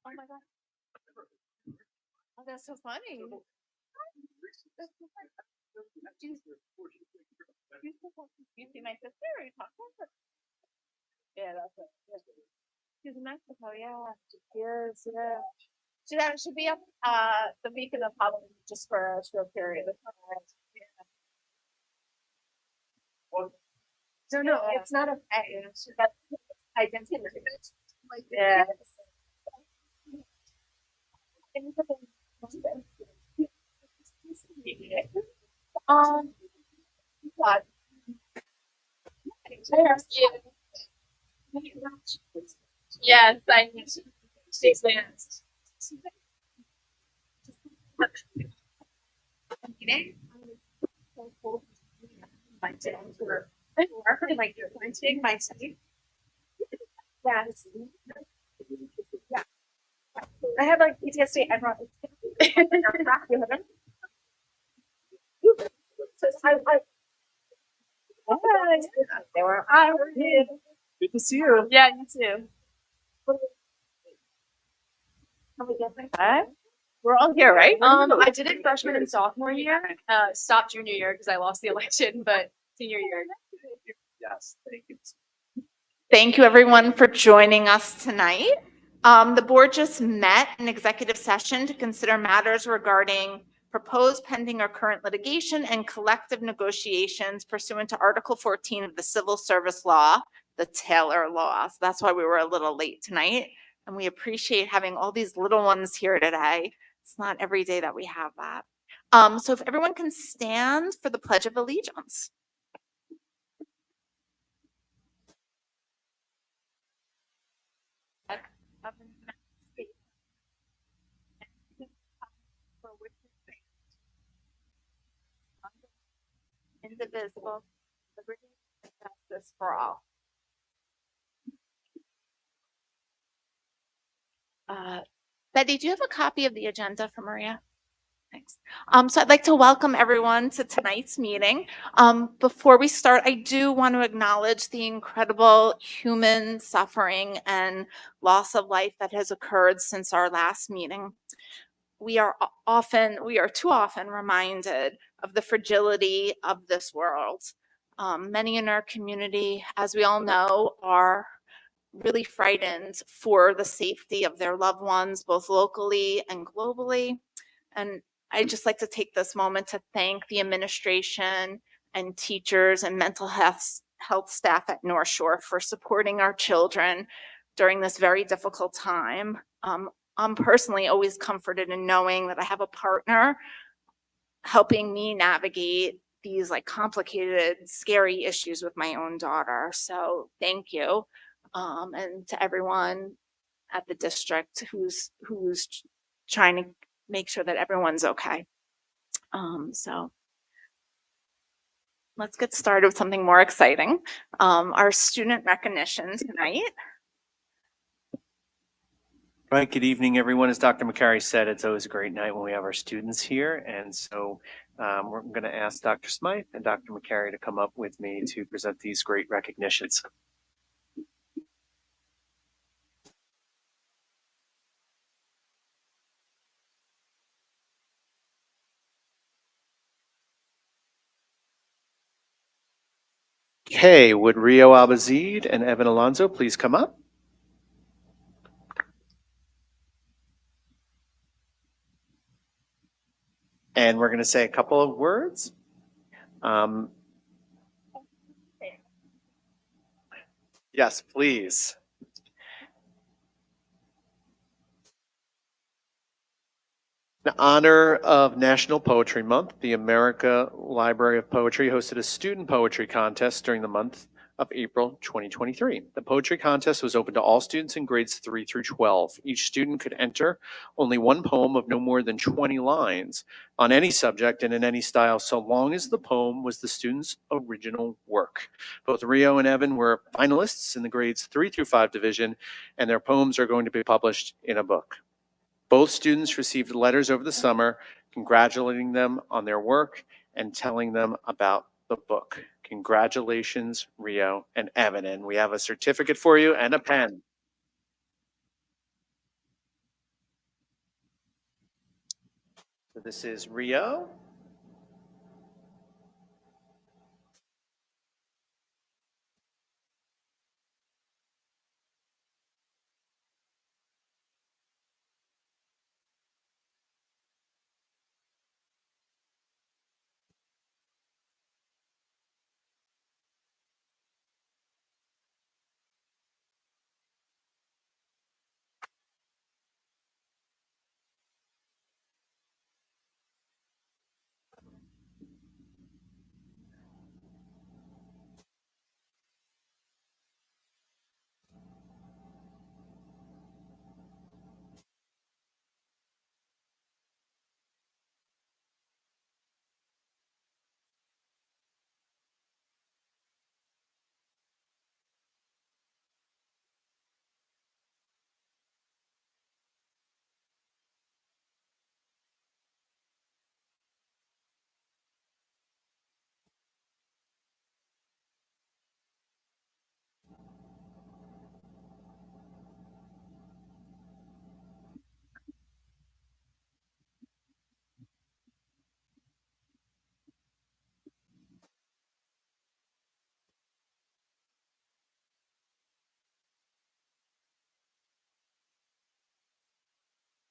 Oh my god. Oh, that's so funny. That's so funny. You see my sister or you talk to her? Yeah, that's it. Yeah. She's in Mexico, yeah. Yes, yeah. Should be up the week of the Halloween just for a short period of time. Yeah. So no, it's not a pay. It's just identity. Like yeah. Um, what? Yes, I need to stay advanced. My dad were like pointing my side. Yes. Yeah. I have like PTSD. I brought they were I were here. Good to see you. Yeah, you too. What? We're all here, right? I did it freshman and sophomore year. Stopped junior year because I lost the election, but senior year. Yes, thank you. Thank you, everyone, for joining us tonight. The board just met in executive session to consider matters regarding proposed, pending, or current litigation and collective negotiations pursuant to Article 14 of the Civil Service Law, the Taylor Law. So that's why we were a little late tonight. And we appreciate having all these little ones here today. It's not every day that we have that. So if everyone can stand for the Pledge of Allegiance. Of the United States and for which it stands, indivisible, liberty and justice for all. Betty, do you have a copy of the agenda for Maria? Thanks. So I'd like to welcome everyone to tonight's meeting. Before we start, I do want to acknowledge the incredible human suffering and loss of life that has occurred since our last meeting. We are too often reminded of the fragility of this world. Many in our community, as we all know, are really frightened for the safety of their loved ones, both locally and globally. And I'd just like to take this moment to thank the administration and teachers and mental health staff at North Shore for supporting our children during this very difficult time. I'm personally always comforted in knowing that I have a partner helping me navigate these like complicated, scary issues with my own daughter. So thank you. And to everyone at the district who's trying to make sure that everyone's okay. So let's get started with something more exciting. Our student recognition tonight. Right, good evening, everyone. As Dr. McCary said, it's always a great night when we have our students here. And so we're going to ask Dr. Smythe and Dr. McCary to come up with me to present these great recognitions. Okay, would Rio Albazid and Evan Alonso please come up? And we're going to say a couple of words. Yes, please. In honor of National Poetry Month, the America Library of Poetry hosted a student poetry contest during the month of April 2023. The poetry contest was open to all students in grades 3 through 12. Each student could enter only one poem of no more than 20 lines on any subject and in any style, so long as the poem was the student's original work. Both Rio and Evan were finalists in the grades 3 through 5 division, and their poems are going to be published in a book. Both students received letters over the summer congratulating them on their work and telling them about the book. Congratulations, Rio and Evan. And we have a certificate for you and a pen. So this is Rio.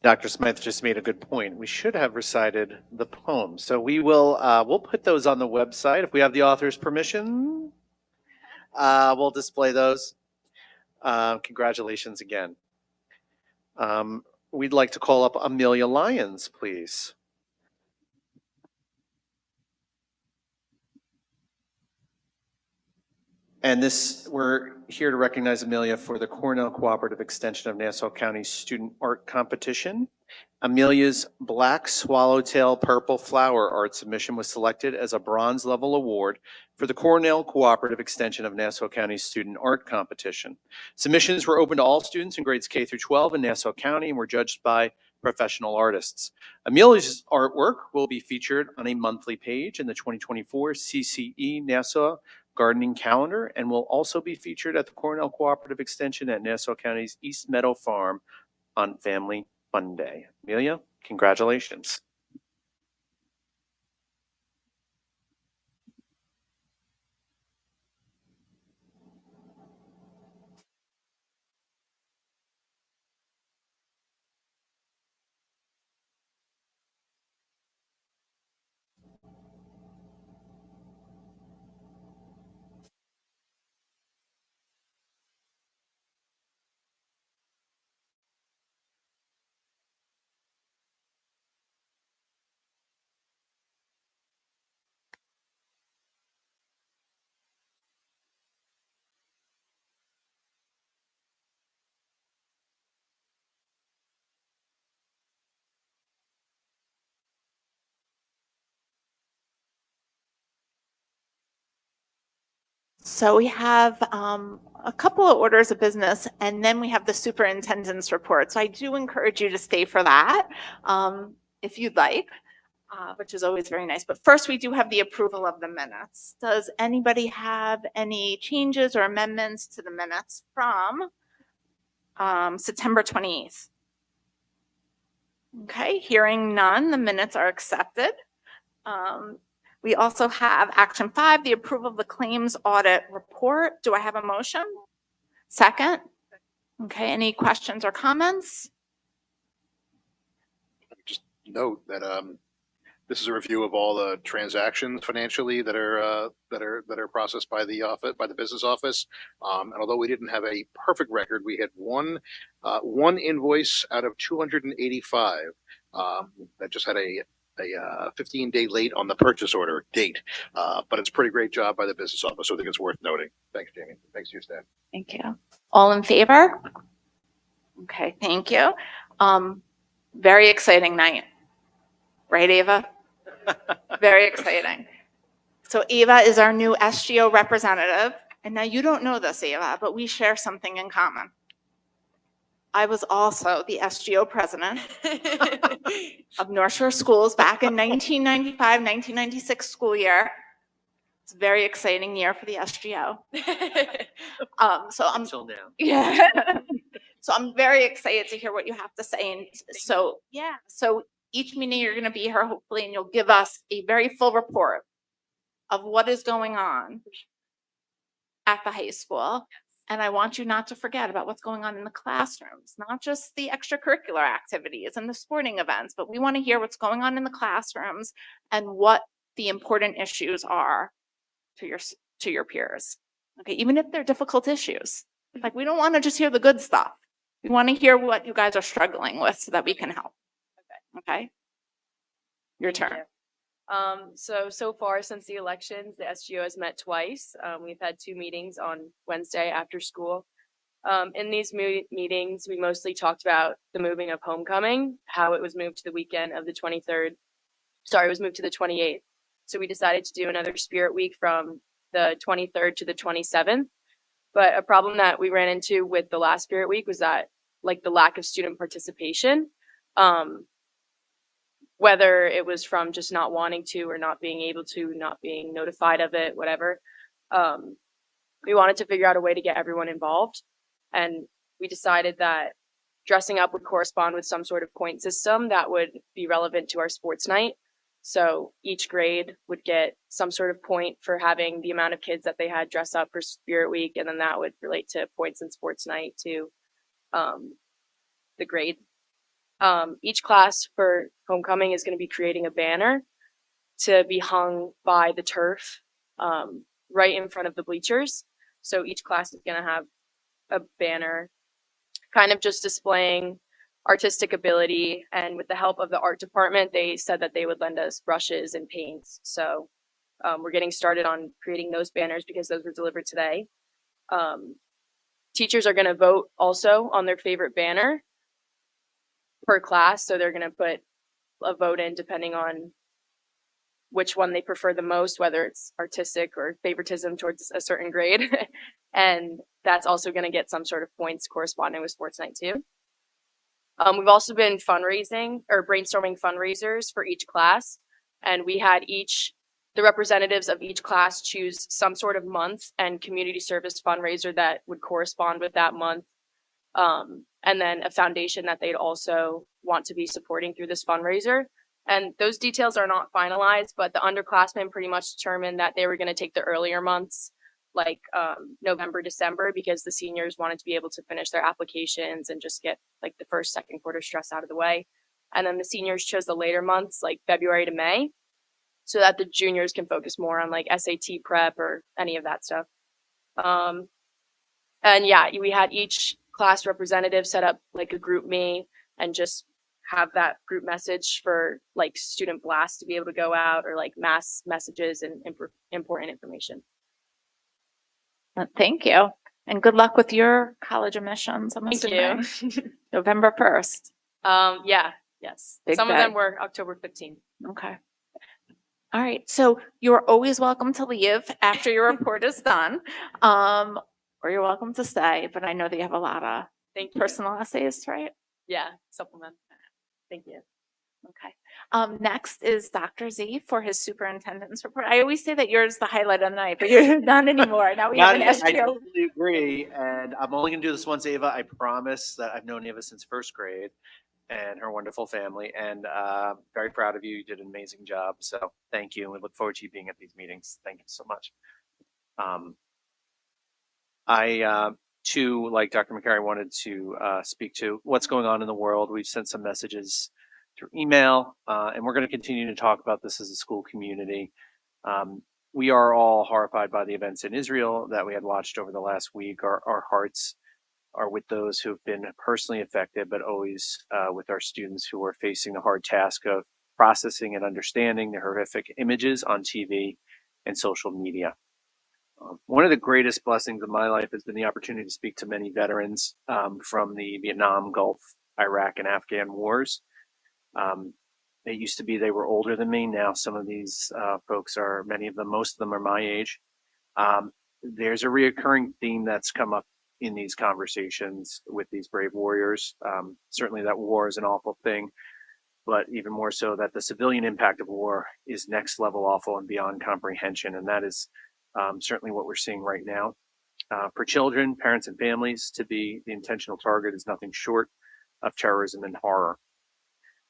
Dr. Smith just made a good point. We should have recited the poem. So we'll put those on the website if we have the author's permission. We'll display those. Congratulations again. We'd like to call up Amelia Lyons, please. And we're here to recognize Amelia for the Cornell Cooperative Extension of Nassau County Student Art Competition. Amelia's Black Swallowtail Purple Flower art submission was selected as a bronze level award for the Cornell Cooperative Extension of Nassau County Student Art Competition. Submissions were open to all students in grades K through 12 in Nassau County and were judged by professional artists. Amelia's artwork will be featured on a monthly page in the 2024 CCE Nassau Gardening Calendar and will also be featured at the Cornell Cooperative Extension at Nassau County's East Meadow Farm on Family Fun Day. Amelia, congratulations. So we have a couple of orders of business, and then we have the superintendent's report. So I do encourage you to stay for that if you'd like, which is always very nice. But first, we do have the approval of the minutes. Does anybody have any changes or amendments to the minutes from September 28th? Okay, hearing none, the minutes are accepted. We also have action 5, the approval of the claims audit report. Do I have a motion? Second? Okay, any questions or comments? Just note that this is a review of all the transactions financially that are processed by the business office. And although we didn't have a perfect record, we had one invoice out of 285 that just had a 15-day late on the purchase order date. But it's a pretty great job by the business office, so I think it's worth noting. Thanks, Jamie. Thanks to your staff. Thank you. All in favor? Okay, thank you. Very exciting night. Right, Ava? Very exciting. So Ava is our new SGO representative. And now you don't know this, Ava, but we share something in common. I was also the SGO president of North Shore Schools back in 1995, 1996 school year. It's a very exciting year for the SGO. So I'm Until now. yeah. So I'm very excited to hear what you have to say. And so yeah, so each meeting you're going to be here hopefully, and you'll give us a very full report of what is going on at the high school. And I want you not to forget about what's going on in the classrooms, not just the extracurricular activities and the sporting events, but we want to hear what's going on in the classrooms and what the important issues are to your peers. Okay, even if they're difficult issues. Like, we don't want to just hear the good stuff. We want to hear what you guys are struggling with so that we can help. Okay? Your turn. So far since the elections, the SGO has met twice. We've had 2 meetings on Wednesday after school. In these meetings, we mostly talked about the moving of homecoming, how it was moved to the weekend of the 23rd. Sorry, it was moved to the 28th. So we decided to do another Spirit Week from the 23rd to the 27th. But a problem that we ran into with the last Spirit Week was that, like, the lack of student participation. Whether it was from just not wanting to or not being able to, not being notified of it, whatever. We wanted to figure out a way to get everyone involved. And we decided that dressing up would correspond with some sort of point system that would be relevant to our sports night. So each grade would get some sort of point for having the amount of kids that they had dress up for Spirit Week. And then that would relate to points in sports night to the grade. Each class for homecoming is going to be creating a banner to be hung by the turf right in front of the bleachers. So each class is going to have a banner kind of just displaying artistic ability. And with the help of the art department, they said that they would lend us brushes and paints. So we're getting started on creating those banners because those were delivered today. Teachers are going to vote also on their favorite banner per class. So they're going to put a vote in depending on which one they prefer the most, whether it's artistic or favoritism towards a certain grade. And that's also going to get some sort of points corresponding with sports night too. We've also been fundraising or brainstorming fundraisers for each class. And we had the representatives of each class choose some sort of month and community service fundraiser that would correspond with that month. And then a foundation that they'd also want to be supporting through this fundraiser. And those details are not finalized, but the underclassmen pretty much determined that they were going to take the earlier months, like November, December, because the seniors wanted to be able to finish their applications and just get like the first, second quarter stress out of the way. And then the seniors chose the later months, like February to May, so that the juniors can focus more on like SAT prep or any of that stuff. And yeah, we had each class representative set up like a group me and just have that group message for like student blast to be able to go out, or like mass messages and important information. Thank you. And good luck with your college admissions. I'm Thank assuming you. November 1st. Yeah, yes. Big Some of day. them were October 15th. Okay. All right. So you're always welcome to leave after your report is done. Or you're welcome to stay, but I know that you have a lot of Thank you. personal essays to write. Yeah, supplement. Thank you. Okay. Next is Dr. Z for his superintendent's report. I always say that yours is the highlight of the night, but you're not anymore. Now we have an I SGO. totally agree, and I'm only going to do this once, Ava. I promise that I've known Ava since first grade, and her wonderful family, and very proud of you. You did an amazing job, so thank you, and we look forward to you being at these meetings. Thank you so much. I too, like Dr. McCary, wanted to speak to what's going on in the world. We've sent some messages through email, and we're going to continue to talk about this as a school community. We are all horrified by the events in Israel that we had watched over the last week. Our hearts are with those who've been personally affected, but always with our students who are facing the hard task of processing and understanding the horrific images on TV and social media. One of the greatest blessings of my life has been the opportunity to speak to many veterans from the Vietnam, Gulf, Iraq, and Afghan wars. It used to be they were older than me. Now some of these folks are, many of them, most of them are my age. There's a reoccurring theme that's come up in these conversations with these brave warriors. Certainly that war is an awful thing, but even more so that the civilian impact of war is next level awful and beyond comprehension. And that is certainly what we're seeing right now. For children, parents, and families to be the intentional target is nothing short of terrorism and horror.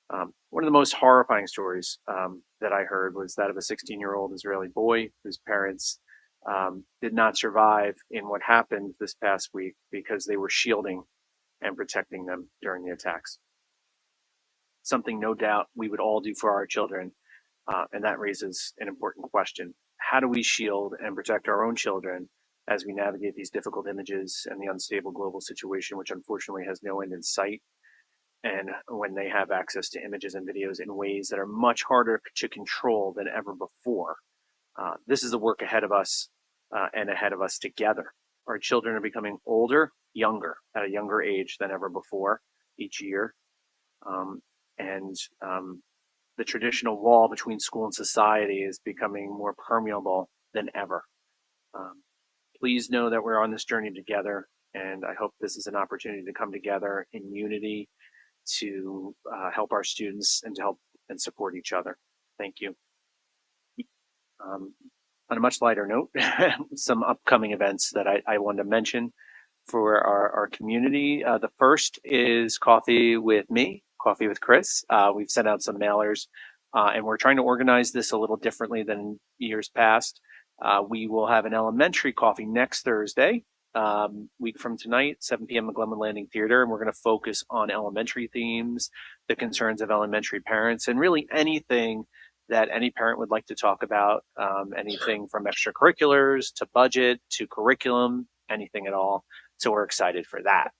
One of the most horrifying stories that I heard was that of a 16-year-old Israeli boy whose parents did not survive in what happened this past week because they were shielding and protecting them during the attacks. Something no doubt we would all do for our children, and that raises an important question. How do we shield and protect our own children as we navigate these difficult images and the unstable global situation, which unfortunately has no end in sight? And when they have access to images and videos in ways that are much harder to control than ever before. This is the work ahead of us and ahead of us together. Our children are becoming older, younger, at a younger age than ever before each year. And the traditional wall between school and society is becoming more permeable than ever. Please know that we're on this journey together, and I hope this is an opportunity to come together in unity to help our students and to help and support each other. Thank you. On a much lighter note, some upcoming events that I wanted to mention for our community. The first is Coffee with Me, Coffee with Chris. We've sent out some mailers and we're trying to organize this a little differently than years past. We will have an elementary coffee next Thursday, week from tonight, 7 p.m. at Glenwood Landing Theater, and we're going to focus on elementary themes, the concerns of elementary parents, and really anything that any parent would like to talk about, anything from extracurriculars to budget to curriculum, anything at all. So we're excited for that.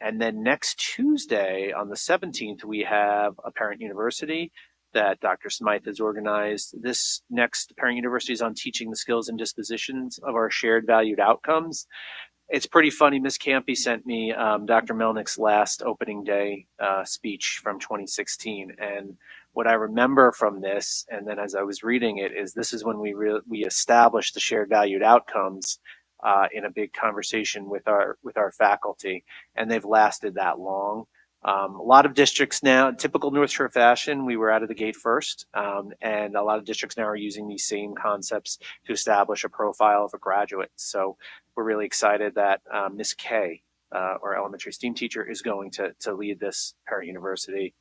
And then next Tuesday on the 17th, we have a parent university that Dr. Smythe has organized. This next parent university is on teaching the skills and dispositions of our shared valued outcomes. It's pretty funny. Miss Campy sent me Dr. Melnick's last opening day speech from 2016. And what I remember from this, and then as I was reading it, is this is when we established the shared valued outcomes in a big conversation with our faculty, and they've lasted that long. A lot of districts now, typical North Shore fashion, we were out of the gate first, and a lot of districts now are using these same concepts to establish a profile of a graduate. So we're really excited that Miss Kay, our elementary STEAM teacher, is going to lead this parent university,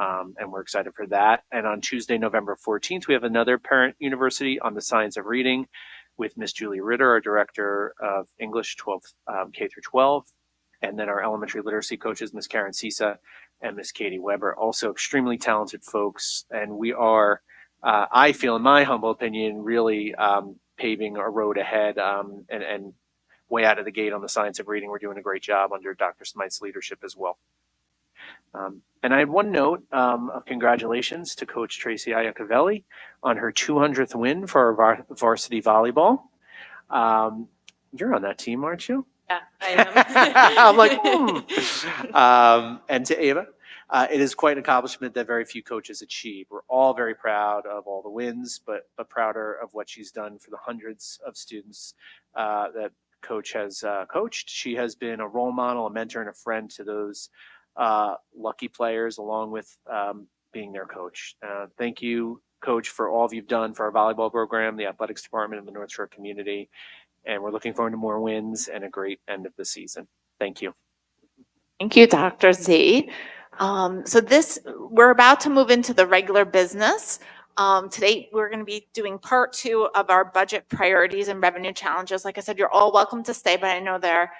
and we're excited for that. And on Tuesday, November 14th, we have another parent university on the science of reading with Miss Julie Ritter, our director of English 12th K through 12. And then our elementary literacy coaches, Miss Karen Sisa and Miss Katie Weber, also extremely talented folks. And we are, I feel, in my humble opinion, really paving a road ahead and way out of the gate on the science of reading. We're doing a great job under Dr. Smythe's leadership as well. And I had one note of congratulations to Coach Tracy Iacovelli on her 200th win for our varsity volleyball. You're on that team, aren't you? Yeah, I I'm like, and to Ava, it is quite an accomplishment that very few coaches achieve. We're all very proud of all the wins, but prouder of what she's done for the hundreds of students that Coach has coached. She has been a role model, a mentor, and a friend to those lucky players, along with being their coach. Thank you, Coach, for all you've done for our volleyball program, the athletics department, and the North Shore community. And we're looking forward to more wins and a great end of the season. Thank you. Thank you, Dr. Z. We're about to move into the regular business. Today, we're going to be doing part 2 of our budget priorities and revenue challenges. Like I said, you're all welcome to stay, but I know there are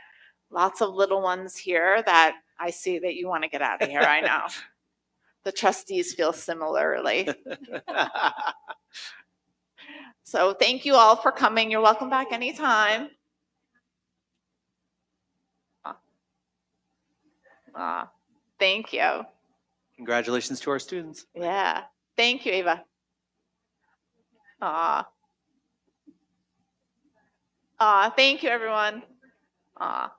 lots of little ones here that I see that you want to get out of here. I know. The trustees feel similarly. So thank you all for coming. You're welcome back anytime. Thank you. Congratulations to our students. Yeah. Thank you, Ava. Thank you, everyone. All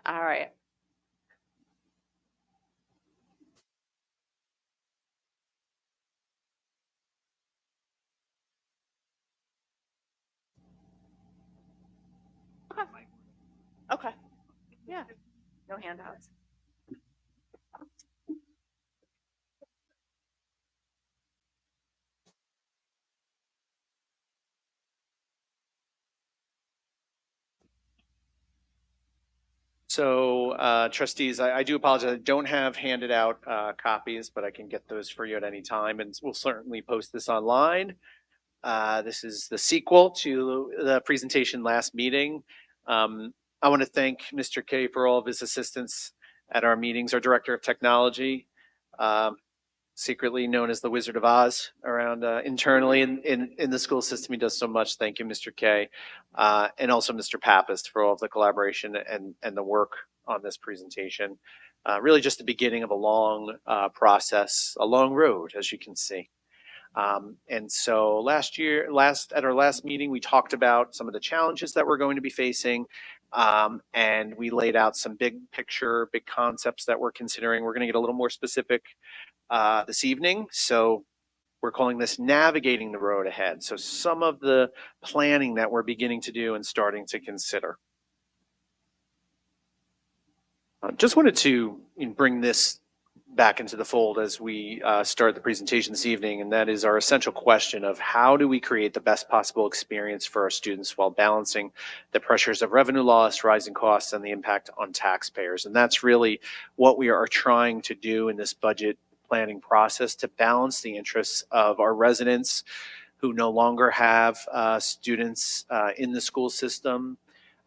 right. Okay. Yeah. No handouts. So, trustees, I do apologize. I don't have handed out copies, but I can get those for you at any time, and we'll certainly post this online. This is the sequel to the presentation last meeting. I want to thank Mr. Kay for all of his assistance at our meetings, our Director of Technology, secretly known as the Wizard of Oz around internally in the school system. He does so much. Thank you, Mr. Kay. And also Mr. Pappas for all of the collaboration and the work on this presentation. Really just the beginning of a long process, a long road, as you can see. And so at our last meeting, we talked about some of the challenges that we're going to be facing. And we laid out some big picture, big concepts that we're considering. We're going to get a little more specific this evening. So we're calling this navigating the road ahead. So some of the planning that we're beginning to do and starting to consider. Just wanted to bring this back into the fold as we start the presentation this evening, and that is our essential question of how do we create the best possible experience for our students while balancing the pressures of revenue loss, rising costs, and the impact on taxpayers. And that's really what we are trying to do in this budget planning process, to balance the interests of our residents who no longer have students in the school system,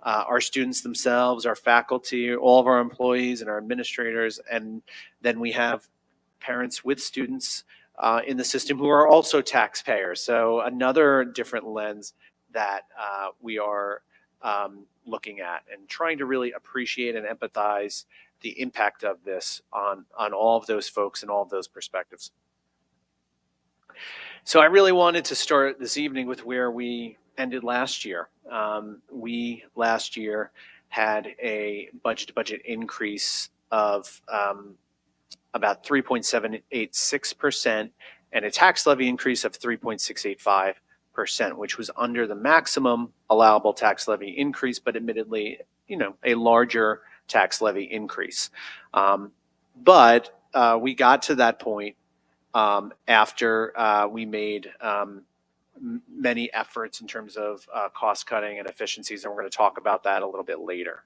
our students themselves, our faculty, all of our employees and our administrators, and then we have parents with students in the system who are also taxpayers. So another different lens that we are looking at and trying to really appreciate and empathize the impact of this on all of those folks and all of those perspectives. So I really wanted to start this evening with where we ended last year. We last year had a budget increase of about 3.786% and a tax levy increase of 3.685%, which was under the maximum allowable tax levy increase, but admittedly, a larger tax levy increase. But we got to that point after we made many efforts in terms of cost cutting and efficiencies, and we're going to talk about that a little bit later.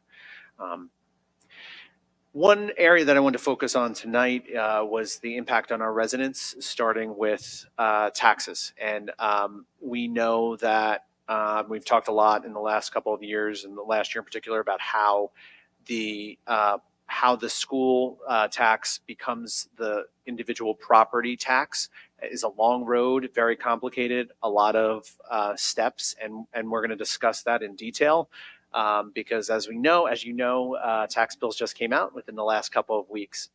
One area that I wanted to focus on tonight was the impact on our residents, starting with taxes. And we know that we've talked a lot in the last couple of years, and the last year in particular, about how the school tax becomes the individual property tax. Is a long road, very complicated, a lot of steps, and we're going to discuss that in detail because as you know, tax bills just came out within the last couple of weeks.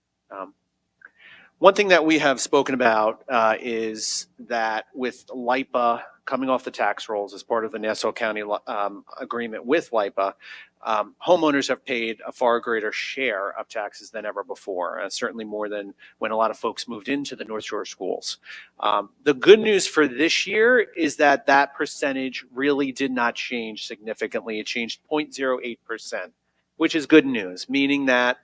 One thing that we have spoken about is that with LIPA coming off the tax rolls as part of the Nassau County agreement with LIPA, homeowners have paid a far greater share of taxes than ever before, certainly more than when a lot of folks moved into the North Shore schools. The good news for this year is that that percentage really did not change significantly. It changed 0.08%, which is good news, meaning that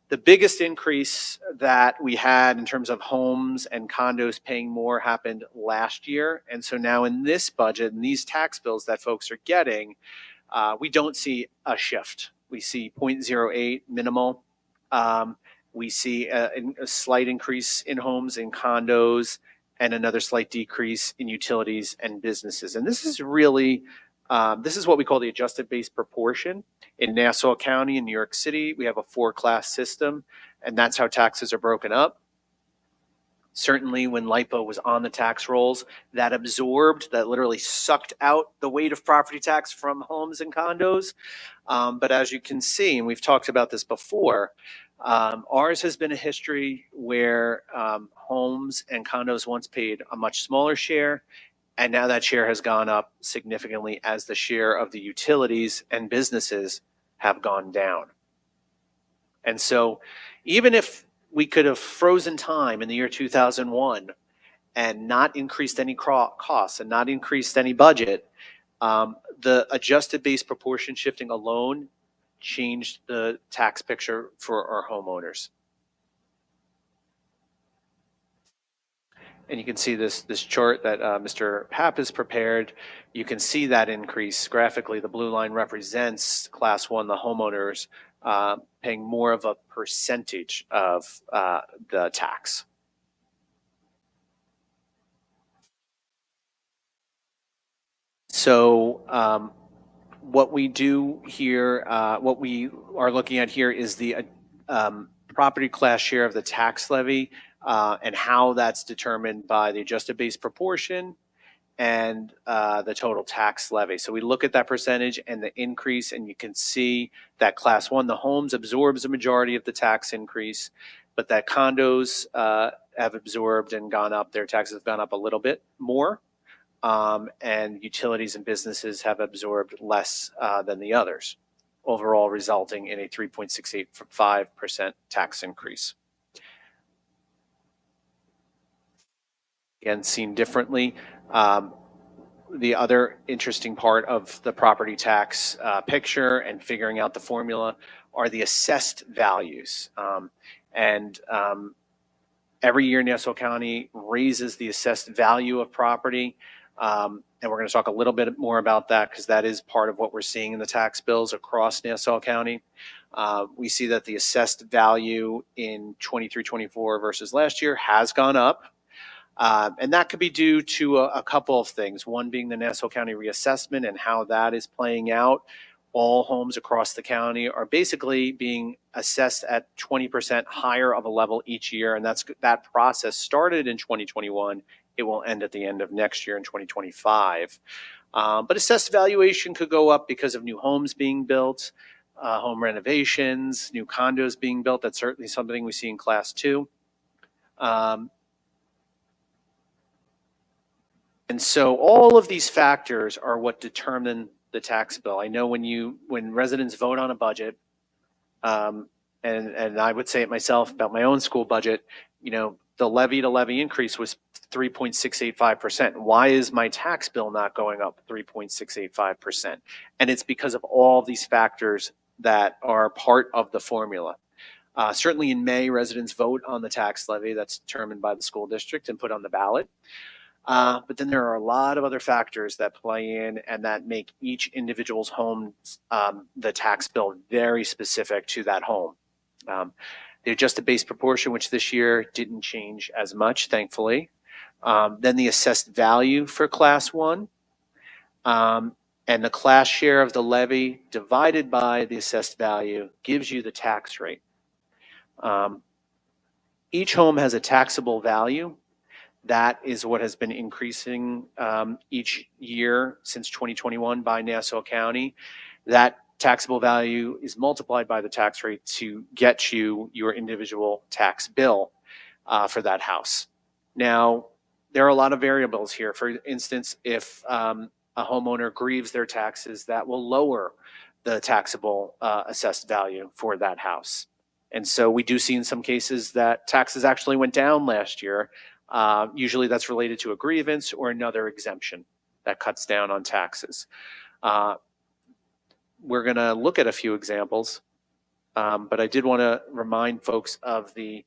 the biggest increase that we had in terms of homes and condos paying more happened last year. And so now in this budget and these tax bills that folks are getting, we don't see a shift. We see 0.08 minimal. We see a slight increase in homes and condos and another slight decrease in utilities and businesses. And this is really, this is what we call the adjusted base proportion. In Nassau County in New York City, we have a 4-class system, and that's how taxes are broken up. Certainly when LIPA was on the tax rolls, that literally sucked out the weight of property tax from homes and condos. But as you can see, and we've talked about this before, ours has been a history where homes and condos once paid a much smaller share, and now that share has gone up significantly as the share of the utilities and businesses have gone down. And so even if we could have frozen time in the year 2001 and not increased any costs and not increased any budget, the adjusted base proportion shifting alone changed the tax picture for our homeowners. And you can see this chart that Mr. Pappas prepared. You can see that increase graphically. The blue line represents Class 1, the homeowners, paying more of a percentage of the tax. So what we do here, what we are looking at here is the property class share of the tax levy and how that's determined by the adjusted base proportion and the total tax levy. So we look at that percentage and the increase, and you can see that class one, the homes, absorbs a majority of the tax increase, but that condos have absorbed and gone up, their taxes have gone up a little bit more. And utilities and businesses have absorbed less than the others, overall resulting in a 3.685% tax increase. Again, seen differently. The other interesting part of the property tax picture and figuring out the formula are the assessed values. Every year Nassau County raises the assessed value of property. And we're going to talk a little bit more about that because that is part of what we're seeing in the tax bills across Nassau County. We see that the assessed value in 23-24 versus last year has gone up. And that could be due to a couple of things. One being the Nassau County reassessment and how that is playing out. All homes across the county are basically being assessed at 20% higher of a level each year. And that process started in 2021. It will end at the end of next year in 2025. But assessed valuation could go up because of new homes being built, home renovations, new condos being built. That's certainly something we see in class 2. And so all of these factors are what determine the tax bill. I know when residents vote on a budget, and I would say it myself about my own school budget, the levy to levy increase was 3.685%. Why is my tax bill not going up 3.685%? And it's because of all these factors that are part of the formula. Certainly in May, residents vote on the tax levy that's determined by the school district and put on the ballot. But then there are a lot of other factors that play in and that make each individual's home, the tax bill, very specific to that home. The adjusted base proportion, which this year didn't change as much, thankfully. Then the assessed value for class 1. And the class share of the levy divided by the assessed value gives you the tax rate. Each home has a taxable value. That is what has been increasing each year since 2021 by Nassau County. That taxable value is multiplied by the tax rate to get you your individual tax bill for that house. Now, there are a lot of variables here. For instance, if a homeowner grieves their taxes, that will lower the taxable assessed value for that house. And so we do see in some cases that taxes actually went down last year. Usually that's related to a grievance or another exemption that cuts down on taxes. We're going to look at a few examples, but I did want to remind folks of the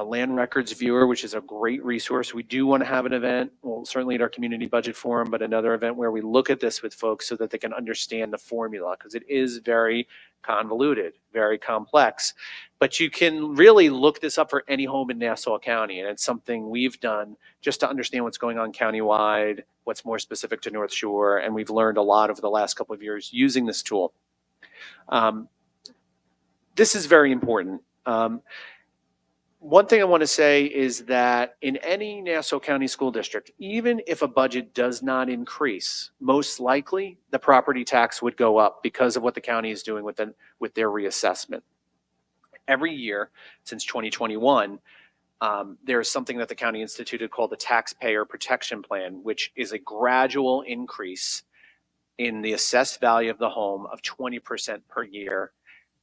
Land Records Viewer, which is a great resource. We do want to have an event, well, certainly at our community budget forum, but another event where we look at this with folks so that they can understand the formula, because it is very convoluted, very complex. But you can really look this up for any home in Nassau County, and it's something we've done just to understand what's going on countywide, what's more specific to North Shore, and we've learned a lot over the last couple of years using this tool. This is very important. One thing I want to say is that in any Nassau County school district, even if a budget does not increase, most likely the property tax would go up because of what the county is doing with their reassessment. Every year since 2021, there is something that the county instituted called the Taxpayer Protection Plan, which is a gradual increase in the assessed value of the home of 20% per year.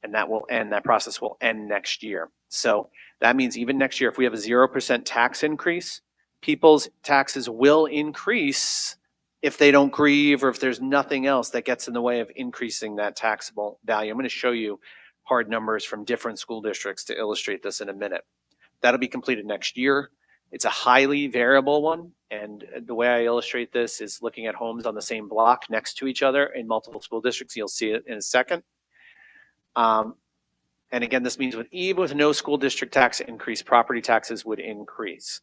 And that process will end next year. So that means even next year, if we have a 0% tax increase, people's taxes will increase if they don't grieve or if there's nothing else that gets in the way of increasing that taxable value. I'm going to show you hard numbers from different school districts to illustrate this in a minute. That'll be completed next year. It's a highly variable one. And the way I illustrate this is looking at homes on the same block next to each other in multiple school districts. You'll see it in a second. And again, this means even with no school district tax increase, property taxes would increase.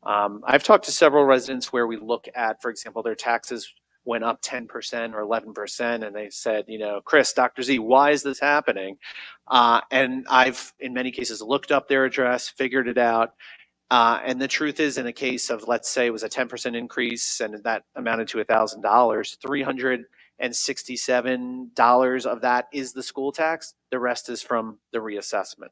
I've talked to several residents where we look at, for example, their taxes went up 10% or 11%, and they said, you know, Chris, Dr. Z, why is this happening? And I've, in many cases, looked up their address, figured it out. And the truth is, in a case of, let's say it was a 10% increase and that amounted to $1,000, $367 of that is the school tax. The rest is from the reassessment.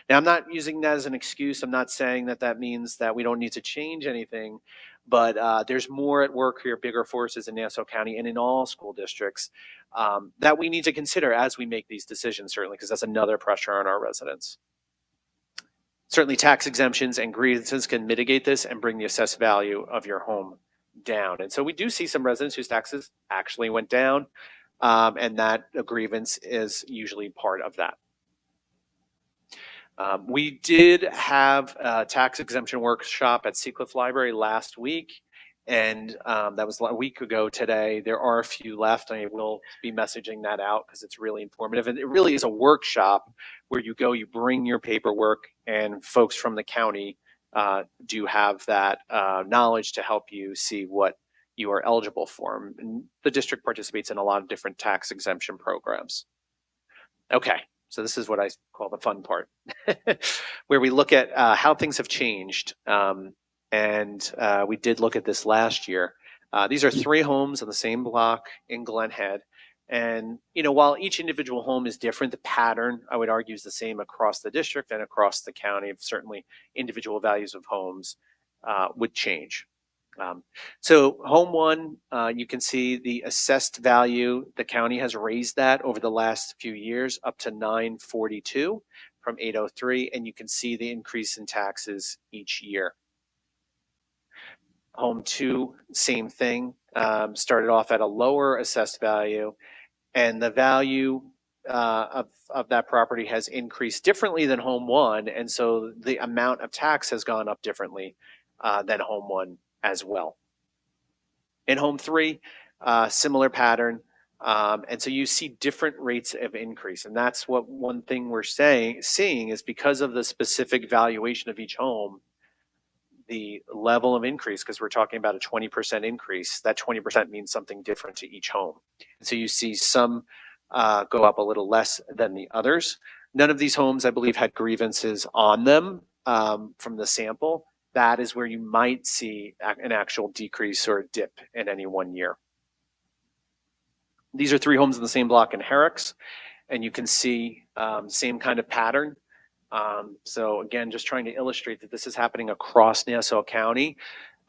Now, I'm not using that as an excuse. I'm not saying that that means that we don't need to change anything, but there's more at work here, bigger forces in Nassau County and in all school districts that we need to consider as we make these decisions, certainly, because that's another pressure on our residents. Certainly, tax exemptions and grievances can mitigate this and bring the assessed value of your home down. And so we do see some residents whose taxes actually went down, and that a grievance is usually part of that. We did have a tax exemption workshop at Seacliff Library last week, and that was a week ago today. There are a few left. I will be messaging that out because it's really informative. And it really is a workshop where you go, you bring your paperwork, and folks from the county do have that knowledge to help you see what you are eligible for. And the district participates in a lot of different tax exemption programs. Okay, so this is what I call the fun part, where we look at how things have changed. And we did look at this last year. These are 3 homes on the same block in Glen Head. And, you know, while each individual home is different, the pattern, I would argue, is the same across the district and across the county. Certainly, individual values of homes would change. So home 1, you can see the assessed value. The county has raised that over the last few years up to $942 from $803. And you can see the increase in taxes each year. Home 2, same thing, started off at a lower assessed value, and the value of that property has increased differently than home 1, and so the amount of tax has gone up differently than home 1 as well. In home 3, similar pattern, and so you see different rates of increase, and that's what one thing we're seeing is because of the specific valuation of each home, the level of increase, because we're talking about a 20% increase, that 20% means something different to each home. So you see some go up a little less than the others. None of these homes, I believe, had grievances on them from the sample. That is where you might see an actual decrease or a dip in any one year. These are 3 homes in the same block in Herricks, and you can see same kind of pattern. So again, just trying to illustrate that this is happening across Nassau County.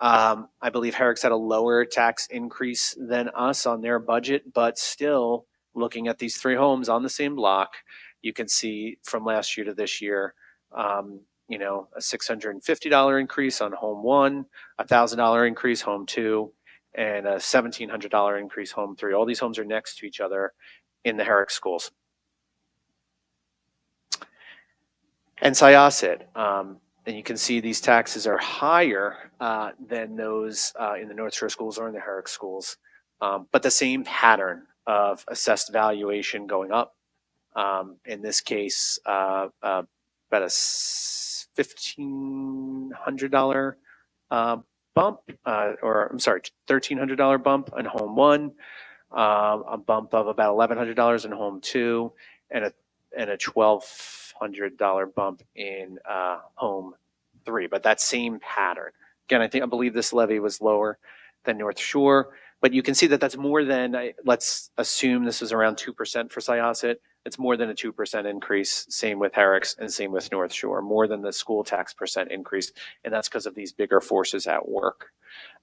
I believe Herricks had a lower tax increase than us on their budget, but still looking at these 3 homes on the same block, you can see from last year to this year, you know, a $650 increase on home 1, a $1,000 increase home 2, and a $1,700 increase home 3. All these homes are next to each other in the Herrick schools. And Syosset, and you can see these taxes are higher than those in the North Shore schools or in the Herrick schools, but the same pattern of assessed valuation going up. In this case, about a $1,500 bump, or I'm sorry, $1,300 bump in home 1, a bump of about $1,100 in home 2, and a $1,200 bump in home 3, but that same pattern. Again, I believe this levy was lower than North Shore, but you can see that that's more than, let's assume this was around 2% for Syosset. It's more than a 2% increase. Same with Herricks and same with North Shore, more than the school tax percent increase, and that's because of these bigger forces at work.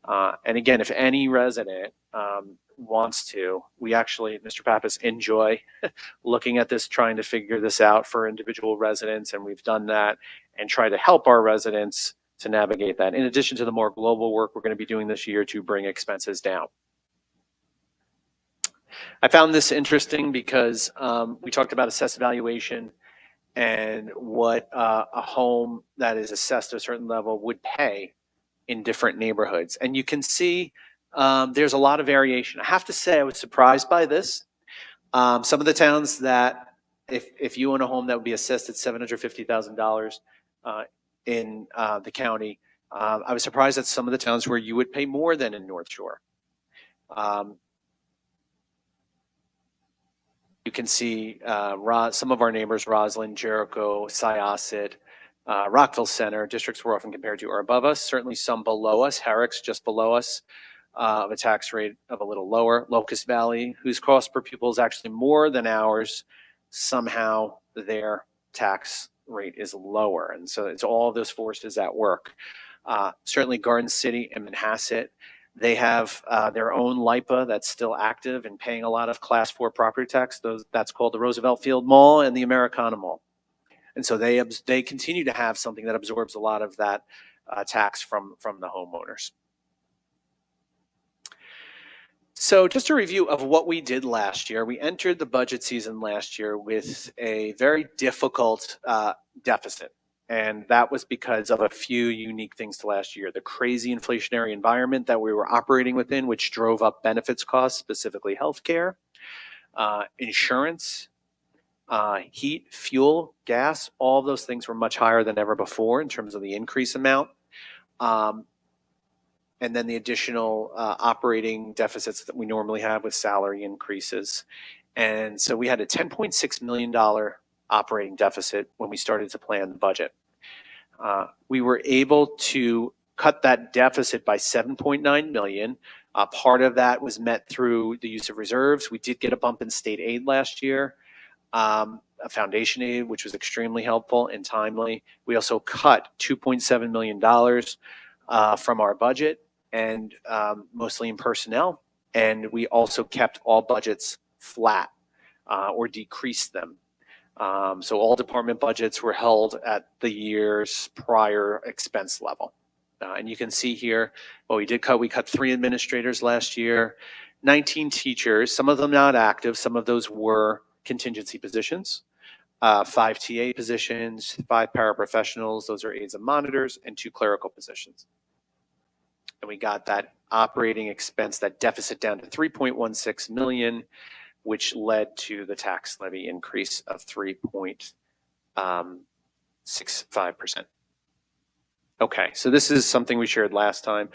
And again, if any resident wants to, we actually, Mr. Pappas, enjoy looking at this, trying to figure this out for individual residents, and we've done that and try to help our residents to navigate that. In addition to the more global work we're going to be doing this year to bring expenses down. I found this interesting because we talked about assessed valuation and what a home that is assessed at a certain level would pay in different neighborhoods. And you can see there's a lot of variation. I have to say I was surprised by this. Some of the towns that if you own a home that would be assessed at $750,000 in the county, I was surprised at some of the towns where you would pay more than in North Shore. You can see some of our neighbors, Roslyn, Jericho, Syosset, Rockville Center, districts we're often compared to are above us, certainly some below us. Herrick's just below us, of a tax rate of a little lower. Locust Valley, whose cost per pupil is actually more than ours, somehow their tax rate is lower. And so it's all of those forces at work. Certainly Garden City and Manhasset, they have their own LIPA that's still active and paying a lot of Class 4 property tax. That's called the Roosevelt Field Mall and the Americana Mall. And so they continue to have something that absorbs a lot of that tax from the homeowners. So just a review of what we did last year. We entered the budget season last year with a very difficult deficit. And that was because of a few unique things to last year. The crazy inflationary environment that we were operating within, which drove up benefits costs, specifically healthcare, insurance, heat, fuel, gas, all of those things were much higher than ever before in terms of the increase amount. And then the additional operating deficits that we normally have with salary increases. And so we had a $10.6 million operating deficit when we started to plan the budget. We were able to cut that deficit by $7.9 million. Part of that was met through the use of reserves. We did get a bump in state aid last year, a foundation aid, which was extremely helpful and timely. We also cut $2.7 million from our budget, and mostly in personnel. And we also kept all budgets flat or decreased them. So all department budgets were held at the year's prior expense level. And you can see here, well, we cut 3 administrators last year, 19 teachers, some of them not active, some of those were contingency positions, 5 TA positions, 5 paraprofessionals, those are aides and monitors, and 2 clerical positions. And we got that operating expense, that deficit down to $3.16 million, which led to the tax levy increase of 3.65%. Okay, so this is something we shared last time.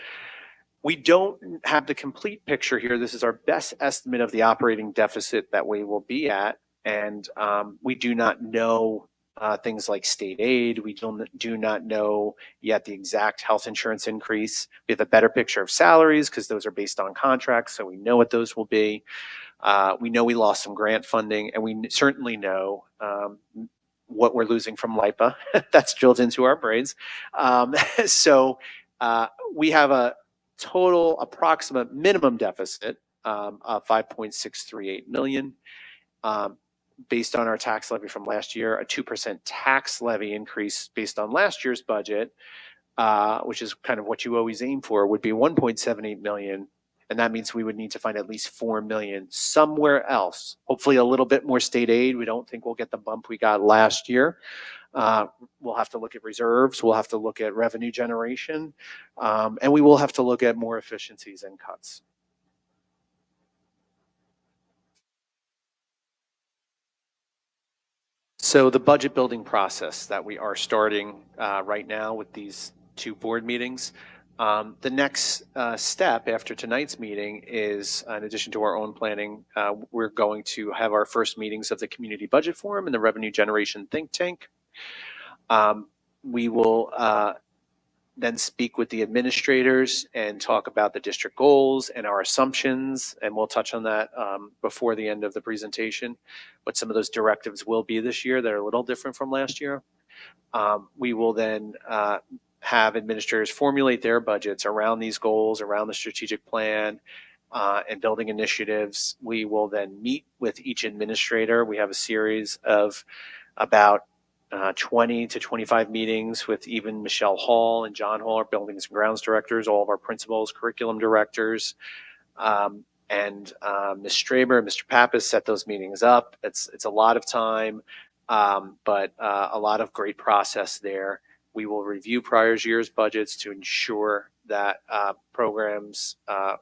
We don't have the complete picture here. This is our best estimate of the operating deficit that we will be at. And we do not know things like state aid. We do not know yet the exact health insurance increase. We have a better picture of salaries because those are based on contracts, so we know what those will be. We know we lost some grant funding, and we certainly know what we're losing from LIPA. That's drilled into our brains. So we have a total approximate minimum deficit of $5.638 million. Based on our tax levy from last year, a 2% tax levy increase based on last year's budget, which is kind of what you always aim for, would be $1.78 million. And that means we would need to find at least $4 million somewhere else. Hopefully a little bit more state aid. We don't think we'll get the bump we got last year. We'll have to look at reserves. We'll have to look at revenue generation. And we will have to look at more efficiencies and cuts. So the budget building process that we are starting right now with these 2 board meetings, the next step after tonight's meeting is, in addition to our own planning, we're going to have our first meetings of the Community Budget Forum and the Revenue Generation Think Tank. We will then speak with the administrators and talk about the district goals and our assumptions, and we'll touch on that before the end of the presentation, what some of those directives will be this year that are a little different from last year. We will then have administrators formulate their budgets around these goals, around the strategic plan, and building initiatives. We will then meet with each administrator. We have a series of about 20 to 25 meetings with even Michelle Hall and John Hall, our buildings and grounds directors, all of our principals, curriculum directors, and Ms. Straber and Mr. Pappas set those meetings up. It's a lot of time, but a lot of great process there. We will review prior year's budgets to ensure that programs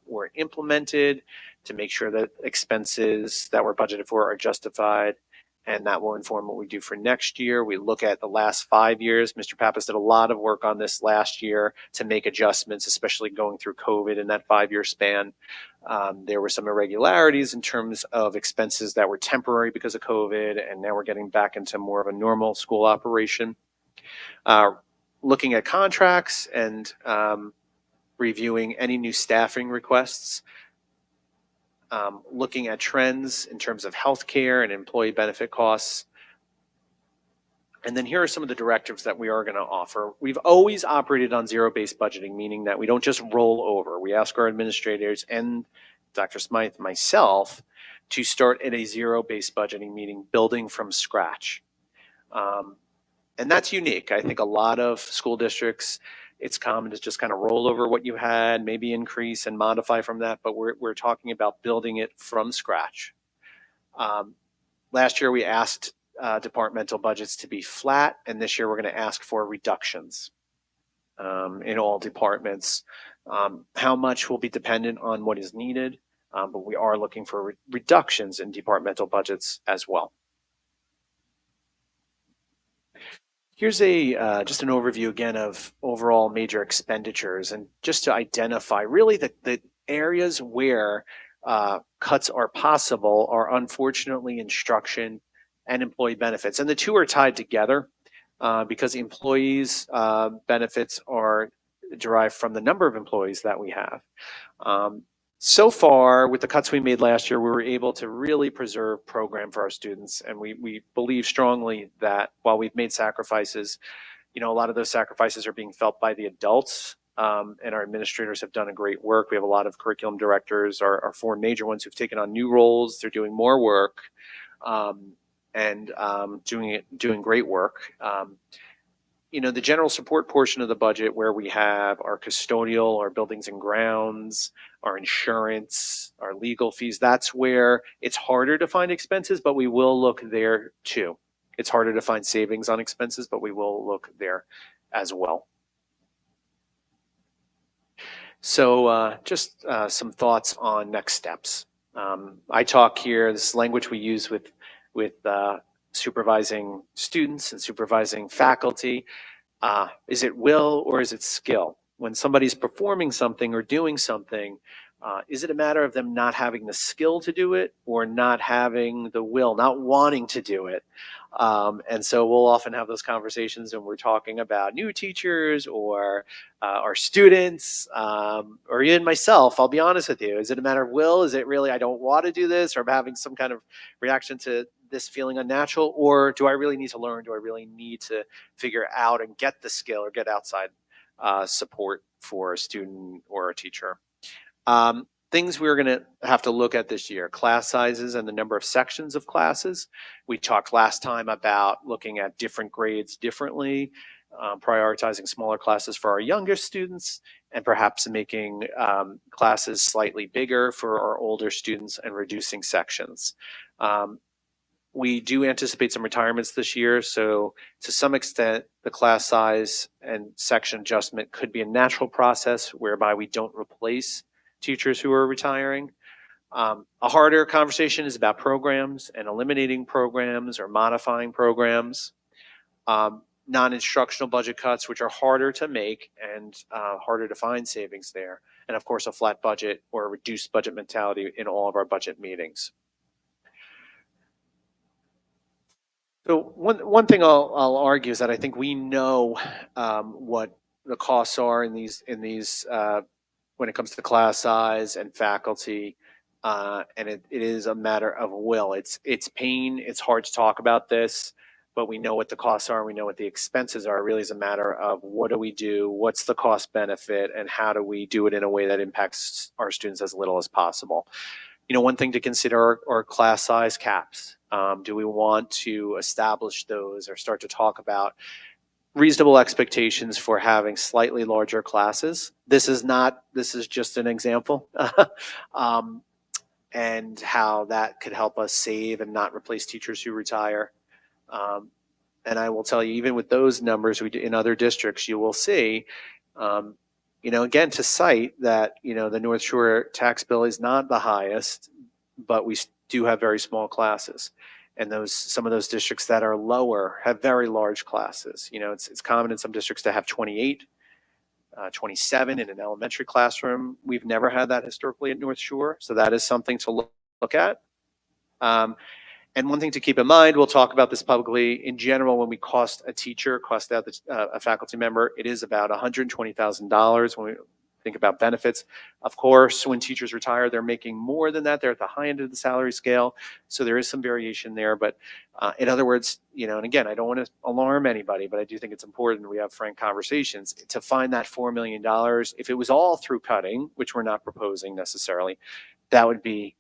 were implemented, to make sure that expenses that were budgeted for are justified, and that will inform what we do for next year. We look at the last 5 years. Mr. Pappas did a lot of work on this last year to make adjustments, especially going through COVID in that 5-year span. There were some irregularities in terms of expenses that were temporary because of COVID, and now we're getting back into more of a normal school operation. Looking at contracts and reviewing any new staffing requests. Looking at trends in terms of healthcare and employee benefit costs. And then here are some of the directives that we are going to offer. We've always operated on zero-based budgeting, meaning that we don't just roll over. We ask our administrators and Dr. Smythe, myself, to start at a zero-based budgeting meeting, building from scratch. And that's unique. I think a lot of school districts, it's common to just kind of roll over what you had, maybe increase and modify from that, but we're talking about building it from scratch. Last year we asked departmental budgets to be flat, and this year we're going to ask for reductions in all departments. How much will be dependent on what is needed, but we are looking for reductions in departmental budgets as well. Here's a just an overview again of overall major expenditures, and just to identify really the areas where cuts are possible are unfortunately instruction and employee benefits. And the two are tied together because employees' benefits are derived from the number of employees that we have. So far, with the cuts we made last year, we were able to really preserve program for our students. And we believe strongly that while we've made sacrifices, a lot of those sacrifices are being felt by the adults. And our administrators have done a great work. We have a lot of curriculum directors, our 4 major ones who've taken on new roles. They're doing more work and doing great work. The general support portion of the budget where we have our custodial, our buildings and grounds, our insurance, our legal fees, that's where it's harder to find expenses, but we will look there too. It's harder to find savings on expenses, but we will look there as well. So just some thoughts on next steps. I talk here, this language we use with supervising students and supervising faculty. Is it will or is it skill? When somebody's performing something or doing something, is it a matter of them not having the skill to do it or not having the will, not wanting to do it? And so we'll often have those conversations when we're talking about new teachers or our students or even myself. I'll be honest with you. Is it a matter of will? Is it really I don't want to do this, or I'm having some kind of reaction to this feeling unnatural? Or do I really need to learn? Do I really need to figure out and get the skill or get outside support for a student or a teacher? Things we're going to have to look at this year: class sizes and the number of sections of classes. We talked last time about looking at different grades differently, prioritizing smaller classes for our younger students, and perhaps making classes slightly bigger for our older students and reducing sections. We do anticipate some retirements this year, so to some extent, the class size and section adjustment could be a natural process whereby we don't replace teachers who are retiring. A harder conversation is about programs and eliminating programs or modifying programs. Non-instructional budget cuts, which are harder to make and harder to find savings there. And of course, a flat budget or a reduced budget mentality in all of our budget meetings. So one thing I'll argue is that I think we know what the costs are in these when it comes to class size and faculty, and it is a matter of will. It's pain. It's hard to talk about this, but we know what the costs are. We know what the expenses are. It really is a matter of what do we do, what's the cost benefit, and how do we do it in a way that impacts our students as little as possible. One thing to consider are class size caps. Do we want to establish those or start to talk about reasonable expectations for having slightly larger classes? This is just an example, and how that could help us save and not replace teachers who retire. And I will tell you, even with those numbers in other districts, you will see, again, to cite that, the North Shore tax bill is not the highest, but we do have very small classes. And some of those districts that are lower have very large classes. You know, it's common in some districts to have 28, 27 in an elementary classroom. We've never had that historically at North Shore, so that is something to look at. And one thing to keep in mind, we'll talk about this publicly, in general, when we cost out a faculty member, it is about $120,000 when we think about benefits. Of course, when teachers retire, they're making more than that. They're at the high end of the salary scale, so there is some variation there. But in other words, you know, and again, I don't want to alarm anybody, but I do think it's important we have frank conversations to find that $4 million. If it was all through cutting, which we're not proposing necessarily, that would be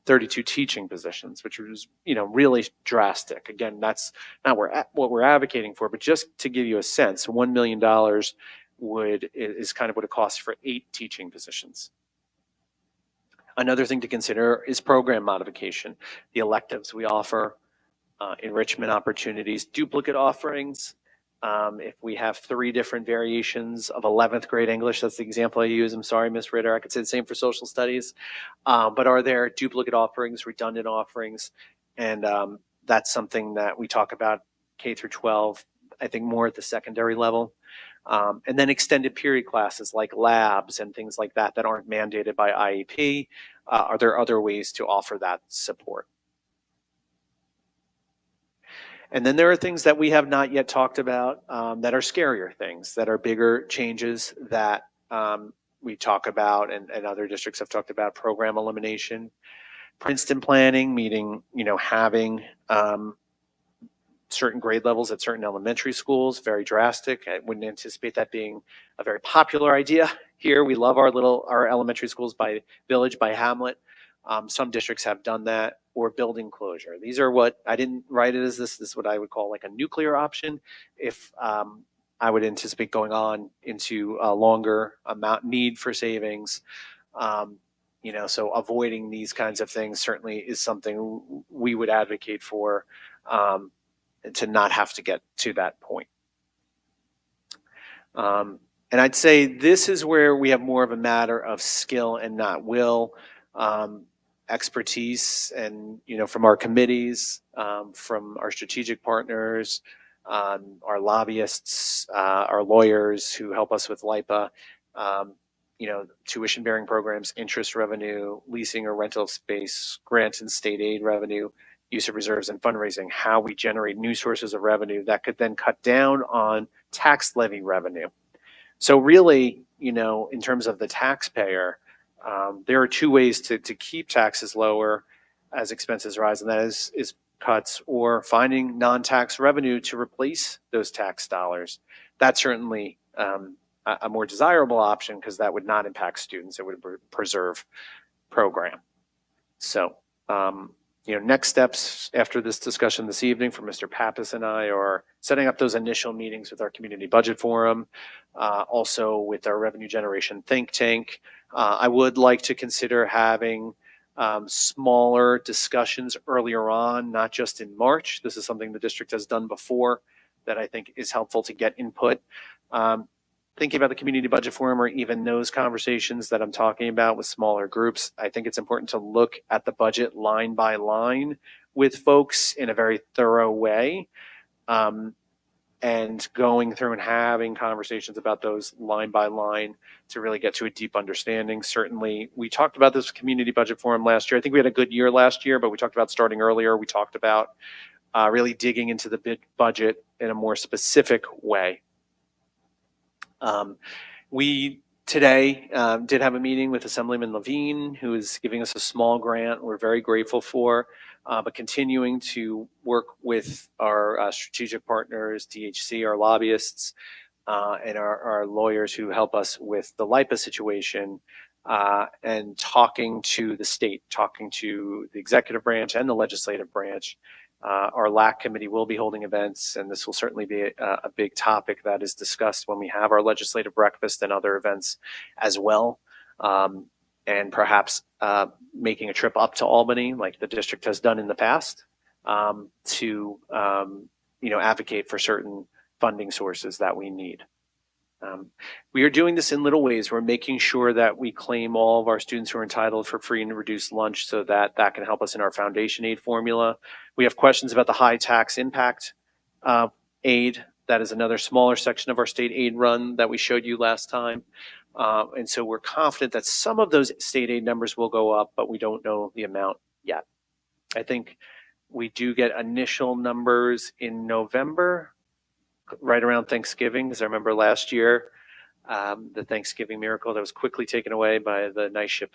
32 teaching positions, which was, you know, really drastic. Again, that's not what we're advocating for, but just to give you a sense, $1 million is kind of what it costs for 8 teaching positions. Another thing to consider is program modification. The electives we offer, enrichment opportunities, duplicate offerings. If we have 3 different variations of 11th grade English, that's the example I use. I'm sorry, Ms. Ritter. I could say the same for social studies. But are there duplicate offerings, redundant offerings? And that's something that we talk about K through 12, I think more at the secondary level. And then extended period classes like labs and things like that that aren't mandated by IEP. Are there other ways to offer that support? And then there are things that we have not yet talked about that are scarier things, that are bigger changes that we talk about and other districts have talked about: program elimination, Princeton planning, meaning, you know, having certain grade levels at certain elementary schools, very drastic. I wouldn't anticipate that being a very popular idea here. We love our elementary schools by Village, by Hamlet. Some districts have done that, or building closure. These are what I didn't write it as this is what I would call like a nuclear option. If I would anticipate going on into a longer amount need for savings. You know, so avoiding these kinds of things certainly is something we would advocate for, to not have to get to that point. And I'd say this is where we have more of a matter of skill and not will. Expertise, and, you know, from our committees, from our strategic partners, our lobbyists, our lawyers who help us with LIPA, you know, tuition bearing programs, interest revenue, leasing or rental of space, grant and state aid revenue, use of reserves, and fundraising, how we generate new sources of revenue that could then cut down on tax levy revenue. So really, you know, in terms of the taxpayer, there are 2 ways to keep taxes lower as expenses rise, and that is cuts or finding non-tax revenue to replace those tax dollars. That's certainly a more desirable option because that would not impact students. It would preserve program. So, you know, next steps after this discussion this evening from Mr. Pappas and I are setting up those initial meetings with our community budget forum, also with our revenue generation think tank. I would like to consider having smaller discussions earlier on, not just in March. This is something the district has done before that I think is helpful to get input. Thinking about the community budget forum or even those conversations that I'm talking about with smaller groups, I think it's important to look at the budget line by line with folks in a very thorough way. And going through and having conversations about those line by line to really get to a deep understanding. Certainly, we talked about this community budget forum last year. I think we had a good year last year, but we talked about starting earlier. We talked about really digging into the budget in a more specific way. We today did have a meeting with Assemblyman Levine, who is giving us a small grant we're very grateful for, but continuing to work with our strategic partners, DHC, our lobbyists, and our lawyers who help us with the LIPA situation, and talking to the state, talking to the executive branch and the legislative branch. Our LAC committee will be holding events, and this will certainly be a big topic that is discussed when we have our legislative breakfast and other events as well. And perhaps making a trip up to Albany, like the district has done in the past, to you know, advocate for certain funding sources that we need. We are doing this in little ways. We're making sure that we claim all of our students who are entitled for free and reduced lunch so that that can help us in our foundation aid formula. We have questions about the high tax impact aid. That is another smaller section of our state aid run that we showed you last time. And so we're confident that some of those state aid numbers will go up, but we don't know the amount yet. I think we do get initial numbers in November, right around Thanksgiving, because I remember last year, the Thanksgiving miracle that was quickly taken away by the nice ship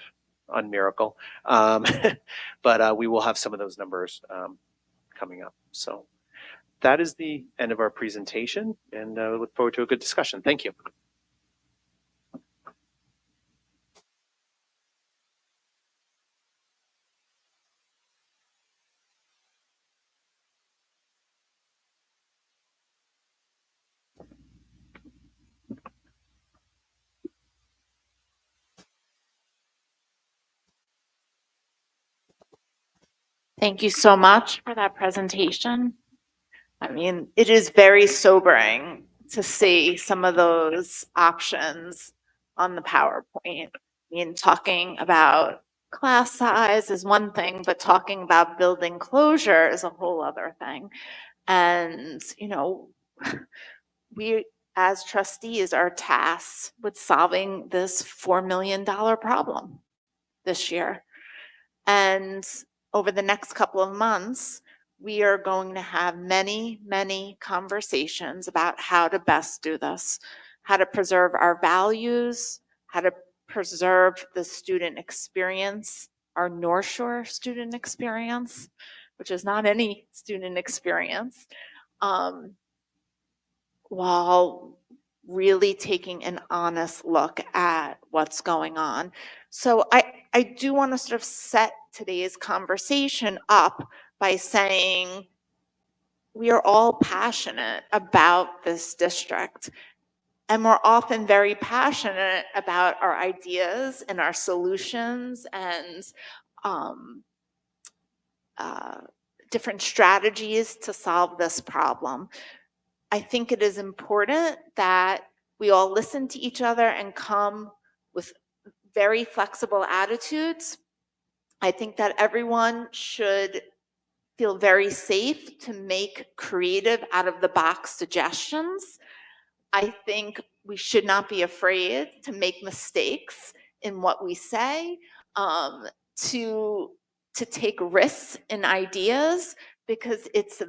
on Miracle. But we will have some of those numbers coming up. So that is the end of our presentation, and we look forward to a good discussion. Thank you. Thank you so much for that presentation. I mean, it is very sobering to see some of those options on the PowerPoint. I mean, talking about class size is one thing, but talking about building closure is a whole other thing. And, you know, we as trustees are tasked with solving this $4 million problem this year. And over the next couple of months, we are going to have many, many conversations about how to best do this, how to preserve our values, how to preserve the student experience, our North Shore student experience, which is not any student experience, while really taking an honest look at what's going on. So I do want to sort of set today's conversation up by saying we are all passionate about this district. And we're often very passionate about our ideas and our solutions and different strategies to solve this problem. I think it is important that we all listen to each other and come with very flexible attitudes. I think that everyone should feel very safe to make creative out of the box suggestions. I think we should not be afraid to make mistakes in what we say, to take risks in ideas, because it's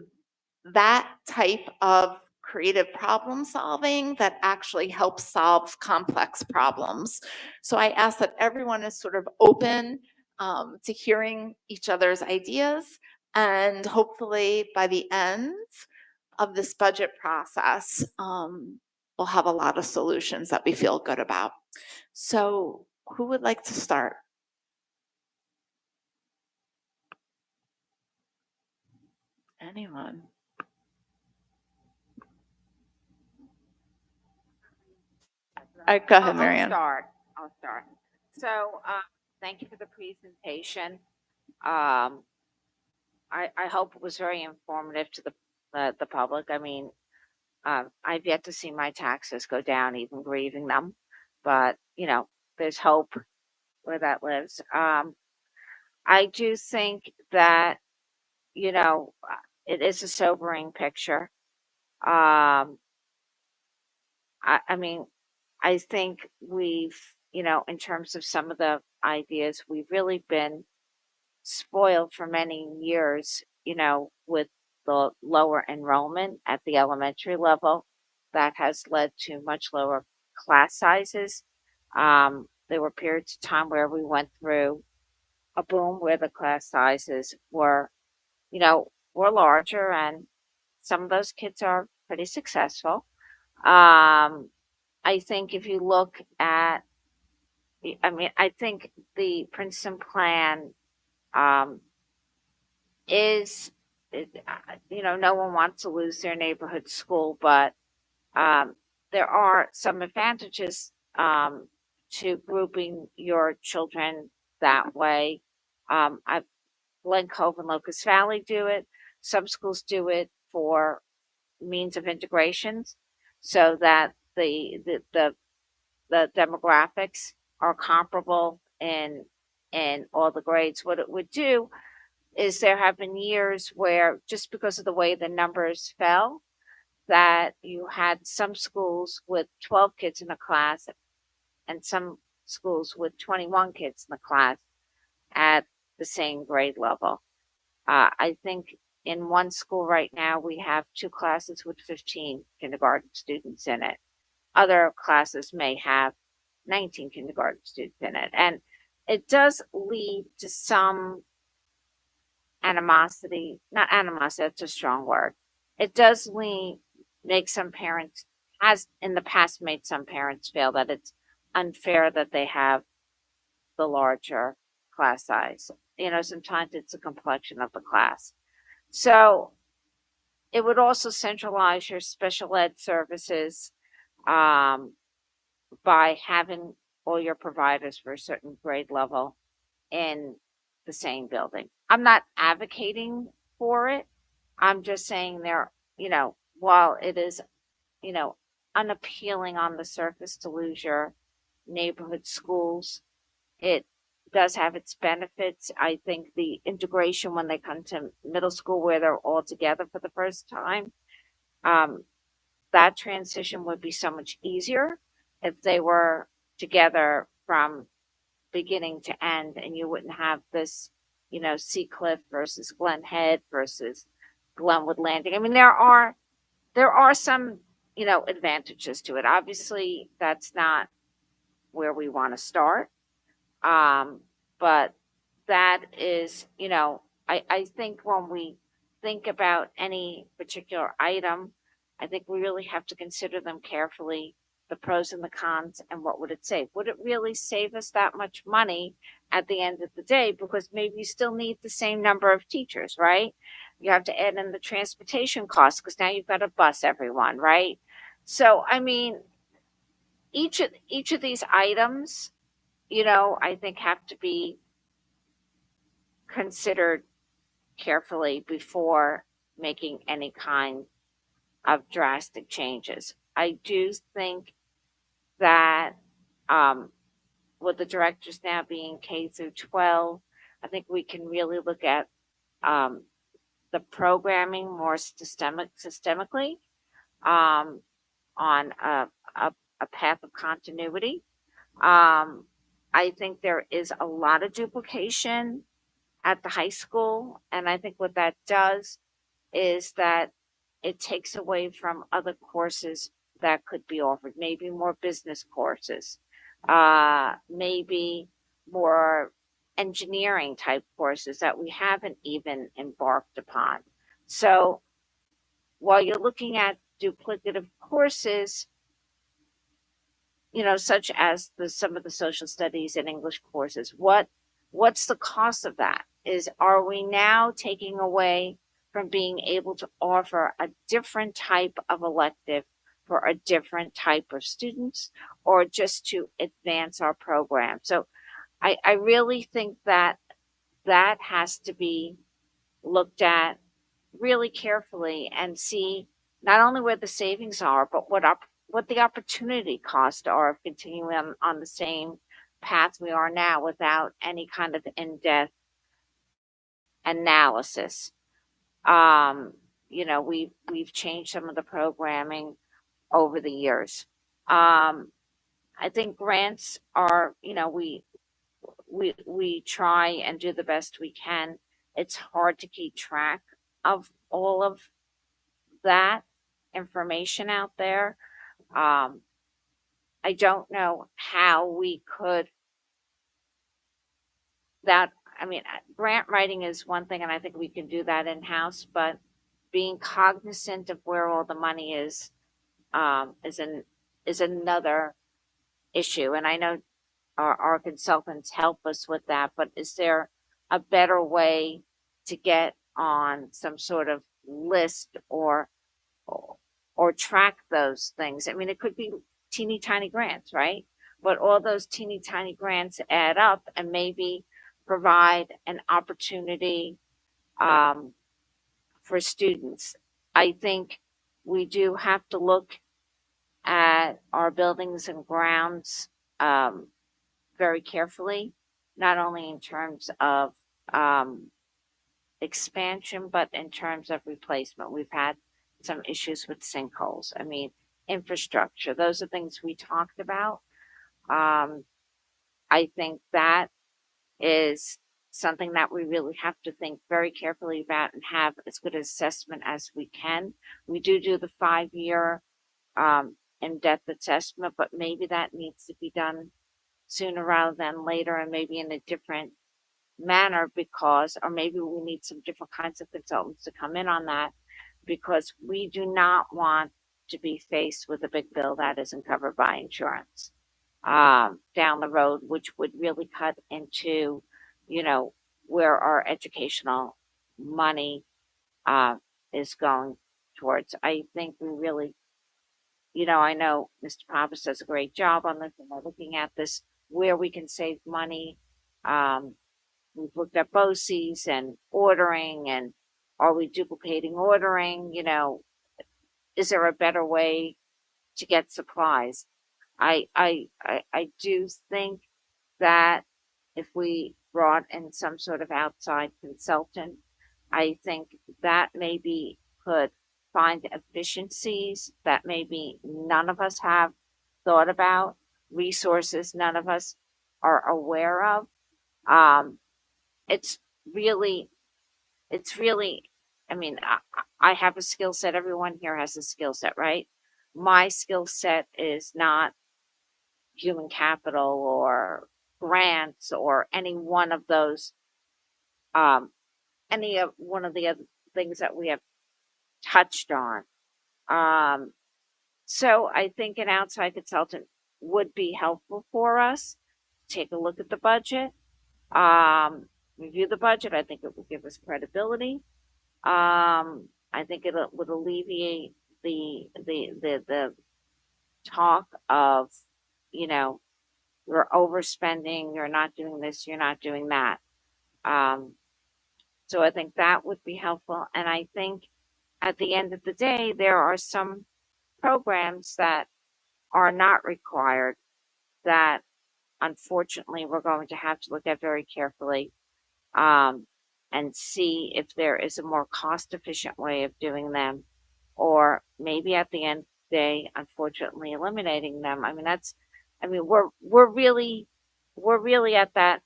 that type of creative problem solving that actually helps solve complex problems. So I ask that everyone is sort of open to hearing each other's ideas, and hopefully by the end of this budget process, we'll have a lot of solutions that we feel good about. So who would like to start? Anyone? Go ahead, Marianne. I'll start. So, thank you for the presentation. I hope it was very informative to the public. I mean, I've yet to see my taxes go down, even grieving them, but you know, there's hope where that lives. I do think that, you know, it is a sobering picture. I mean, I think we've, you know, in terms of some of the ideas, we've really been spoiled for many years, you know, with the lower enrollment at the elementary level. That has led to much lower class sizes. There were periods of time where we went through a boom where the class sizes were, you know, were larger, and some of those kids are pretty successful. I think if you look at, I mean, I think the Princeton plan is, you know, no one wants to lose their neighborhood school, but there are some advantages to grouping your children that way. Glen Cove and Locust Valley do it. Some schools do it for means of integrations, so that the demographics are comparable in all the grades. What it would do is there have been years where just because of the way the numbers fell, that you had some schools with 12 kids in a class and some schools with 21 kids in the class at the same grade level. I think in one school right now, we have 2 classes with 15 kindergarten students in it. Other classes may have 19 kindergarten students in it. And it does lead to some animosity, not animosity, that's a strong word. It does make some parents, has in the past made some parents feel that it's unfair that they have the larger class size. You know, sometimes it's a complexion of the class. So it would also centralize your special ed services by having all your providers for a certain grade level in the same building. I'm not advocating for it. I'm just saying there, you know, while it is, you know, unappealing on the surface to lose your neighborhood schools, it does have its benefits. I think the integration when they come to middle school where they're all together for the first time, that transition would be so much easier if they were together from beginning to end and you wouldn't have this, you know, Seacliff versus Glen Head versus Glenwood Landing. I mean, there are some, you know, advantages to it. Obviously, that's not where we want to start. But that is, you know, I think when we think about any particular item, I think we really have to consider them carefully, the pros and the cons, and what would it save? Would it really save us that much money at the end of the day? Because maybe you still need the same number of teachers, right? You have to add in the transportation costs because now you've got to bus everyone, right? So, I mean, each of these items, you know, I think have to be considered carefully before making any kind of drastic changes. I do think that with the directors now being K through 12, I think we can really look at the programming more systemically on a path of continuity. I think there is a lot of duplication at the high school, and I think what that does is that it takes away from other courses that could be offered, maybe more business courses, maybe more engineering type courses that we haven't even embarked upon. So while you're looking at duplicative courses, you know, such as some of the social studies and English courses, what's the cost of that? Are we now taking away from being able to offer a different type of elective for a different type of students, or just to advance our program? So I really think that has to be looked at really carefully and see not only where the savings are, but what the opportunity costs are of continuing on the same path we are now without any kind of in-depth analysis. You know, we've changed some of the programming over the years. I think grants are, you know, we try and do the best we can. It's hard to keep track of all of that information out there. I don't know how we could grant writing is one thing, and I think we can do that in-house, but being cognizant of where all the money is another issue. And I know our consultants help us with that, but is there a better way to get on some sort of list or track those things? I mean, it could be teeny tiny grants, right? But all those teeny tiny grants add up and maybe provide an opportunity for students. I think we do have to look at our buildings and grounds very carefully, not only in terms of expansion, but in terms of replacement. We've had some issues with sinkholes. I mean, infrastructure, those are things we talked about. I think that is something that we really have to think very carefully about and have as good assessment as we can. We do the 5-year in-depth assessment, but maybe that needs to be done sooner rather than later, and maybe in a different manner, because, or maybe we need some different kinds of consultants to come in on that, because we do not want to be faced with a big bill that isn't covered by insurance down the road, which would really cut into, where our educational money is going towards. I think we really, I know Mr. Pappas does a great job on this, and we're looking at this where we can save money. We've looked at BOCES and ordering, and are we duplicating ordering? Is there a better way to get supplies? I do think that if we brought in some sort of outside consultant, I think that maybe could find efficiencies that maybe none of us have thought about, resources none of us are aware of. It's really, I mean, I have a skill set. Everyone here has a skill set, right? My skill set is not human capital or grants or any one of those, any of one of the other things that we have touched on. So I think an outside consultant would be helpful for us. Take a look at the budget, review the budget. I think it will give us credibility. I think it would alleviate the talk of, you're overspending, you're not doing this, you're not doing that. So I think that would be helpful. And I think at the end of the day, there are some programs that are not required that unfortunately we're going to have to look at very carefully and see if there is a more cost efficient way of doing them, or maybe at the end of the day, unfortunately eliminating them. We're really at that.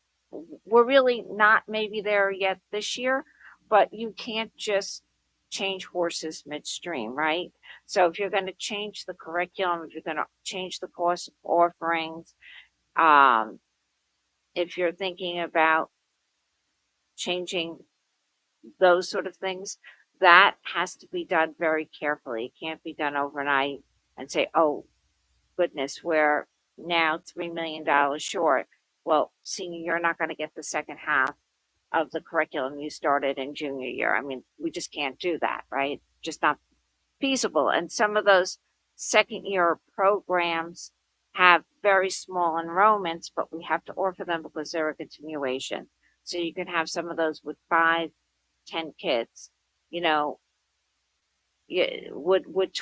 We're really not maybe there yet this year, but you can't just change horses midstream, right? So if you're going to change the curriculum, if you're going to change the course offerings, if you're thinking about changing those sort of things, that has to be done very carefully. It can't be done overnight and say, oh, goodness, we're now $3 million short. Well, senior, you're not going to get the second half of the curriculum you started in junior year. I mean, we just can't do that, right? Just not feasible. And some of those second year programs have very small enrollments, but we have to offer them because they're a continuation. So you can have some of those with 5, 10 kids. Would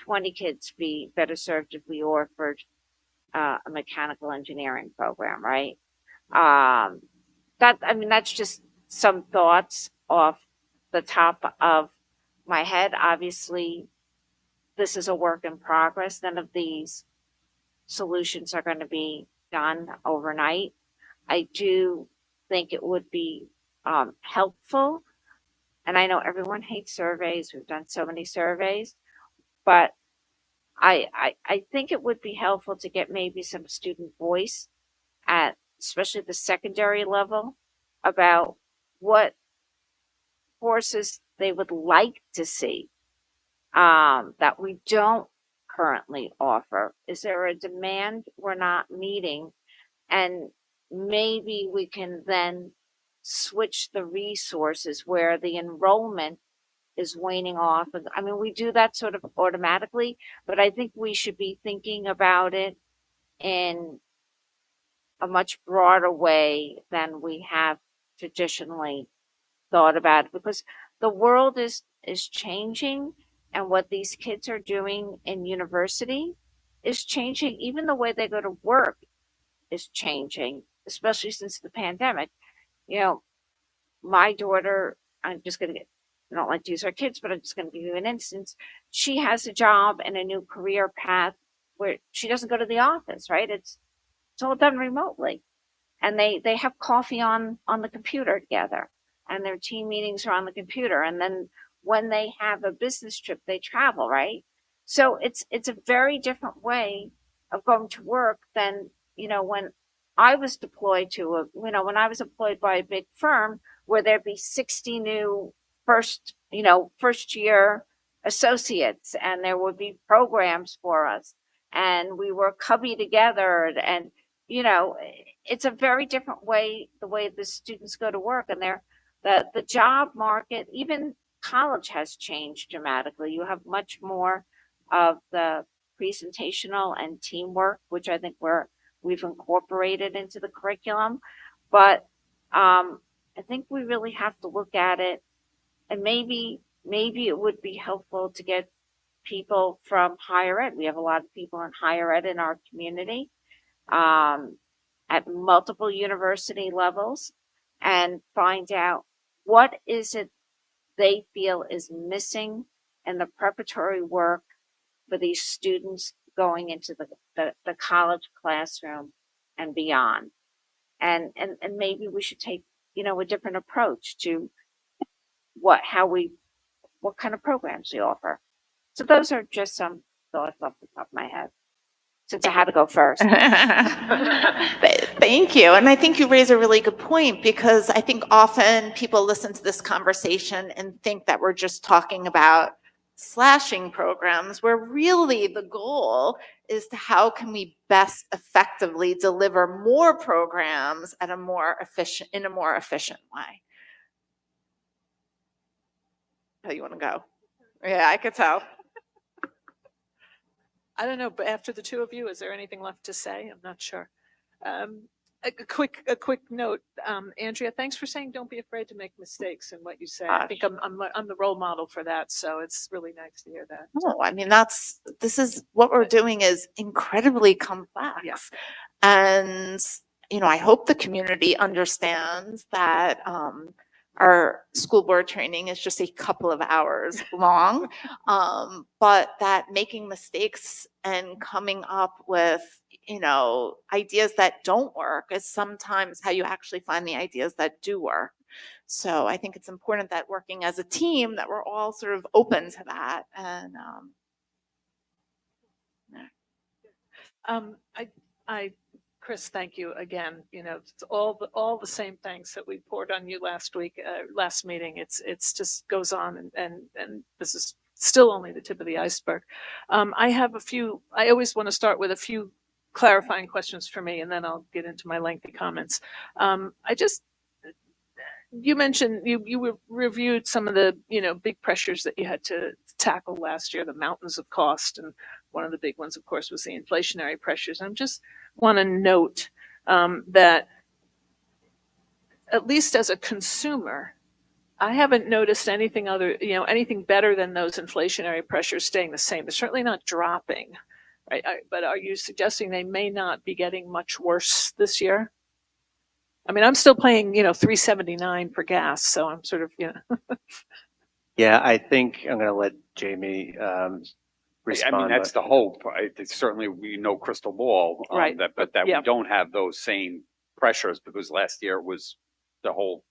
20 kids be better served if we offered a mechanical engineering program, right? That's just some thoughts off the top of my head. Obviously, this is a work in progress. None of these solutions are going to be done overnight. I do think it would be helpful. And I know everyone hates surveys. We've done so many surveys, but I think it would be helpful to get maybe some student voice at especially the secondary level about what courses they would like to see that we don't currently offer. Is there a demand we're not meeting? And maybe we can then switch the resources where the enrollment is waning off. We do that sort of automatically, but I think we should be thinking about it in a much broader way than we have traditionally thought about it, because the world is changing, and what these kids are doing in university is changing. Even the way they go to work is changing, especially since the pandemic. You know, my daughter, I'm just going to get, I don't like to use our kids, but I'm just going to give you an instance. She has a job and a new career path where she doesn't go to the office, right? It's all done remotely. And they have coffee on the computer together, and their team meetings are on the computer. And then when they have a business trip, they travel, right? So it's a very different way of going to work than, when I was deployed when I was employed by a big firm where there'd be 60 new first year associates, and there would be programs for us, and we were cubby together, and it's a very different way, the way the students go to work, and the job market, even college, has changed dramatically. You have much more of the presentational and teamwork, which I think we've incorporated into the curriculum. But I think we really have to look at it, and maybe it would be helpful to get people from higher ed. We have a lot of people in higher ed in our community, at multiple university levels, and find out what is it they feel is missing in the preparatory work for these students going into the college classroom and beyond. And maybe we should take, a different approach to what kind of programs we offer. So those are just some thoughts off the top of my head, since I had to go first. Thank you. And I think you raise a really good point, because I think often people listen to this conversation and think that we're just talking about slashing programs, where really the goal is to how can we best effectively deliver more programs in a more efficient way. How you want to go? Yeah, I could tell. I don't know, but after the two of you, is there anything left to say? I'm not sure. A quick note, Andrea, thanks for saying don't be afraid to make mistakes in what you say. I think I'm the role model for that, so it's really nice to hear that. No, I mean, this is what we're doing is incredibly complex. Yeah. And, I hope the community understands that our school board training is just a couple of hours long, but that making mistakes and coming up with, ideas that don't work is sometimes how you actually find the ideas that do work. So I think it's important that working as a team, that we're all sort of open to that. And Chris, thank you again. It's all the same thanks that we poured on you last meeting. It's just goes on, and this is still only the tip of the iceberg. I always want to start with a few clarifying questions for me, and then I'll get into my lengthy comments. You mentioned you reviewed some of the big pressures that you had to tackle last year, the mountains of cost, and one of the big ones, of course, was the inflationary pressures. I'm just want to note that, at least as a consumer, I haven't noticed anything better than those inflationary pressures staying the same. They're certainly not dropping, right? But are you suggesting they may not be getting much worse this year? I mean, I'm still paying, $3.79 for gas, so I'm sort of, Yeah, I think I'm going to let Jamie respond. I mean, that's the hope. Certainly, we know crystal ball, Right. But Yeah. we don't have those same pressures, because last year was the whole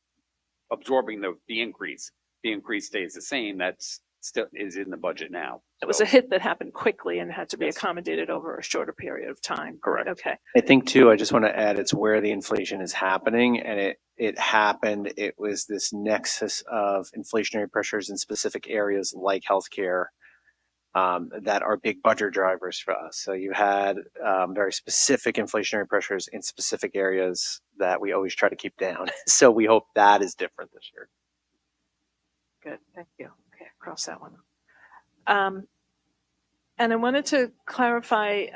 absorbing the increase. The increase stays the same. That's still is in the budget now. it was a hit that happened quickly and had to be accommodated over a shorter period of time. Correct. Okay. I think too, I just want to add, it's where the inflation is happening, and it happened. It was this nexus of inflationary pressures in specific areas like healthcare that are big budget drivers for us. So you had very specific inflationary pressures in specific areas that we always try to keep down. So we hope that is different this year. Good, thank you. Okay, cross that one. And I wanted to clarify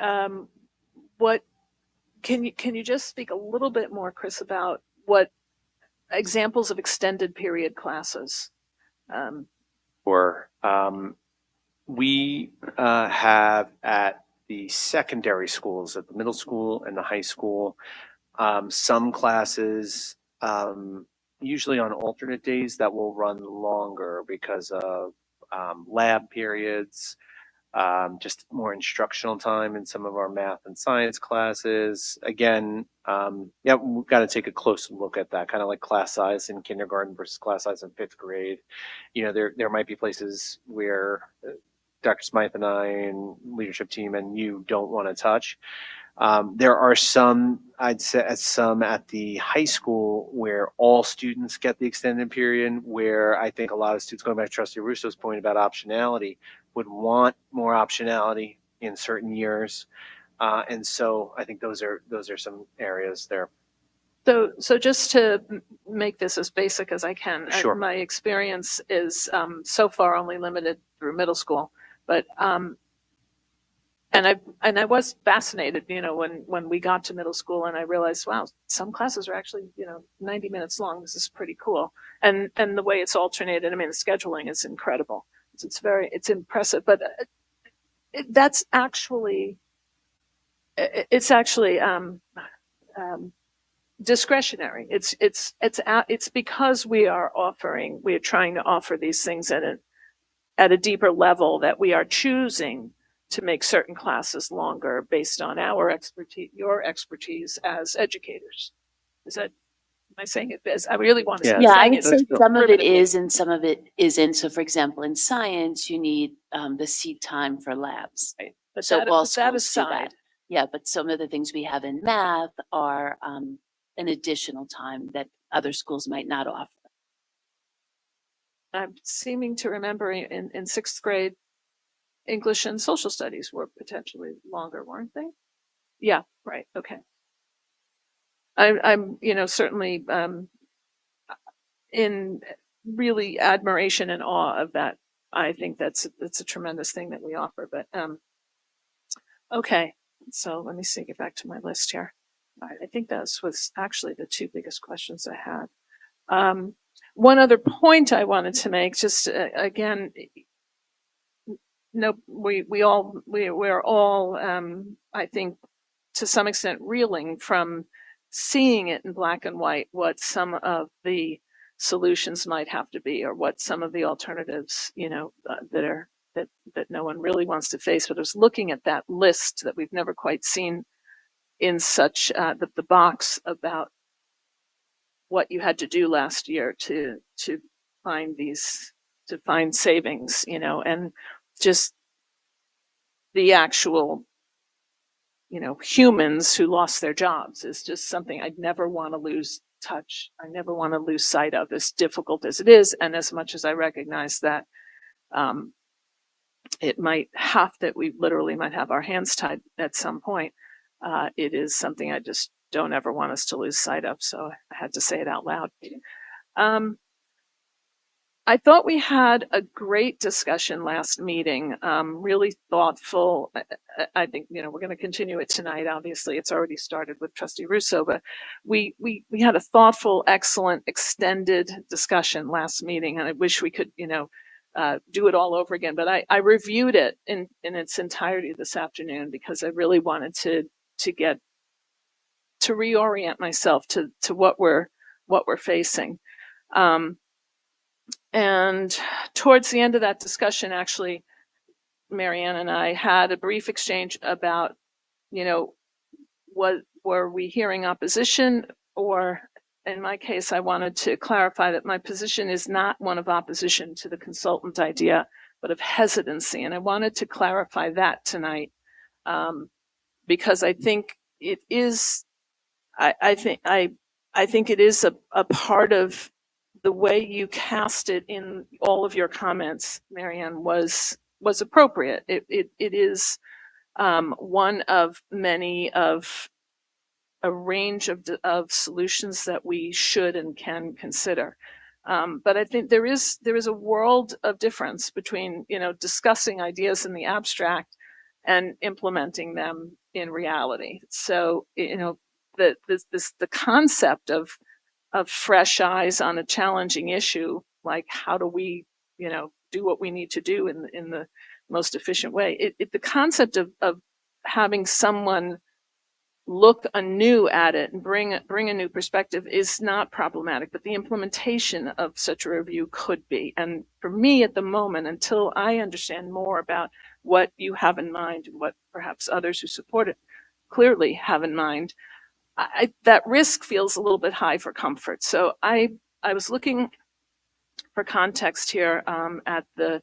can you just speak a little bit more, Chris, about what examples of extended period classes? We have at the secondary schools, at the middle school and the high school. Some classes, usually on alternate days, that will run longer because of lab periods, just more instructional time in some of our math and science classes. Again, yeah, we've got to take a close look at that, kind of like class size in kindergarten versus class size in fifth grade. You know, there might be places where Dr. Smythe and I and leadership team and you don't want to touch. There are some, I'd say, some at the high school where all students get the extended period, where I think a lot of students, going back to Trustee Russo's point about optionality, would want more optionality in certain years. And so I think those are some areas there. So just to make this as basic as I can, Sure. my experience is so far only limited through middle school, but and I was fascinated, you know, when we got to middle school and I realized, wow, some classes are actually, you know, 90 minutes long. This is pretty cool. And the way it's alternated, I mean, the scheduling is incredible. It's impressive, but it's actually discretionary. It's because we are trying to offer these things at a deeper level that we are choosing to make certain classes longer based on our expertise, your expertise as educators. Am I saying it best? I really want to say Yeah. Yeah, I saying would it say That's some of it primitively. is and some of it isn't. So for example, in science, you need the seat time for labs. Right. But So that, all but that schools do that. aside, Yeah, but some of the things we have in math are an additional time that other schools might not offer. I'm seeming to remember in sixth grade, English and social studies were potentially longer, weren't they? Yeah, right. Okay. I'm, you know, certainly in really admiration and awe of that. I think that's a tremendous thing that we offer. But okay, so let me see. Get back to my list here. I think that was actually the two biggest questions I had. One other point I wanted to make, just again, no, we're all, I think, to some extent, reeling from seeing it in black and white, what some of the solutions might have to be, or what some of the alternatives, you know, that no one really wants to face. But I was looking at that list that we've never quite seen in such the box about what you had to do last year to find savings, you know, and just the actual, you know, humans who lost their jobs is just something I'd never want to lose touch. I never want to lose sight of, as difficult as it is. And as much as I recognize that it might have that we literally might have our hands tied at some point, it is something I just don't ever want us to lose sight of. So I had to say it out loud. I thought we had a great discussion last meeting, really thoughtful. I think, you know, we're going to continue it tonight. Obviously, it's already started with Trustee Russo, but we had a thoughtful, excellent, extended discussion last meeting, and I wish we could, you know, do it all over again. But I reviewed it in its entirety this afternoon because I really wanted to reorient myself to what we're facing. And towards the end of that discussion, actually, Marianne and I had a brief exchange about, you know, were we hearing opposition, or in my case, I wanted to clarify that my position is not one of opposition to the consultant idea, but of hesitancy. And I wanted to clarify that tonight, because I think it is, I think it is a part of the way you cast it in all of your comments, Marianne, was appropriate. It is one of many of a range of solutions that we should and can consider. But I think there is a world of difference between, you know, discussing ideas in the abstract and implementing them in reality. So, you know, the concept of fresh eyes on a challenging issue, like how do we, you know, do what we need to do in the most efficient way. The concept of having someone look anew at it and bring a new perspective is not problematic, but the implementation of such a review could be. And for me at the moment, until I understand more about what you have in mind and what perhaps others who support it clearly have in mind, that risk feels a little bit high for comfort. So I was looking for context here at the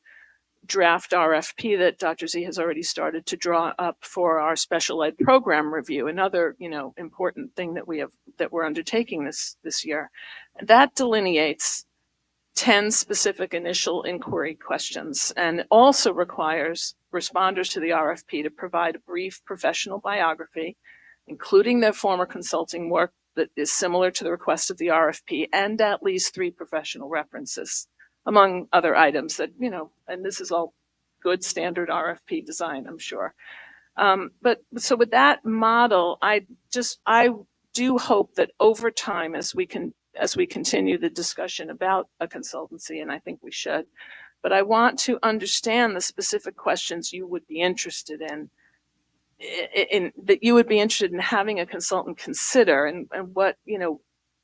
draft RFP that Dr. Z has already started to draw up for our special ed program review, another, important thing that we're undertaking this year. And that delineates 10 specific initial inquiry questions and also requires responders to the RFP to provide a brief professional biography, including their former consulting work that is similar to the request of the RFP, and at least 3 professional references, among other items that, and this is all good standard RFP design, I'm sure. But so with that model, I do hope that over time, as we continue the discussion about a consultancy, and I think we should, but I want to understand the specific questions you would be interested in that you would be interested in having a consultant consider, and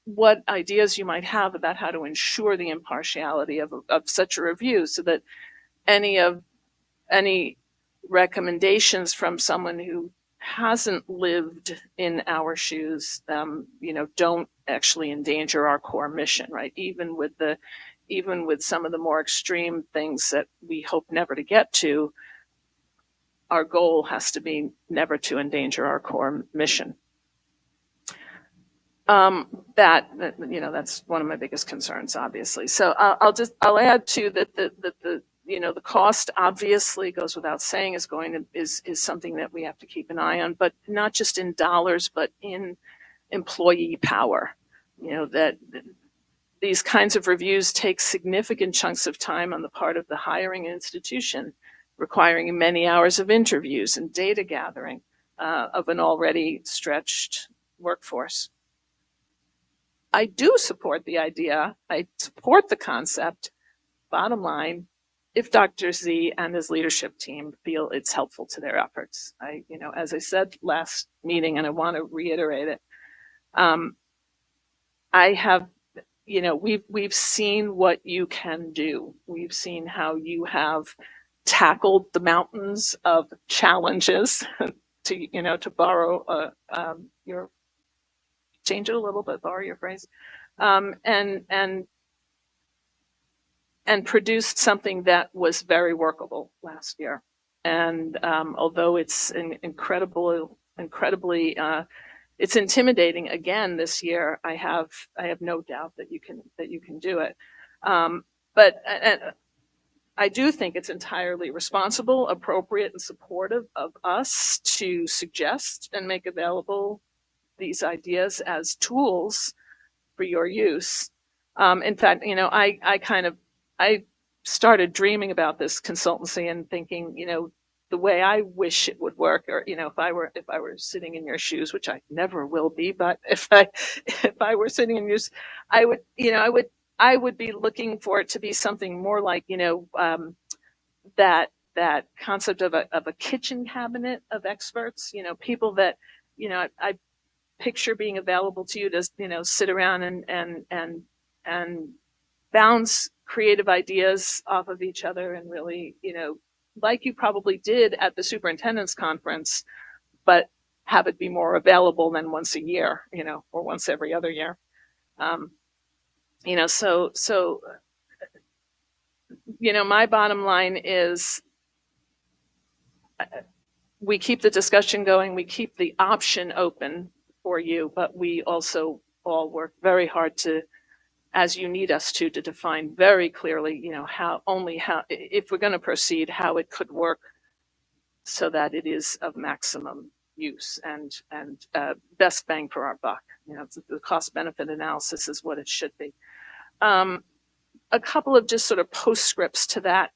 what ideas you might have about how to ensure the impartiality of such a review, so that any recommendations from someone who hasn't lived in our shoes, don't actually endanger our core mission, right? Even with some of the more extreme things that we hope never to get to, our goal has to be never to endanger our core mission. That's one of my biggest concerns, obviously. So I'll add to that the cost obviously goes without saying is something that we have to keep an eye on, but not just in dollars, but in employee power. That these kinds of reviews take significant chunks of time on the part of the hiring institution, requiring many hours of interviews and data gathering of an already stretched workforce. I do support the idea. I support the concept. Bottom line, if Dr. Z and his leadership team feel it's helpful to their efforts. As I said last meeting, and I want to reiterate it, we've seen what you can do. We've seen how you have tackled the mountains of challenges to borrow change it a little bit, borrow your phrase, and produced something that was very workable last year. And although it's incredibly, it's intimidating again this year, I have no doubt that you can do it. But I do think it's entirely responsible, appropriate, and supportive of us to suggest and make available these ideas as tools for your use. In fact, I started dreaming about this consultancy and thinking, the way I wish it would work, or if I were sitting in your shoes, which I never will be, but if I were sitting in yours, I would be looking for it to be something more like, that concept of a kitchen cabinet of experts, people that, I picture being available to you to, sit around and bounce creative ideas off of each other, and really, like you probably did at the superintendent's conference, but have it be more available than once a year, or once every other year. So my bottom line is we keep the discussion going, we keep the option open for you, but we also all work very hard to, as you need us to define very clearly, how, if we're going to proceed, how it could work so that it is of maximum use and best bang for our buck. The cost benefit analysis is what it should be. A couple of just sort of postscripts to that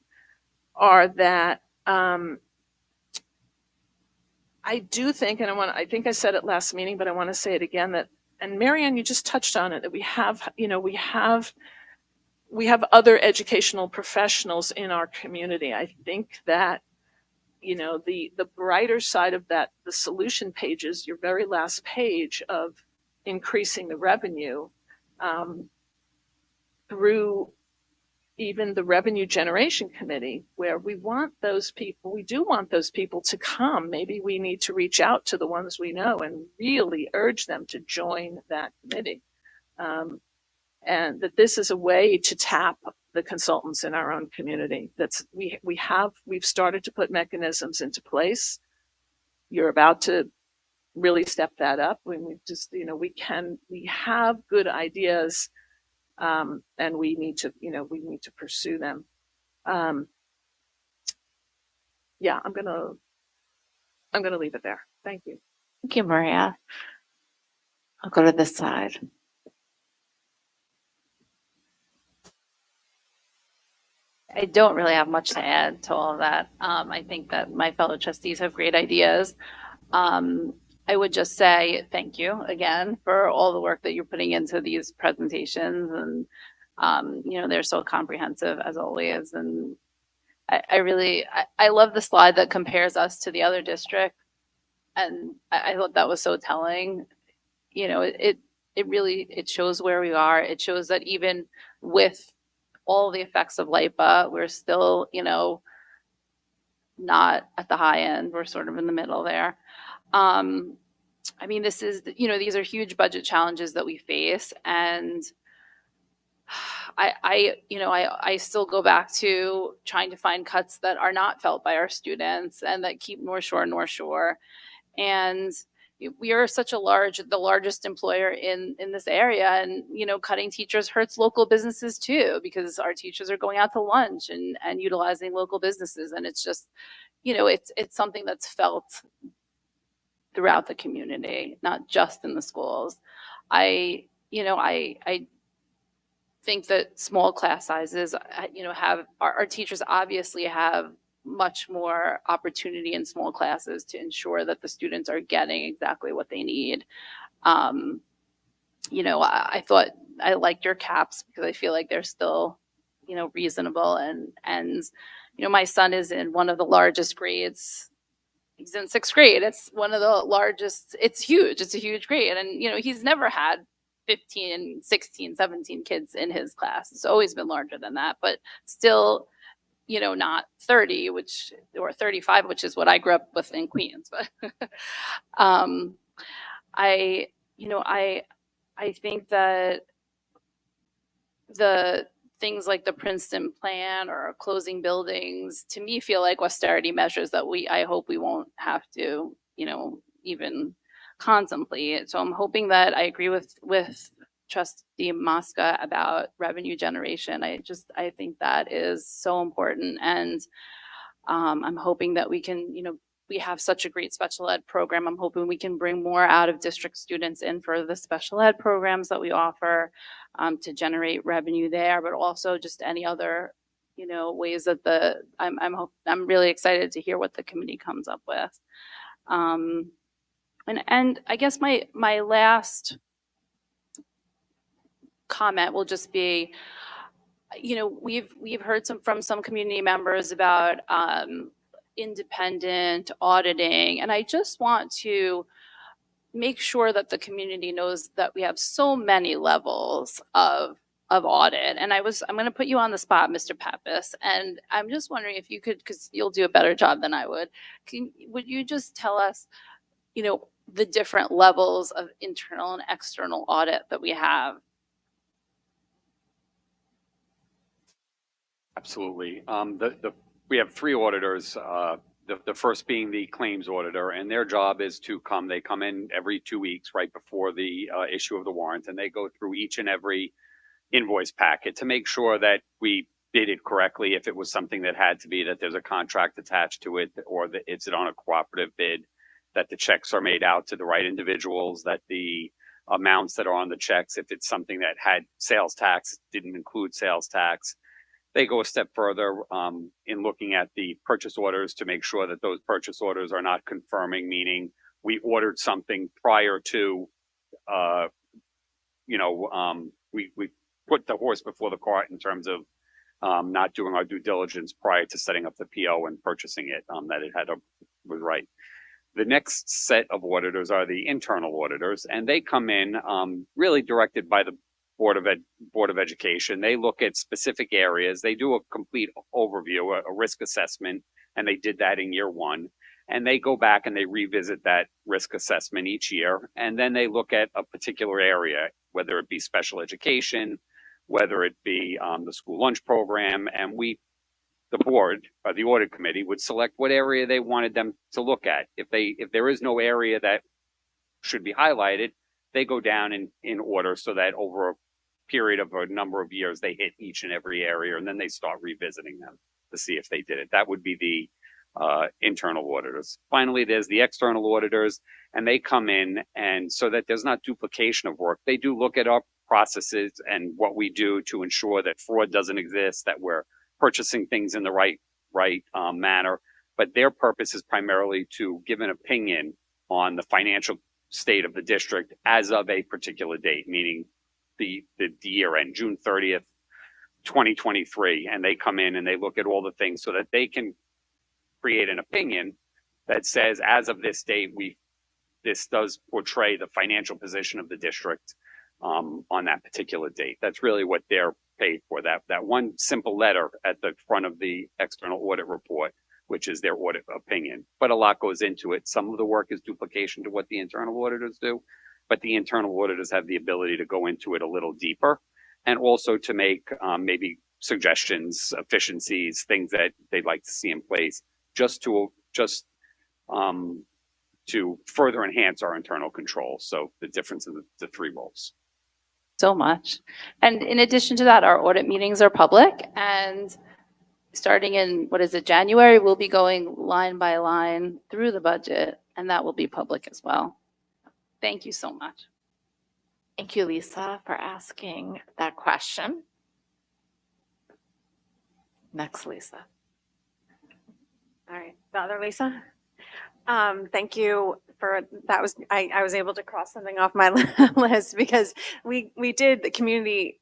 are that I do think, and I think I said it last meeting, but I want to say it again, that, and Marianne, you just touched on it, that we have other educational professionals in our community. I think that you know, the brighter side of that, the solution pages, your very last page of increasing the revenue through even the revenue generation committee, where we want those people, we do want those people to come. Maybe we need to reach out to the ones we know and really urge them to join that committee. And that this is a way to tap the consultants in our own community. That's we've started to put mechanisms into place. You're about to really step that up. When we just, you know, we have good ideas, and we need to pursue them. Yeah, I'm gonna leave it there. Thank you. Thank you, Maria. I'll go to this side. I don't really have much to add to all of that. I think that my fellow trustees have great ideas. I would just say thank you again for all the work that you're putting into these presentations, and you know, they're so comprehensive as always. And I love the slide that compares us to the other district, and I thought that was so telling. You know, it really shows where we are. It shows that even with all the effects of LIPA, we're still, you know, not at the high end. We're sort of in the middle there. I mean, this is, you know, these are huge budget challenges that we face. And I still go back to trying to find cuts that are not felt by our students and that keep North Shore. And we are such the largest employer in this area, and you know, cutting teachers hurts local businesses too, because our teachers are going out to lunch and utilizing local businesses, and it's just, you know, it's something that's felt throughout the community, not just in the schools. I think that small class sizes, you know, have our teachers obviously have much more opportunity in small classes to ensure that the students are getting exactly what they need. You know, I thought I liked your caps because I feel like they're still, you know, reasonable. And you know, my son is in one of the largest grades. He's in 6th grade. It's one of the largest. It's huge. It's a huge grade. And, you know, he's never had 15, 16, 17 kids in his class. It's always been larger than that, but still, you know, not 30, or 35, which is what I grew up with in Queens. But I think that the things like the Princeton plan or closing buildings, to me, feel like austerity measures that I hope we won't have to, you know, even contemplate. So I'm hoping that I agree with Trustee Mosca about revenue generation. I think that is so important. And I'm hoping that we can, you know, we have such a great special ed program. I'm hoping we can bring more out of district students in for the special ed programs that we offer, to generate revenue there, but also just any other, you know, ways that I'm really excited to hear what the committee comes up with. And I guess my last comment will just be, you know, we've heard from some community members about independent auditing, and I just want to make sure that the community knows that we have so many levels of audit. And I'm going to put you on the spot, Mr. Pappas, and I'm just wondering if you could, because you'll do a better job than I would, would you just tell us, you know, the different levels of internal and external audit that we have? Absolutely. We have 3 auditors. The first being the claims auditor, and their job is they come in every 2 weeks right before the issue of the warrant, and they go through each and every invoice packet to make sure that we did it correctly. If it was something that had to be, that there's a contract attached to it, or that it's on a cooperative bid, that the checks are made out to the right individuals, that the amounts that are on the checks, if it's something that had sales tax, didn't include sales tax. They go a step further in looking at the purchase orders to make sure that those purchase orders are not confirming, meaning we ordered something prior to, we put the horse before the cart in terms of not doing our due diligence prior to setting up the PO and purchasing it, that it was right. The next set of auditors are the internal auditors, and they come in really directed by the Board of Education. They look at specific areas. They do a complete overview, a risk assessment, and they did that in year one. And they go back and they revisit that risk assessment each year, and then they look at a particular area, whether it be special education, whether it be the school lunch program, and the board, or the audit committee, would select what area they wanted them to look at. If there is no area that should be highlighted, they go down in order so that over a period of a number of years, they hit each and every area, and then they start revisiting them to see if they did it. That would be the internal auditors. Finally, there's the external auditors, and they come in, and so that there's not duplication of work, they do look at our processes and what we do to ensure that fraud doesn't exist, that we're purchasing things in the right manner. But their purpose is primarily to give an opinion on the financial state of the district as of a particular date, meaning the year end, June 30th, 2023. And they come in and they look at all the things so that they can create an opinion that says, as of this date, this does portray the financial position of the district on that particular date. That's really what they're paid for. That one simple letter at the front of the external audit report, which is their audit opinion. But a lot goes into it. Some of the work is duplication to what the internal auditors do, but the internal auditors have the ability to go into it a little deeper, and also to make maybe suggestions, efficiencies, things that they'd like to see in place, just to further enhance our internal control. So the difference in the three roles. So much. And in addition to that, our audit meetings are public, and starting in, January, we'll be going line by line through the budget, and that will be public as well. Thank you so much. Thank you, Lisa, for asking that question. Next, Lisa. All right, the other Lisa. Thank you for that. I was able to cross something off my list because we did the community.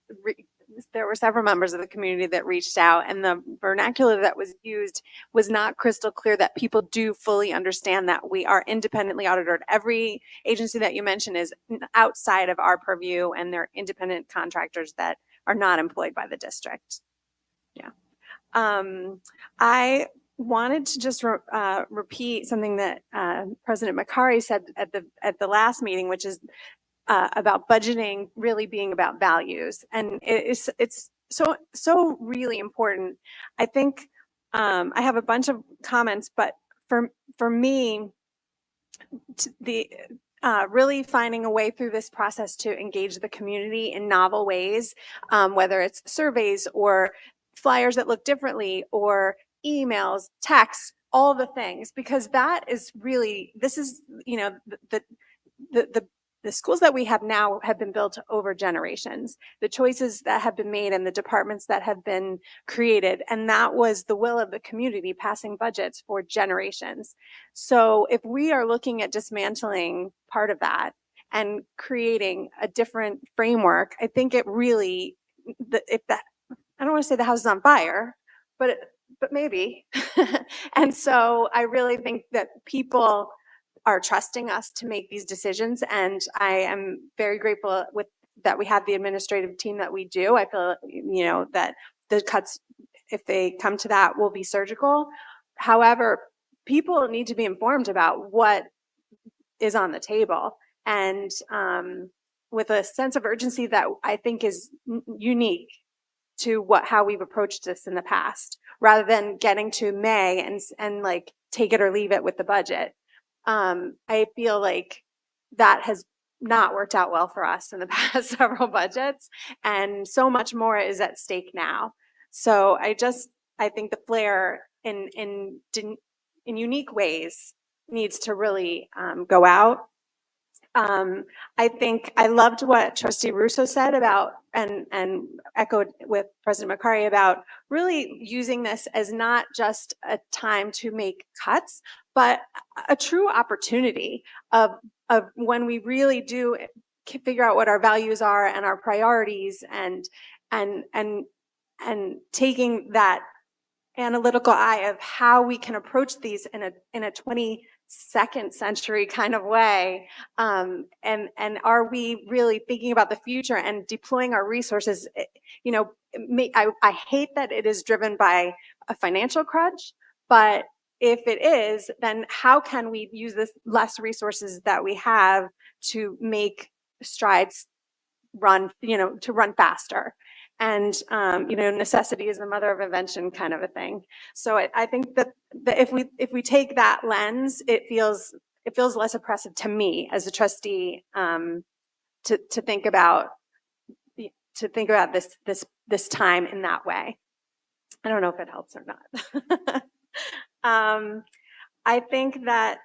There were several members of the community that reached out, and the vernacular that was used was not crystal clear that people do fully understand that we are independently audited. Every agency that you mentioned is outside of our purview, and they're independent contractors that are not employed by the district. Yeah. I wanted to just repeat something that President Makary said at the last meeting, which is about budgeting really being about values, and it's so really important. I think I have a bunch of comments, but for me, really finding a way through this process to engage the community in novel ways, whether it's surveys or flyers that look differently or emails, texts, all the things, because that is really, this is, you know, the schools that we have now have been built over generations, the choices that have been made and the departments that have been created. And that was the will of the community passing budgets for generations. So if we are looking at dismantling part of that and creating a different framework, I think it really, I don't want to say the house is on fire, but maybe. And so I really think that people are trusting us to make these decisions. And I am very grateful that we have the administrative team that we do. I feel, you know, that the cuts, if they come to that, will be surgical. However, people need to be informed about what is on the table, and with a sense of urgency that I think is unique to how we've approached this in the past, rather than getting to May and like take it or leave it with the budget. I feel like that has not worked out well for us in the past several budgets, and so much more is at stake now. So I think the flair in unique ways needs to really go out. I think I loved what Trustee Russo said about, and echoed with President Makary about really using this as not just a time to make cuts, but a true opportunity of when we really do figure out what our values are and our priorities, and taking that analytical eye of how we can approach these in a 22nd century kind of way, and are we really thinking about the future and deploying our resources? You know, I hate that it is driven by a financial crunch, but if it is, then how can we use this less resources that we have to make strides run, to run faster? And, necessity is the mother of invention kind of a thing. So I think that if we take that lens, it feels less oppressive to me as a trustee, to think about this time in that way. I don't know if it helps or not. I think that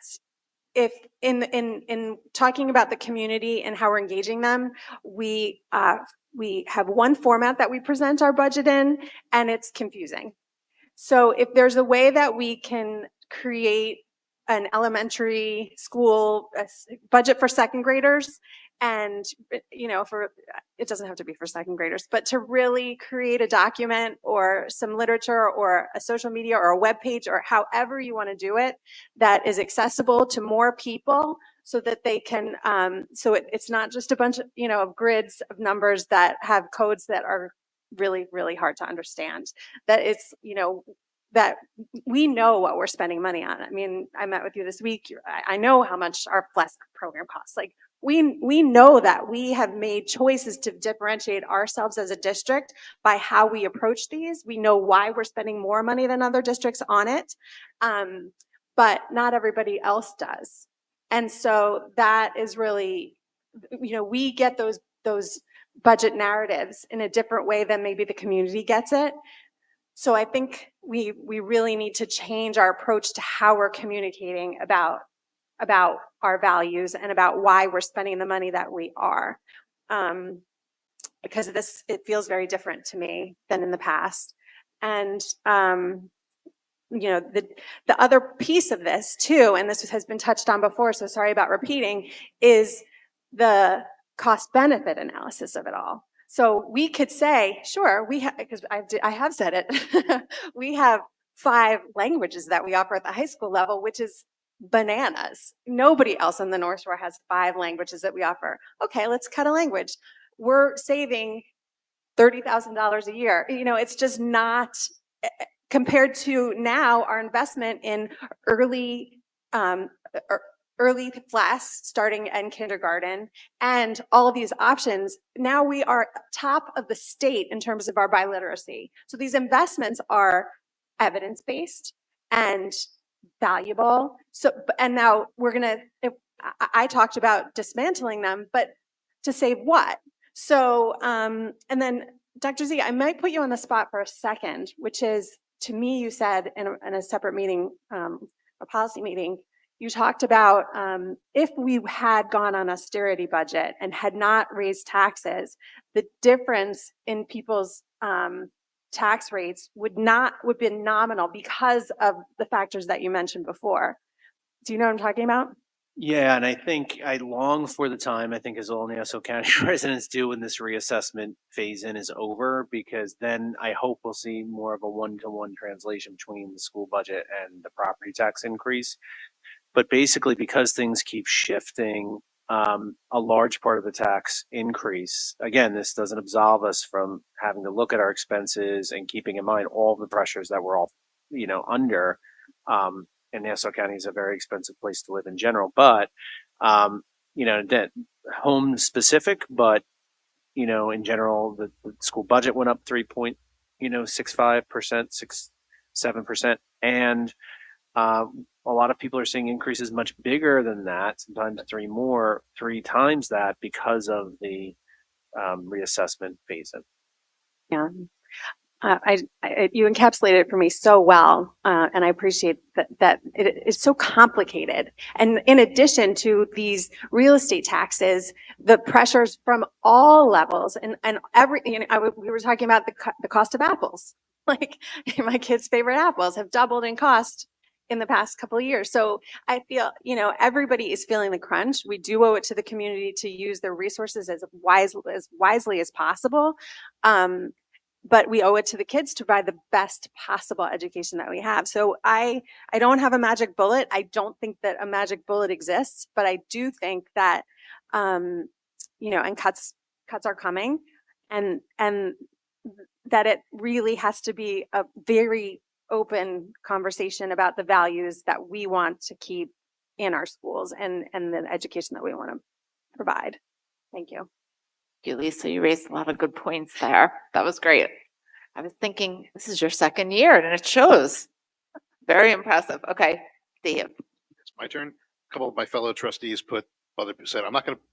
if in talking about the community and how we're engaging them, we have one format that we present our budget in, and it's confusing. So if there's a way that we can create an elementary school budget for second graders, and it doesn't have to be for second graders, but to really create a document or some literature or a social media or a web page or however you want to do it that is accessible to more people, so that they can it's not just a bunch of of grids of numbers that have codes that are really, really hard to understand. That it's that we know what we're spending money on. I mean, I met with you this week. I know how much our FLES program costs. Like, we know that we have made choices to differentiate ourselves as a district by how we approach these. We know why we're spending more money than other districts on it, but not everybody else does. And so that is really, we get those budget narratives in a different way than maybe the community gets it. So I think we really need to change our approach to how we're communicating about our values and about why we're spending the money that we are. Because it feels very different to me than in the past. And, the other piece of this too, and this has been touched on before, so sorry about repeating, is the cost benefit analysis of it all. So we could say, sure, because I have said it, we have 5 languages that we offer at the high school level, which is bananas. Nobody else in the North Shore has 5 languages that we offer. Okay, let's cut a language. We're saving $30,000 a year. It's just not, compared to now our investment in early class starting in kindergarten and all of these options. Now we are top of the state in terms of our biliteracy. So these investments are evidence-based and valuable. So, and now I talked about dismantling them, but to save what? So, and then Dr. Z, I might put you on the spot for a second, which is, to me, you said in a separate meeting, a policy meeting, you talked about if we had gone on austerity budget and had not raised taxes, the difference in people's tax rates would be nominal because of the factors that you mentioned before. Do you know what I'm talking about? Yeah, and I think I long for the time, I think as all Nassau County residents do, when this reassessment phase in is over, because then I hope we'll see more of a one-to-one translation between the school budget and the property tax increase. But basically, because things keep shifting, a large part of the tax increase, again, this doesn't absolve us from having to look at our expenses and keeping in mind all the pressures that we're all, under. And Nassau County is a very expensive place to live in general, but, that home specific, but, in general, the school budget went up 3.65%, 7%. And, a lot of people are seeing increases much bigger than that, sometimes 3 times that, because of the reassessment phase-in. Yeah. You encapsulated it for me so well, and I appreciate that it is so complicated. And in addition to these real estate taxes, the pressures from all levels and every, we were talking about the cost of apples. Like, my kids' favorite apples have doubled in cost in the past couple of years. So I feel, everybody is feeling the crunch. We do owe it to the community to use their resources as wisely as possible. but we owe it to the kids to provide the best possible education that we have. So I don't have a magic bullet. I don't think that a magic bullet exists, but I do think that, and cuts are coming, and that it really has to be a very open conversation about the values that we want to keep in our schools and the education that we want to provide. Thank you. Thank you, Lisa. You raised a lot of good points there. That was great. I was thinking, this is your second year, and it shows. Very impressive. Okay, Dave. It's my turn. A couple of my fellow trustees said, I'm not going to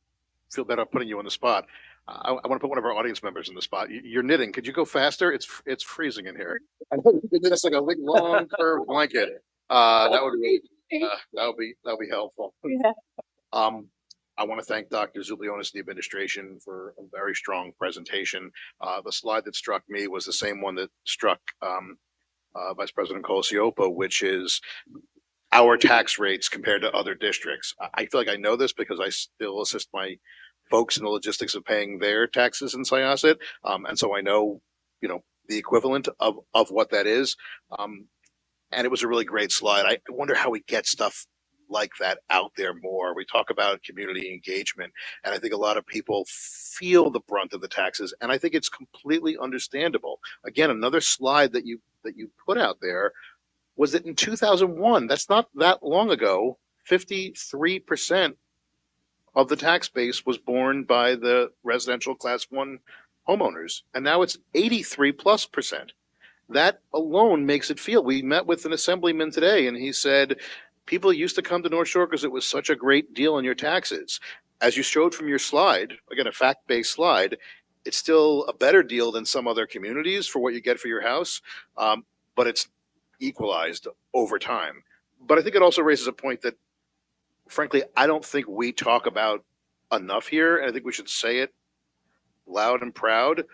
feel better putting you on the spot. I want to put one of our audience members in the spot. You're knitting. Could you go faster? It's freezing in here. I know you could do this like a big long curved blanket. That would be helpful. Yeah. I want to thank Dr. Zublionis and the administration for a very strong presentation. The slide that struck me was the same one that struck Vice President Colasiopo, which is our tax rates compared to other districts. I feel like I know this because I still assist my folks in the logistics of paying their taxes in Syosset. And so I know, the equivalent of what that is. And it was a really great slide. I wonder how we get stuff like that out there more. We talk about community engagement, and I think a lot of people feel the brunt of the taxes, and I think it's completely understandable. Again, another slide that you put out there was that in 2001, that's not that long ago, 53% of the tax base was borne by the residential class 1 homeowners, and now it's 83+%. That alone makes it feel. We met with an assemblyman today, and he said, people used to come to North Shore because it was such a great deal on your taxes. As you showed from your slide, again, a fact-based slide, it's still a better deal than some other communities for what you get for your house, but it's equalized over time. But I think it also raises a point that, frankly, I don't think we talk about enough here, and I think we should say it loud and proud.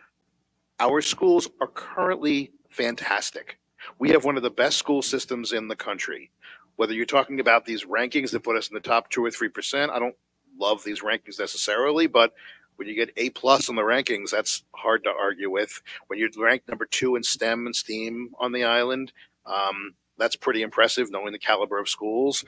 Our schools are currently fantastic. We have one of the best school systems in the country. Whether you're talking about these rankings that put us in the top 2 or 3%, I don't love these rankings necessarily, but when you get A+ on the rankings, that's hard to argue with. When you're ranked number 2 in STEM and STEAM on the island, that's pretty impressive knowing the caliber of schools.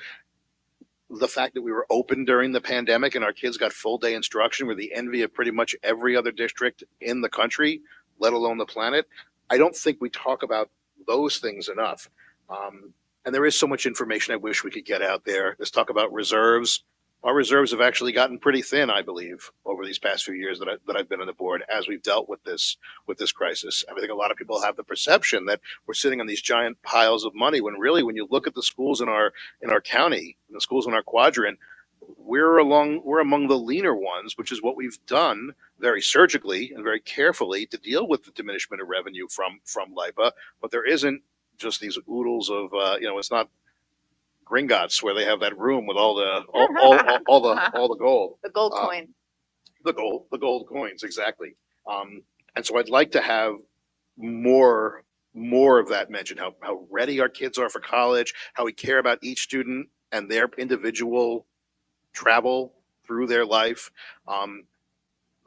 The fact that we were open during the pandemic and our kids got full day instruction, we're the envy of pretty much every other district in the country, let alone the planet. I don't think we talk about those things enough. And there is so much information I wish we could get out there. Let's talk about reserves. Our reserves have actually gotten pretty thin, I believe, over these past few years that I've been on the board as we've dealt with this crisis. I think a lot of people have the perception that we're sitting on these giant piles of money when really, when you look at the schools in our county, the schools in our quadrant, we're among the leaner ones, which is what we've done very surgically and very carefully to deal with the diminishment of revenue from LIPA. But there isn't just these oodles of it's not Gringotts where they have that room with all the gold. The gold coin. The gold coins, exactly. And so I'd like to have more of that mentioned, how ready our kids are for college, how we care about each student and their individual travel through their life.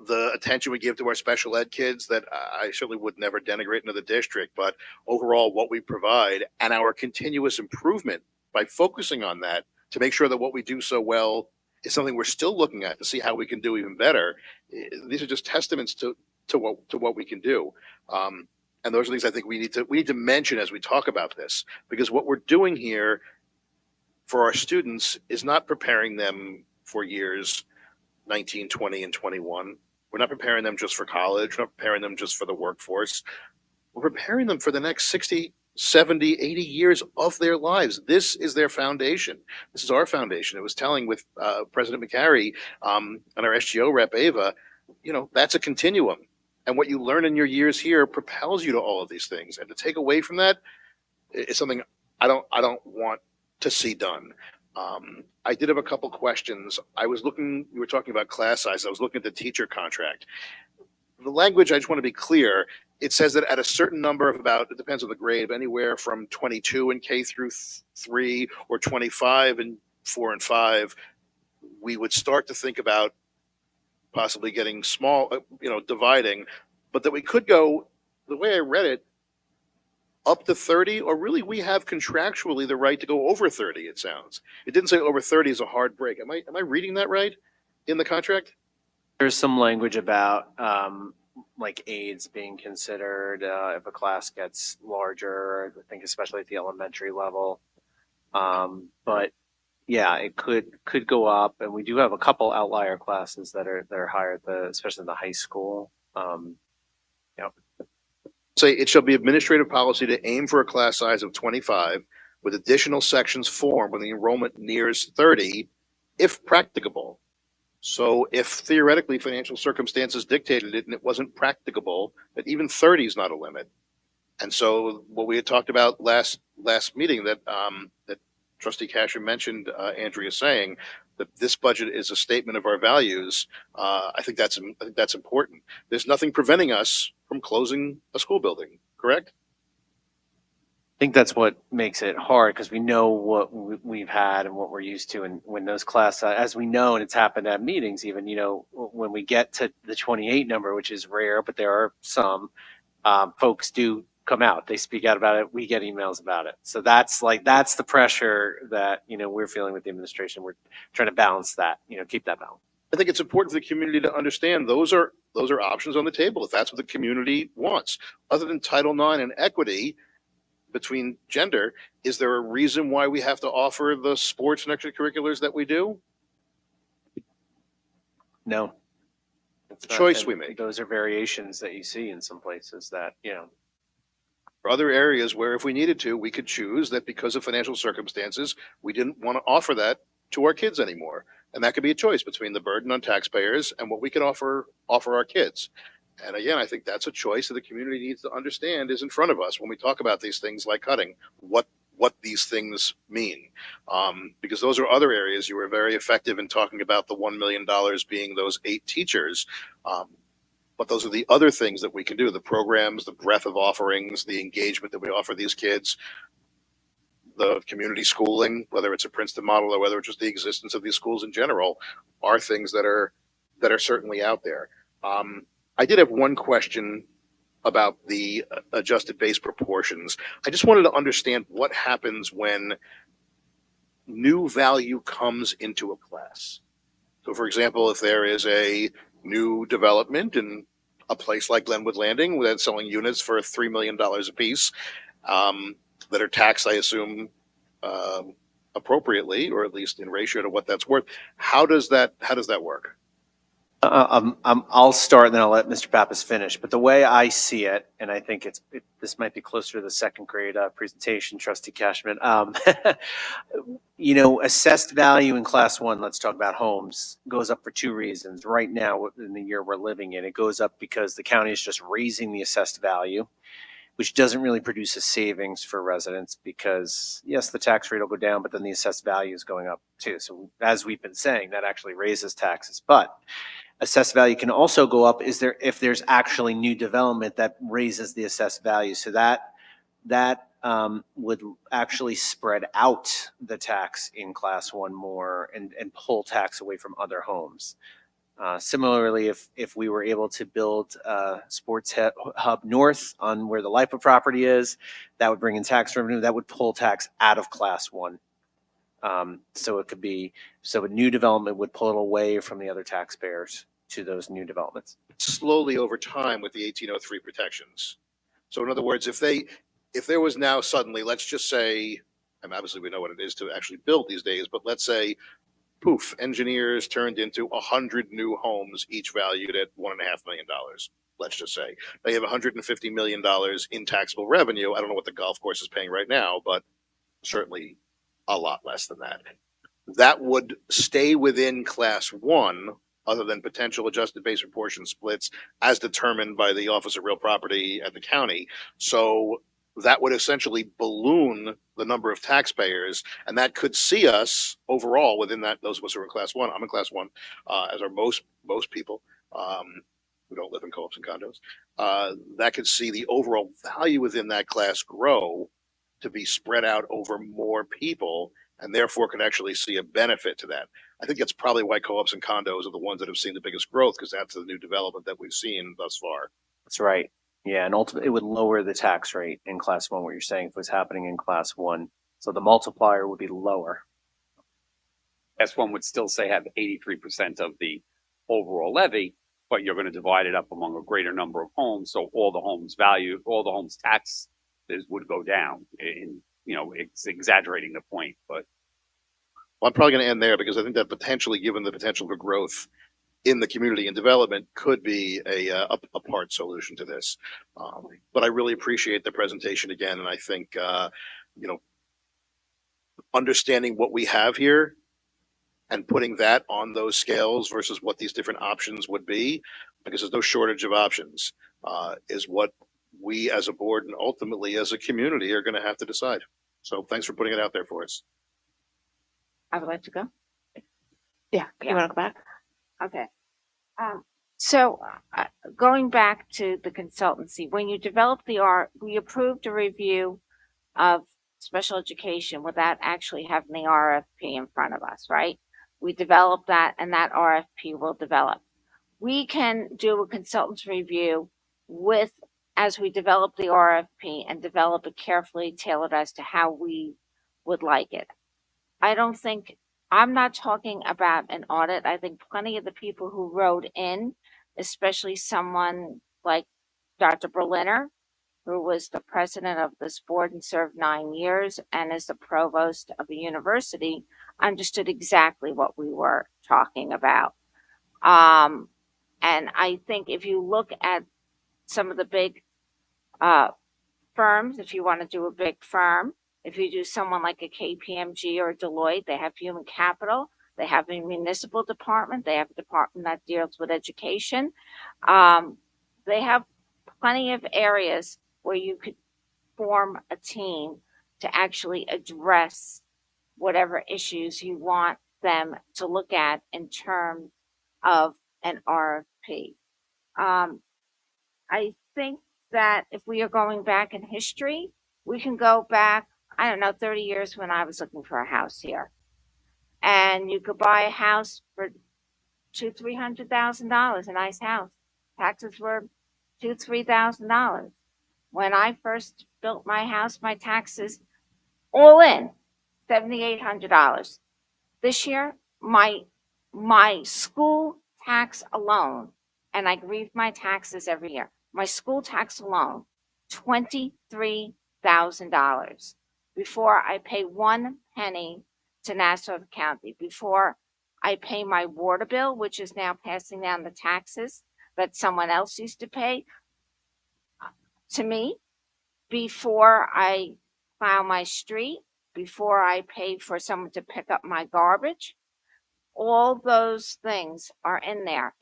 The attention we give to our special ed kids that I certainly would never denigrate into the district, but overall what we provide and our continuous improvement by focusing on that to make sure that what we do so well is something we're still looking at to see how we can do even better. These are just testaments to what we can do. And those are things I think we need to mention as we talk about this, because what we're doing here for our students is not preparing them for years 19, 20, and 21. We're not preparing them just for college. We're not preparing them just for the workforce. We're preparing them for the next 60, 70, 80 years of their lives. This is their foundation. This is our foundation. It was telling with President McCary and our SGO rep, Ava, that's a continuum. And what you learn in your years here propels you to all of these things. And to take away from that is something I don't want to see done. I did have a couple questions. You were talking about class size. I was looking at the teacher contract. The language, I just want to be clear. It says that at a certain number of it depends on the grade, anywhere from 22 in K through 3 or 25 in 4 and 5, we would start to think about possibly getting small, dividing, but that we could go the way I read it, up to 30, or really we have contractually the right to go over 30, it sounds. It didn't say over 30 is a hard break. Am I reading that right in the contract? There's some language about like aides being considered if a class gets larger, I think especially at the elementary level. But yeah, it could go up, and we do have a couple outlier classes that are higher at especially in the high school. Say it shall be administrative policy to aim for a class size of 25 with additional sections formed when the enrollment nears 30, if practicable. So if theoretically financial circumstances dictated it and it wasn't practicable, that even 30 is not a limit. And so what we had talked about last meeting that that Trustee Casher mentioned, Andrea saying that this budget is a statement of our values. I think that's important. There's nothing preventing us from closing a school building, correct? I think that's what makes it hard, because we know what we've had and what we're used to, and when those class, as we know, and it's happened at meetings, even when we get to the 28 number, which is rare, but there are some folks do come out, they speak out about it, we get emails about it. So that's the pressure that we're feeling with the administration. We're trying to balance that, keep that balance. I think it's important for the community to understand those are options on the table if that's what the community wants. Other than Title IX and equity between gender, is there a reason why we have to offer the sports and extracurriculars that we do? No. It's not, choice we make. Those are variations that you see in some places that, For other areas where if we needed to, we could choose that because of financial circumstances, we didn't want to offer that to our kids anymore. And that could be a choice between the burden on taxpayers and what we could offer our kids. And again, I think that's a choice that the community needs to understand is in front of us when we talk about these things like cutting, what these things mean. Because those are other areas you were very effective in talking about the $1 million being those 8 teachers. But those are the other things that we can do, the programs, the breadth of offerings, the engagement that we offer these kids, the community schooling, whether it's a Princeton model or whether it's just the existence of these schools in general, are things that are certainly out there. I did have one question about the adjusted base proportions. I just wanted to understand what happens when new value comes into a class. So for example, if there is a new development in a place like Glenwood Landing that's selling units for $3 million a piece, that are taxed, I assume, appropriately, or at least in ratio to what that's worth. How does that work? I'll start and then I'll let Mr. Pappas finish. But the way I see it, and I think this might be closer to the second grade presentation, Trustee Cashman. Assessed value in class 1, let's talk about homes, goes up for 2 reasons. Right now, in the year we're living in, it goes up because the county is just raising the assessed value, which doesn't really produce a savings for residents because, yes, the tax rate will go down, but then the assessed value is going up too. So as we've been saying, that actually raises taxes. But assessed value can also go up if there's actually new development that raises the assessed value. So that would actually spread out the tax in class 1 more and pull tax away from other homes. Similarly, if we were able to build a sports hub north on where the LIPA property is, that would bring in tax revenue. That would pull tax out of class 1. So a new development would pull it away from the other taxpayers to those new developments. Slowly over time with the 1803 protections. So in other words, if there was now suddenly, let's just say, and obviously we know what it is to actually build these days, but let's say, poof, engineers turned into 100 new homes, each valued at $1.5 million. Let's just say they have $150 million in taxable revenue. I don't know what the golf course is paying right now, but certainly a lot less than that. That would stay within class 1, other than potential adjusted base proportion splits as determined by the Office of Real Property at the county. So that would essentially balloon the number of taxpayers, and that could see us overall within that. Those of us who are in class 1, I'm in class 1, as are most people who don't live in co-ops and condos. That could see the overall value within that class grow to be spread out over more people, and therefore can actually see a benefit to that. I think that's probably why co-ops and condos are the ones that have seen the biggest growth, because that's the new development that we've seen thus far. That's right. Yeah, and ultimately it would lower the tax rate in class one, what you're saying, if it was happening in class one. So the multiplier would be lower. S1 would still say have 83% of the overall levy, but you're going to divide it up among a greater number of homes. So all the homes value, all the homes taxes would go down. In, you know, it's exaggerating the point, but Well, I'm probably going to end there because I think that potentially, given the potential for growth in the community and development, could be a part solution to this. But I really appreciate the presentation again, and I think you know, understanding what we have here and putting that on those scales versus what these different options would be, because there's no shortage of options, is what we as a board and ultimately as a community are going to have to decide. So thanks for putting it out there for us. I would like to go. Yeah, you Yeah. want to go back? Okay. So going back to the consultancy, when you developed we approved a review of special education without actually having the RFP in front of us, right? We developed that and that RFP will develop. We can do a consultant's review as we develop the RFP and develop it carefully tailored as to how we would like it. I'm not talking about an audit. I think plenty of the people who wrote in, especially someone like Dr. Berliner, who was the president of this board and served 9 years and is the provost of a university, understood exactly what we were talking about. And I think if you look at some of the big firms, if you want to do a big firm, if you do someone like a KPMG or Deloitte, they have human capital, they have a municipal department, they have a department that deals with education. They have plenty of areas where you could form a team to actually address whatever issues you want them to look at in terms of an RFP. I think that if we are going back in history, we can go back, 30 years when I was looking for a house here. And you could buy a house for $200,000-$300,000, a nice house. Taxes were $2,000-$3,000. When I first built my house, my taxes all in $7,800. This year, my school tax alone, and I grieve my taxes every year. My school tax alone, $23,000 before I pay 1 penny to Nassau County, before I pay my water bill, which is now passing down the taxes that someone else used to pay to me, before I plow my street, before I pay for someone to pick up my garbage. All those things are in there.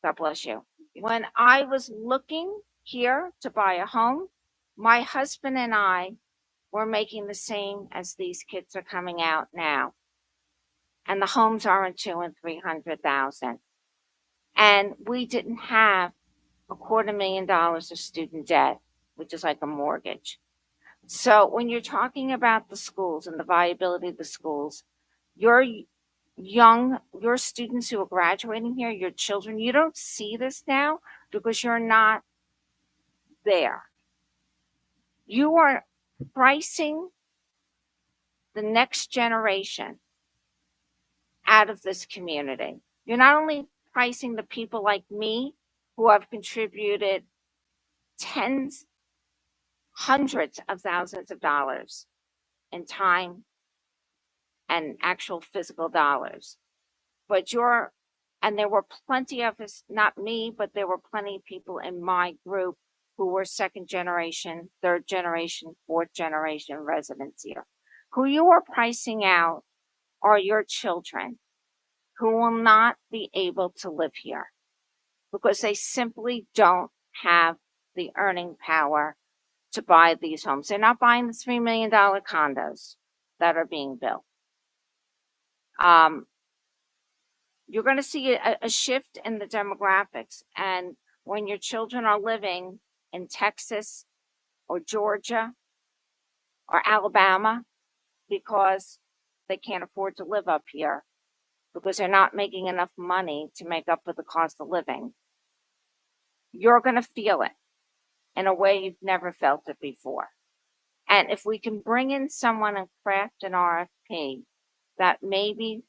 God bless you. When I was looking here to buy a home, my husband and I were making the same as these kids are coming out now. And the homes are in $200,000 and $300,000. And we didn't have $250,000 of student debt, which is like a mortgage. So when you're talking about the schools and the viability of the schools, your students who are graduating here, your children, you don't see this now because you're not there. You are pricing the next generation out of this community. You're not only pricing the people like me who have contributed hundreds of thousands of dollars in time and actual physical dollars. But and there were plenty of us, not me, but there were plenty of people in my group who were second generation, third generation, fourth generation residents here. Who you are pricing out are your children who will not be able to live here because they simply don't have the earning power to buy these homes. They're not buying the $3 million condos that are being built. You're going to see a shift in the demographics. And when your children are living in Texas or Georgia or Alabama because they can't afford to live up here because they're not making enough money to make up for the cost of living, you're going to feel it. in a way you've never felt it before. And if we can bring in someone and craft an RFP that maybe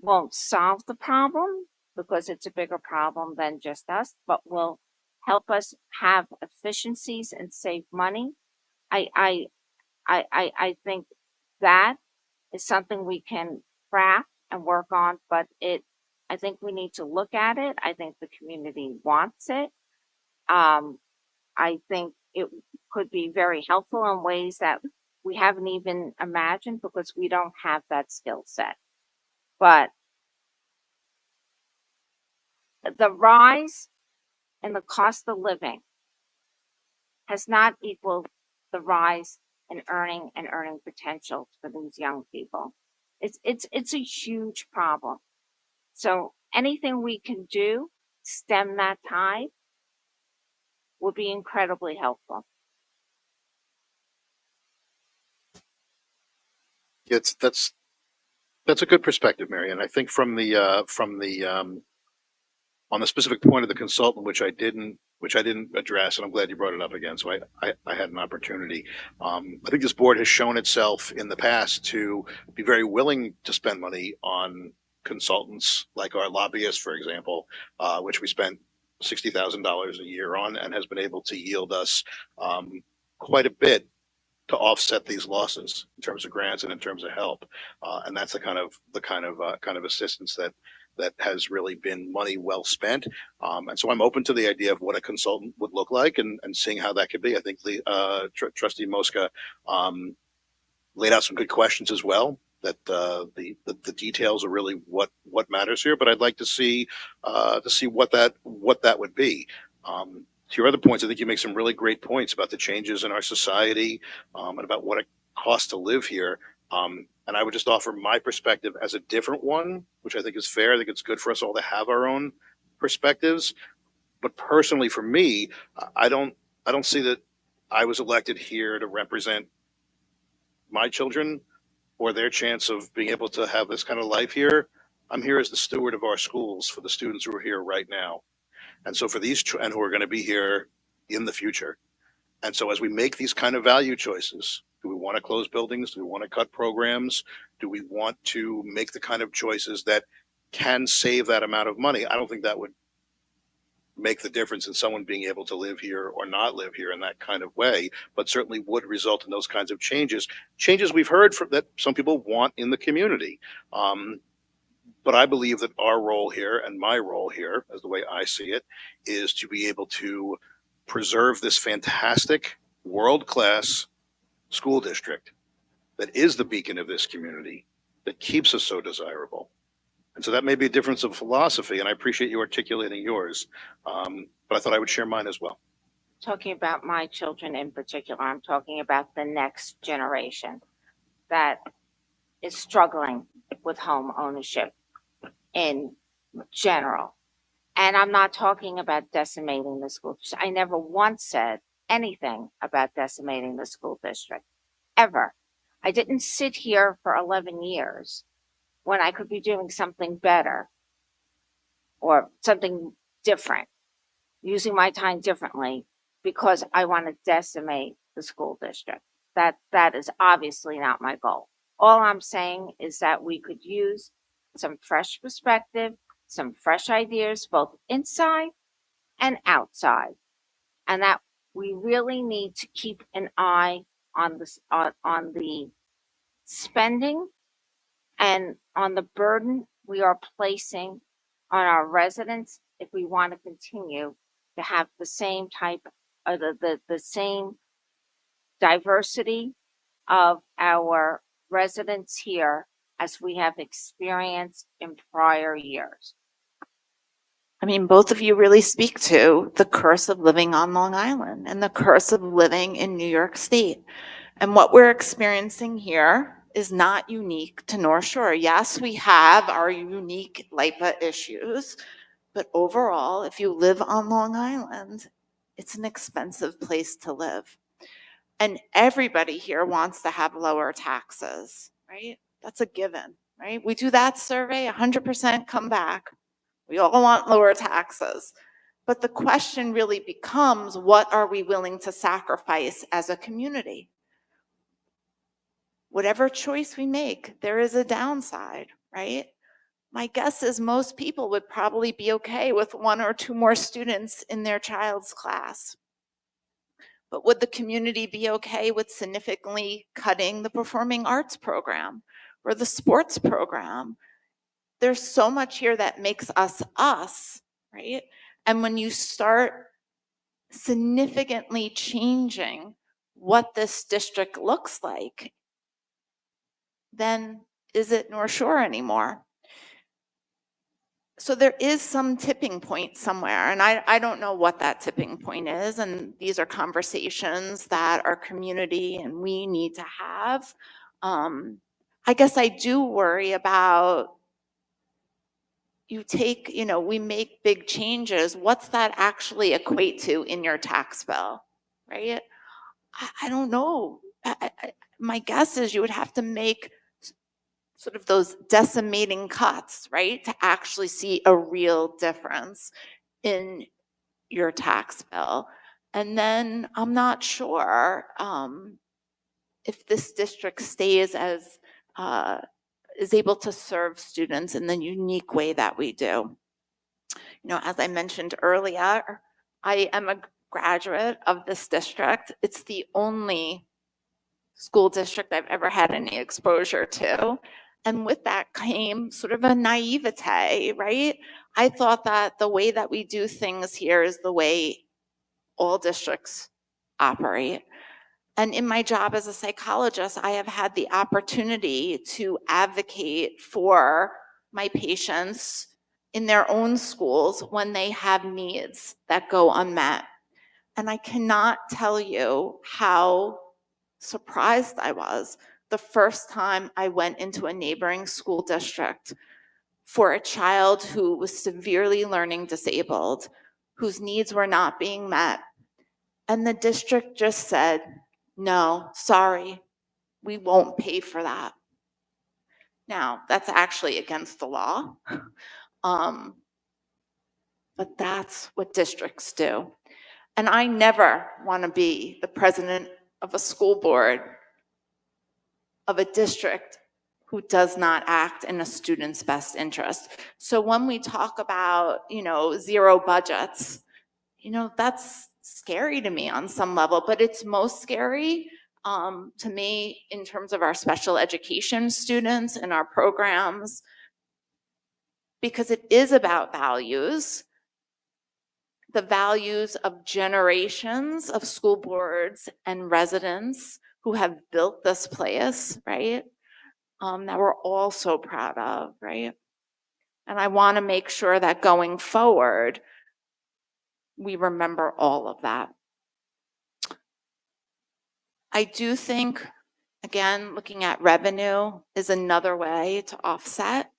won't solve the problem because it's a bigger problem than just us, but will help us have efficiencies and save money. I think that is something we can craft and work on, but I think we need to look at it. I think the community wants it. I think it could be very helpful in ways that we haven't even imagined because we don't have that skill set. But the rise in the cost of living has not equaled the rise in earning and earning potential for these young people. It's a huge problem. So anything we can do to stem that tide would be incredibly helpful. That's a good perspective, Mary. And I think from the on the specific point of the consultant, which I didn't address, and I'm glad you brought it up again. So I had an opportunity. I think this board has shown itself in the past to be very willing to spend money on consultants, like our lobbyists, for example, which we spent $60,000 a year on, and has been able to yield us quite a bit to offset these losses in terms of grants and in terms of help. And that's the kind of assistance that has really been money well spent. And so I'm open to the idea of what a consultant would look like and seeing how that could be. I think the Trustee Mosca laid out some good questions as well, that the details are really what matters here. But I'd like to see what that would be. To your other points, I think you make some really great points about the changes in our society, and about what it costs to live here. And I would just offer my perspective as a different one, which I think is fair. I think it's good for us all to have our own perspectives. But personally, for me, I don't see that I was elected here to represent my children or their chance of being able to have this kind of life here. I'm here as the steward of our schools for the students who are here right now. And so for these, and who are going to be here in the future. And so as we make these kind of value choices, do we want to close buildings? Do we want to cut programs? Do we want to make the kind of choices that can save that amount of money? I don't think that would make the difference in someone being able to live here or not live here in that kind of way, but certainly would result in those kinds of changes we've heard from that some people want in the community. But I believe that our role here, and my role here, as the way I see it, is to be able to preserve this fantastic world-class school district that is the beacon of this community, that keeps us so desirable. And so that may be a difference of philosophy, and I appreciate you articulating yours. But I thought I would share mine as well. Talking about my children in particular, I'm talking about the next generation that is struggling with home ownership in general. And I'm not talking about decimating the school district. I never once said anything about decimating the school district, ever. I didn't sit here for 11 years when I could be doing something better or something different, using my time differently because I want to decimate the school district. That is obviously not my goal. All I'm saying is that we could use some fresh perspective, some fresh ideas, both inside and outside, and that we really need to keep an eye on the spending and on the burden we are placing on our residents if we want to continue to have the same type of the same diversity of our residents here as we have experienced in prior years. I mean, both of you really speak to the curse of living on Long Island and the curse of living in New York State. And what we're experiencing here is not unique to North Shore. Yes, we have our unique LIPA issues, but overall, if you live on Long Island, it's an expensive place to live. And everybody here wants to have lower taxes, right? That's a given, right? We do that survey, 100% come back. We all want lower taxes. But the question really becomes, what are we willing to sacrifice as a community? Whatever choice we make, there is a downside, right? My guess is most people would probably be okay with 1 or 2 more students in their child's class. But would the community be okay with significantly cutting the performing arts program or the sports program? There's so much here that makes us us, right? And when you start significantly changing what this district looks like, then is it North Shore anymore? So there is some tipping point somewhere, and I don't know what that tipping point is, and these are conversations that our community and we need to have. I guess I do worry about, we make big changes, what's that actually equate to in your tax bill, right? I don't know. My guess is you would have to make sort of those decimating cuts, right, to actually see a real difference in your tax bill. And then I'm not sure if this district stays as, is able to serve students in the unique way that we do. As I mentioned earlier, I am a graduate of this district. It's the only school district I've ever had any exposure to. And with that came sort of a naivete, right? I thought that the way that we do things here is the way all districts operate. And in my job as a psychologist, I have had the opportunity to advocate for my patients in their own schools when they have needs that go unmet. And I cannot tell you how surprised I was the first time I went into a neighboring school district for a child who was severely learning disabled, whose needs were not being met. And the district just said, no, sorry, we won't pay for that. Now, that's actually against the law, but that's what districts do. And I never want to be the president of a school board of a district who does not act in a student's best interest. So when we talk about, zero budgets, that's scary to me on some level, but it's most scary to me in terms of our special education students and our programs, because it is about values, the values of generations of school boards and residents who have built this place, right? That we're all so proud of, right? And I want to make sure that going forward, we remember all of that. I do think, again, looking at revenue is another way to offset.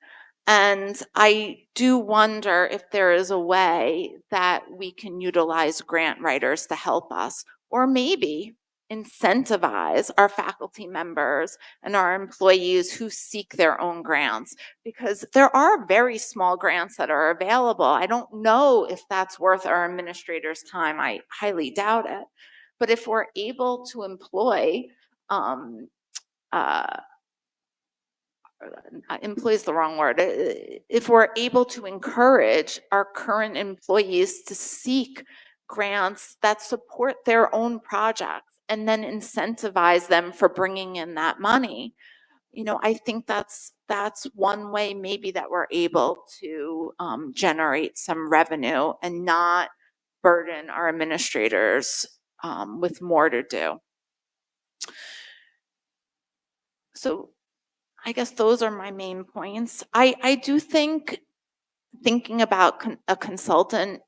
And I do wonder if there is a way that we can utilize grant writers to help us, or maybe incentivize our faculty members and our employees who seek their own grants, because there are very small grants that are available. I don't know if that's worth our administrators' time. I highly doubt it. But if we're able to employ, employ is the wrong word. If we're able to encourage our current employees to seek grants that support their own projects and then incentivize them for bringing in that money, I think that's one way maybe that we're able to generate some revenue and not burden our administrators with more to do. So I guess those are my main points. I do think thinking about a consultant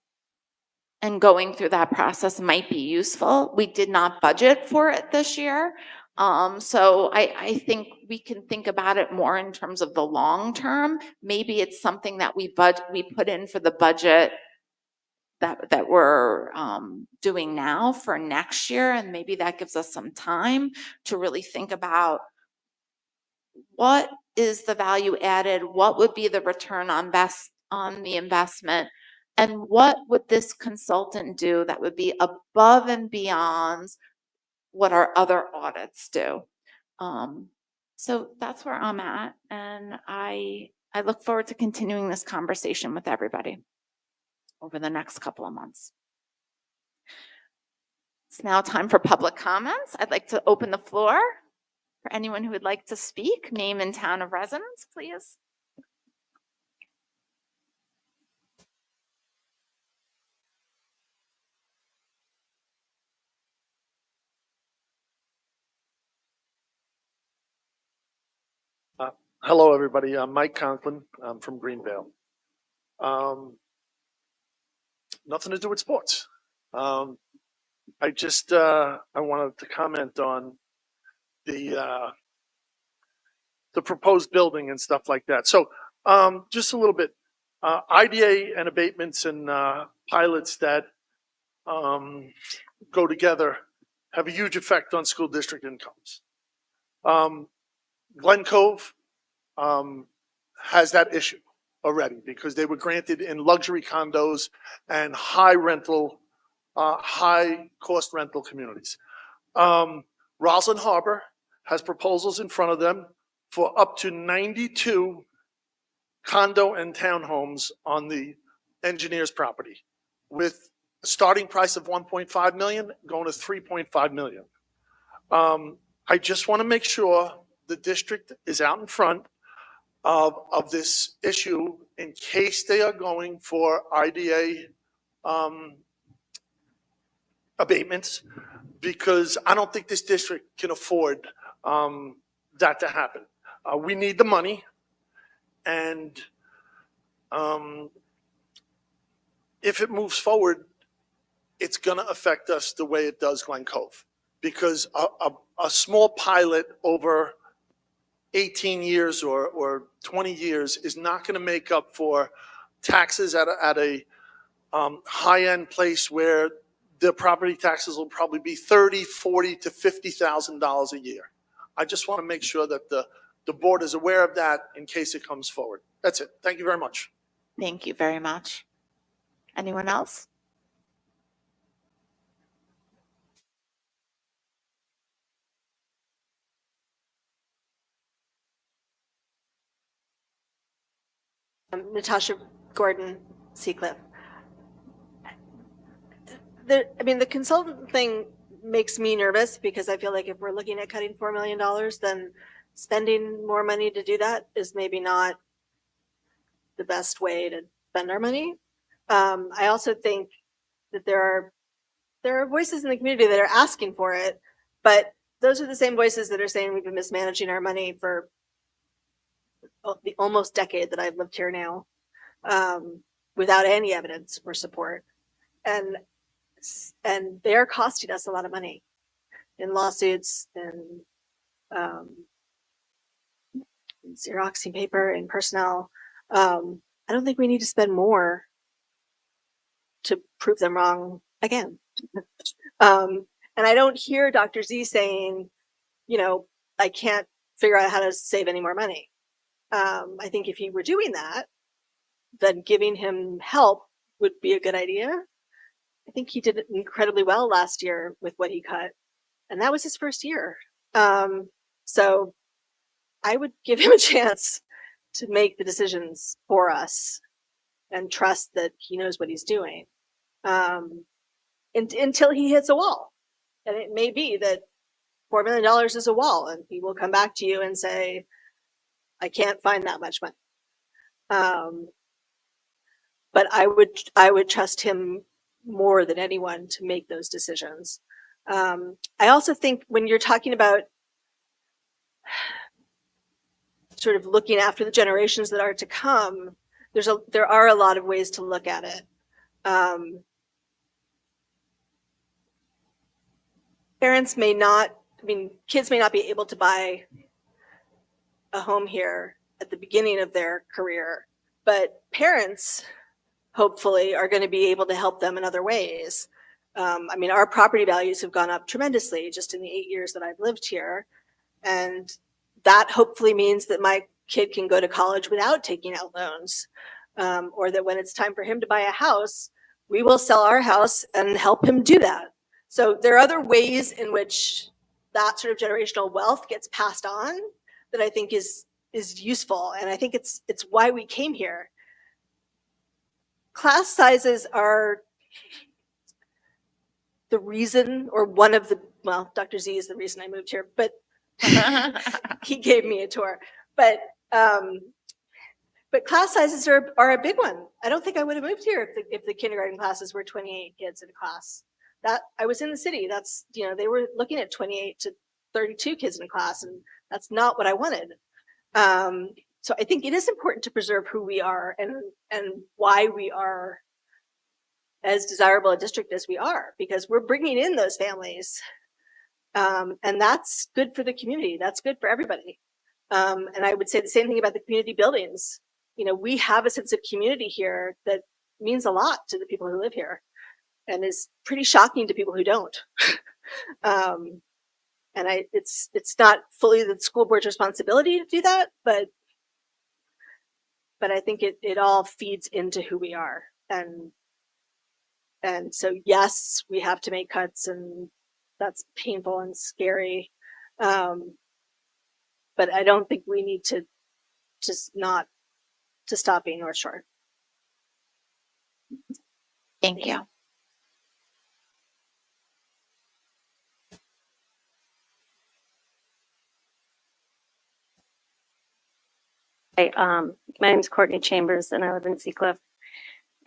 and going through that process might be useful. We did not budget for it this year. So I think we can think about it more in terms of the long term. Maybe it's something that we put in for the budget that we're doing now for next year, and maybe that gives us some time to really think about what is the value added, what would be the return on the investment, And what would this consultant do that would be above and beyond what our other audits do? So that's where I'm at, and I look forward to continuing this conversation with everybody over the next couple of months. It's now time for public comments. I'd like to open the floor for anyone who would like to speak. Name and town of residence, please. Hello, everybody. I'm Mike Conklin. I'm from Greenvale. Nothing to do with sports. I wanted to comment on the proposed building and stuff like that. So, just a little bit, IDA and abatements and pilots that go together have a huge effect on school district incomes. Glen Cove has that issue already because they were granted in luxury condos and high cost rental communities. Roslyn Harbor has proposals in front of them for up to 92 condo and townhomes on the engineer's property with a starting price of 1.5 million going to 3.5 million. I just want to make sure the district is out in front of this issue in case they are going for IDA abatements, because I don't think this district can afford that to happen. We need the money, and if it moves forward, it's going to affect us the way it does Glen Cove, because a small pilot over 18 years or 20 years is not going to make up for taxes at a high-end place where the property taxes will probably be $30,000, $40,000 to $50,000 a year. I just want to make sure that the board is aware of that in case it comes forward. That's it. Thank you very much. Thank you very much. Anyone else? Natasha Gordon Seacliff. The consultant thing makes me nervous because I feel like if we're looking at cutting $4 million, then spending more money to do that is maybe not the best way to spend our money. I also think that there are voices in the community that are asking for it, but those are the same voices that are saying we've been mismanaging our money for the almost decade that I've lived here now, without any evidence or support. And they're costing us a lot of money in lawsuits and Xeroxing paper and personnel. I don't think we need to spend more to prove them wrong again. And I don't hear Dr. Z saying, I can't figure out how to save any more money. I think if he were doing that, then giving him help would be a good idea. I think he did incredibly well last year with what he cut, and that was his first year. So I would give him a chance to make the decisions for us and trust that he knows what he's doing, until he hits a wall. And it may be that $4 million is a wall, and he will come back to you and say, I can't find that much money. But I would trust him more than anyone to make those decisions. I also think when you're talking about sort of looking after the generations that are to come, there are a lot of ways to look at it. Kids may not be able to buy a home here at the beginning of their career, but parents hopefully are going to be able to help them in other ways. Our property values have gone up tremendously just in the 8 years that I've lived here. And that hopefully means that my kid can go to college without taking out loans. or that when it's time for him to buy a house, we will sell our house and help him do that. So there are other ways in which that sort of generational wealth gets passed on that I think is useful. And I think it's why we came here. Class sizes are the reason, or one of the, well, Dr. Z is the reason I moved here, but he gave me a tour. But class sizes are a big one. I don't think I would have moved here if the kindergarten classes were 28 kids in a class. That I was in the city. That's, you know, they were looking at 28 to 32 kids in a class, and that's not what I wanted. So I think it is important to preserve who we are and why we are as desirable a district as we are, because we're bringing in those families. And that's good for the community. That's good for everybody. And I would say the same thing about the community buildings. You know, we have a sense of community here that means a lot to the people who live here and is pretty shocking to people who don't. And it's not fully the school board's responsibility to do that, but I think it all feeds into who we are. And so, yes, we have to make cuts, and that's painful and scary. But I don't think we need to just not to stop being North Shore. Thank you. Hi, my name is Courtney Chambers, and I live in Seacliff.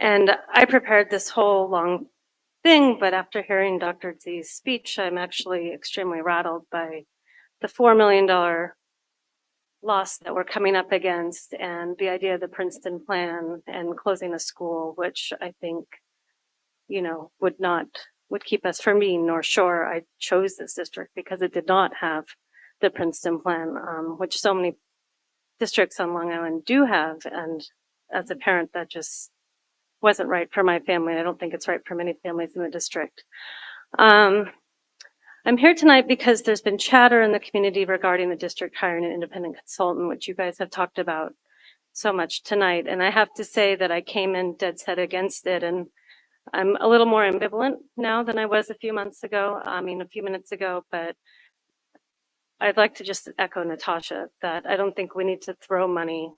And I prepared this whole long thing, but after hearing Dr. Z's speech, I'm actually extremely rattled by the $4 million loss that we're coming up against, and the idea of the Princeton plan and closing a school, which I think, you know, would keep us from being North Shore. I chose this district because it did not have the Princeton plan, which so many districts on Long Island do have. And as a parent, that just wasn't right for my family. I don't think it's right for many families in the district. I'm here tonight because there's been chatter in the community regarding the district hiring an independent consultant, which you guys have talked about so much tonight. And I have to say that I came in dead set against it. And I'm a little more ambivalent now than I was a few minutes ago, but I'd like to just echo Natasha that I don't think we need to throw money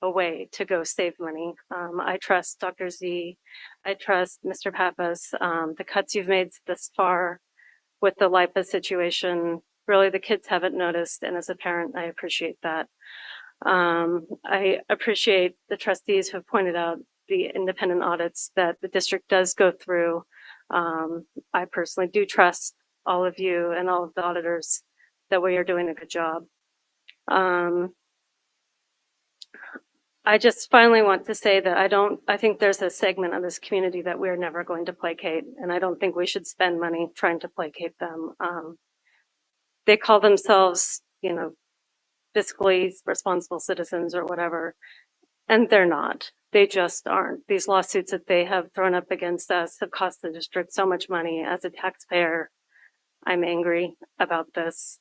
away to go save money. I trust Dr. Z. I trust Mr. Pappas. The cuts you've made this far with the LIPA situation, really the kids haven't noticed. And as a parent, I appreciate that. I appreciate the trustees who have pointed out the independent audits that the district does go through. I personally do trust all of you and all of the auditors that we are doing a good job. I just finally want to say that I think there's a segment of this community that we're never going to placate, and I don't think we should spend money trying to placate them. They call themselves, you know, fiscally responsible citizens or whatever, and they're not. They just aren't. These lawsuits that they have thrown up against us have cost the district so much money. As a taxpayer, I'm angry about this.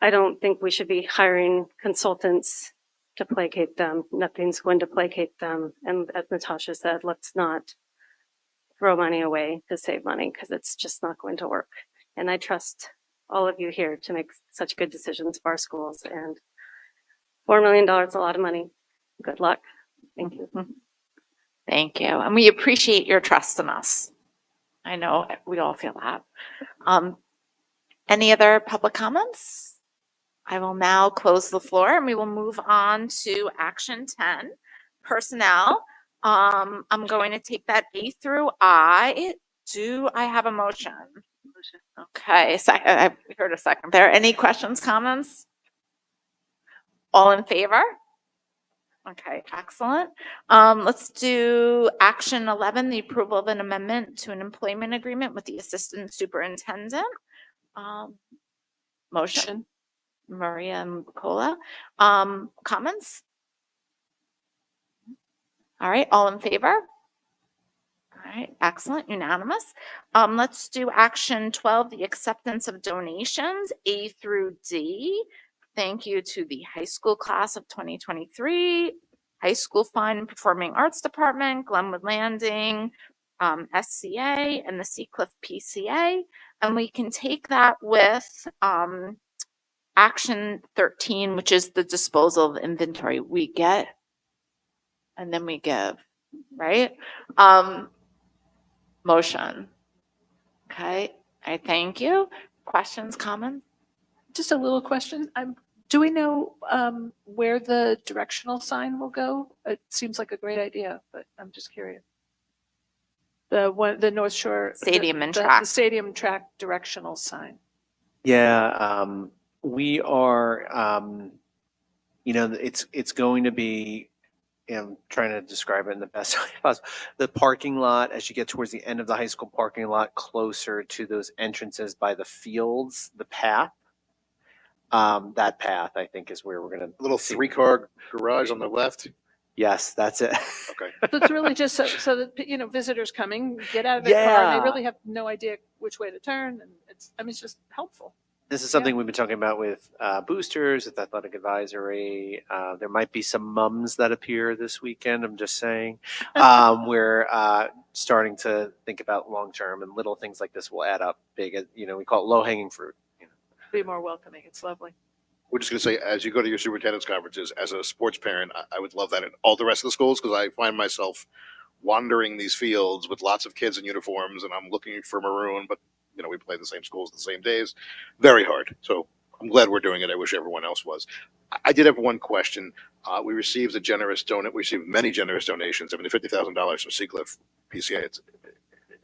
I don't think we should be hiring consultants to placate them. Nothing's going to placate them. And as Natasha said, let's not throw money away to save money, because it's just not going to work. And I trust all of you here to make such good decisions for our schools. And $4 million is a lot of money. Good luck. Thank you. Thank you. And we appreciate your trust in us. I know we all feel that. Any other public comments? I will now close the floor and we will move on to action 10, personnel. I'm going to take that A through I. Do I have a motion? Okay, I heard a second there. Any questions, comments? All in favor? Okay, excellent. Let's do action 11, the approval of an amendment to an employment agreement with the assistant superintendent. Motion. Maria and Nicola. Comments? All right, all in favor? All right, excellent, unanimous. Let's do action 12, the acceptance of donations, A through D. Thank you to the high school class of 2023, High School Fine and Performing Arts Department, Glenwood Landing, SCA, and the Seacliff PCA. And we can take that with action 13, which is the disposal of inventory. We get and then we give, right? Motion. Okay, I thank you. Questions, comments? Just a little question. Do we know where the directional sign will go? It seems like a great idea, but I'm just curious. The North Shore Stadium and the track. stadium track directional sign. Yeah, we are, it's going to be, I'm trying to describe it in the best way possible. The parking lot, as you get towards the end of the high school parking lot, closer to those entrances by the fields, the path. That path, I think, is where we're going to. A little 3-car garage on the left. Yes, that's it. Okay. So it's really just so that, visitors coming, get out of their car, and Yeah. they really have no idea which way to turn. And it's just helpful. This is something we've been talking about with boosters, with athletic advisory. There might be some mums that appear this weekend. I'm just saying. We're starting to think about long term, and little things like this will add up big. We call it low hanging fruit. Be more welcoming. It's lovely. We're just going to say, as you go to your superintendent's conferences, as a sports parent, I would love that in all the rest of the schools, because I find myself wandering these fields with lots of kids in uniforms, and I'm looking for maroon, but we play the same schools the same days. Very hard. So I'm glad we're doing it. I wish everyone else was. I did have one question. We received we received many generous donations. The $50,000 from Seacliff PCA. It's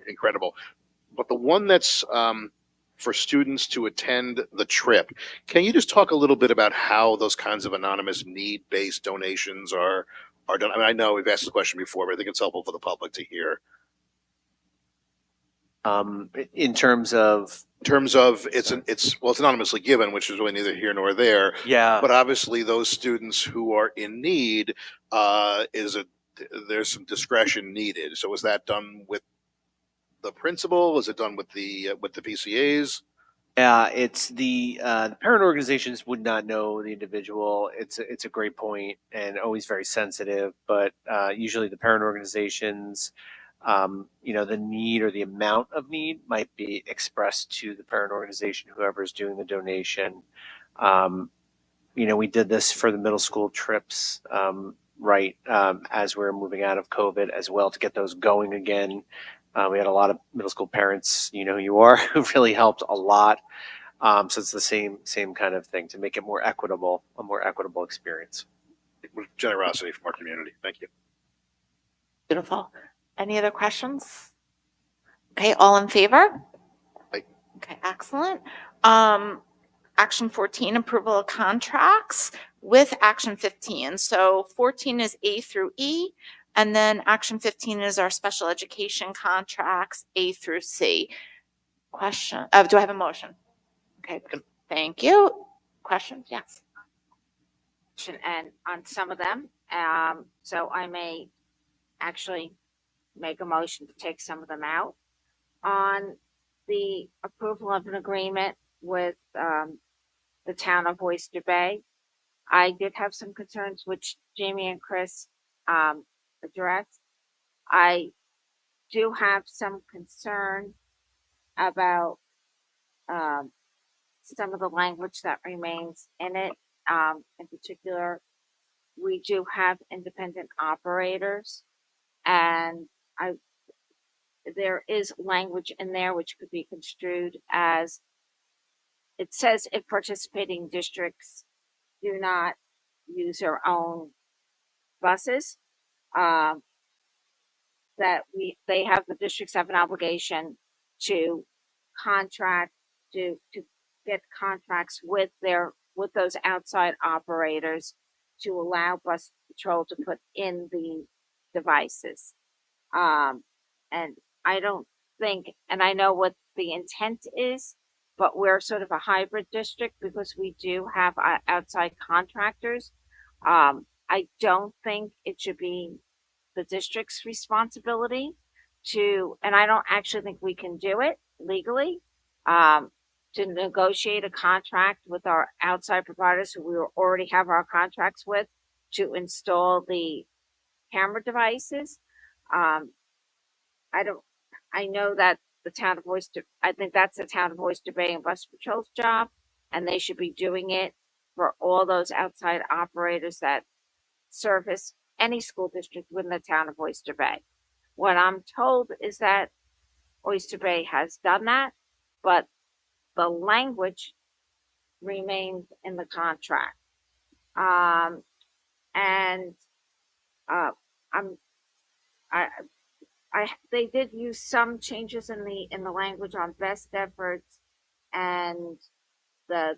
incredible. But the one that's for students to attend the trip, can you just talk a little bit about how those kinds of anonymous need-based donations are done? I mean, I know we've asked the question before, but I think it's helpful for the public to hear. In terms of it's anonymously given, which is really neither here nor there. Yeah. But obviously, those students who are in need, there's some discretion needed. So is that done with the principal? Is it done with the PCAs? Yeah, it's the parent organizations would not know the individual. It's a great point and always very sensitive. But usually the parent organizations, the need or the amount of need might be expressed to the parent organization, whoever is doing the donation. We did this for the middle school trips, as we're moving out of COVID as well, to get those going again. We had a lot of middle school parents, who you are, who really helped a lot. So it's the same kind of thing to make it a more equitable experience. With generosity from our community. Thank you. Beautiful. Any other questions? Okay, all in favor? Aye. Okay, excellent. Action 14, approval of contracts with action 15. So 14 is A through E, and then action 15 is our special education contracts, A through C. Question, do I have a motion? Okay, thank you. Questions? Yes. And on some of them, so I may actually make a motion to take some of them out. On the approval of an agreement with the town of Oyster Bay, I did have some concerns which Jamie and Chris addressed. I do have some concern about some of the language that remains in it. In particular, we do have independent operators, and there is language in there which could be construed as, it says if participating districts do not use their own buses, that the districts have an obligation to contract, to get contracts with those outside operators to allow bus patrol to put in the devices. And I don't think, and I know what the intent is, but we're sort of a hybrid district because we do have outside contractors. I don't think it should be the district's responsibility and I don't actually think we can do it legally. to negotiate a contract with our outside providers who we already have our contracts with to install the camera devices. I know that the town of Oyster, I think that's the town of Oyster Bay and Bus Patrol's job, and they should be doing it for all those outside operators that service any school district within the town of Oyster Bay. What I'm told is that Oyster Bay has done that, but the language remains in the contract. And they did use some changes in the language on best efforts and the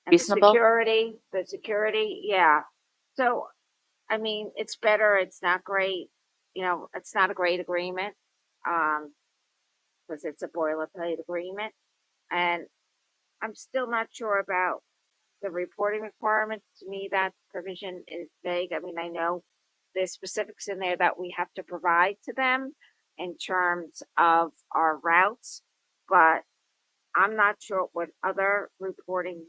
Reasonable. the security, yeah. So, I mean, it's better, it's not great, it's not a great agreement, because it's a boilerplate agreement. And I'm still not sure about the reporting requirements. To me, that provision is vague. I mean, I know there's specifics in there that we have to provide to them in terms of our routes, but I'm not sure what other reporting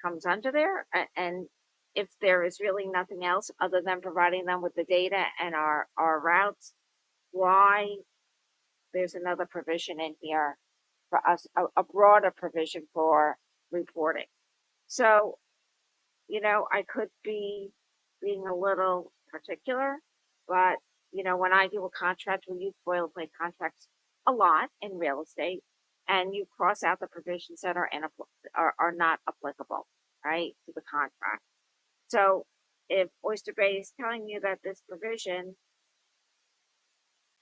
comes under there. And if there is really nothing else other than providing them with the data and our routes, why there's another provision in here for us, a broader provision for reporting. So, I could be being a little particular, but, when I do a contract, we use boilerplate contracts a lot in real estate, and you cross out the provisions that are not applicable, right, to the contract. So if Oyster Bay is telling you that this provision,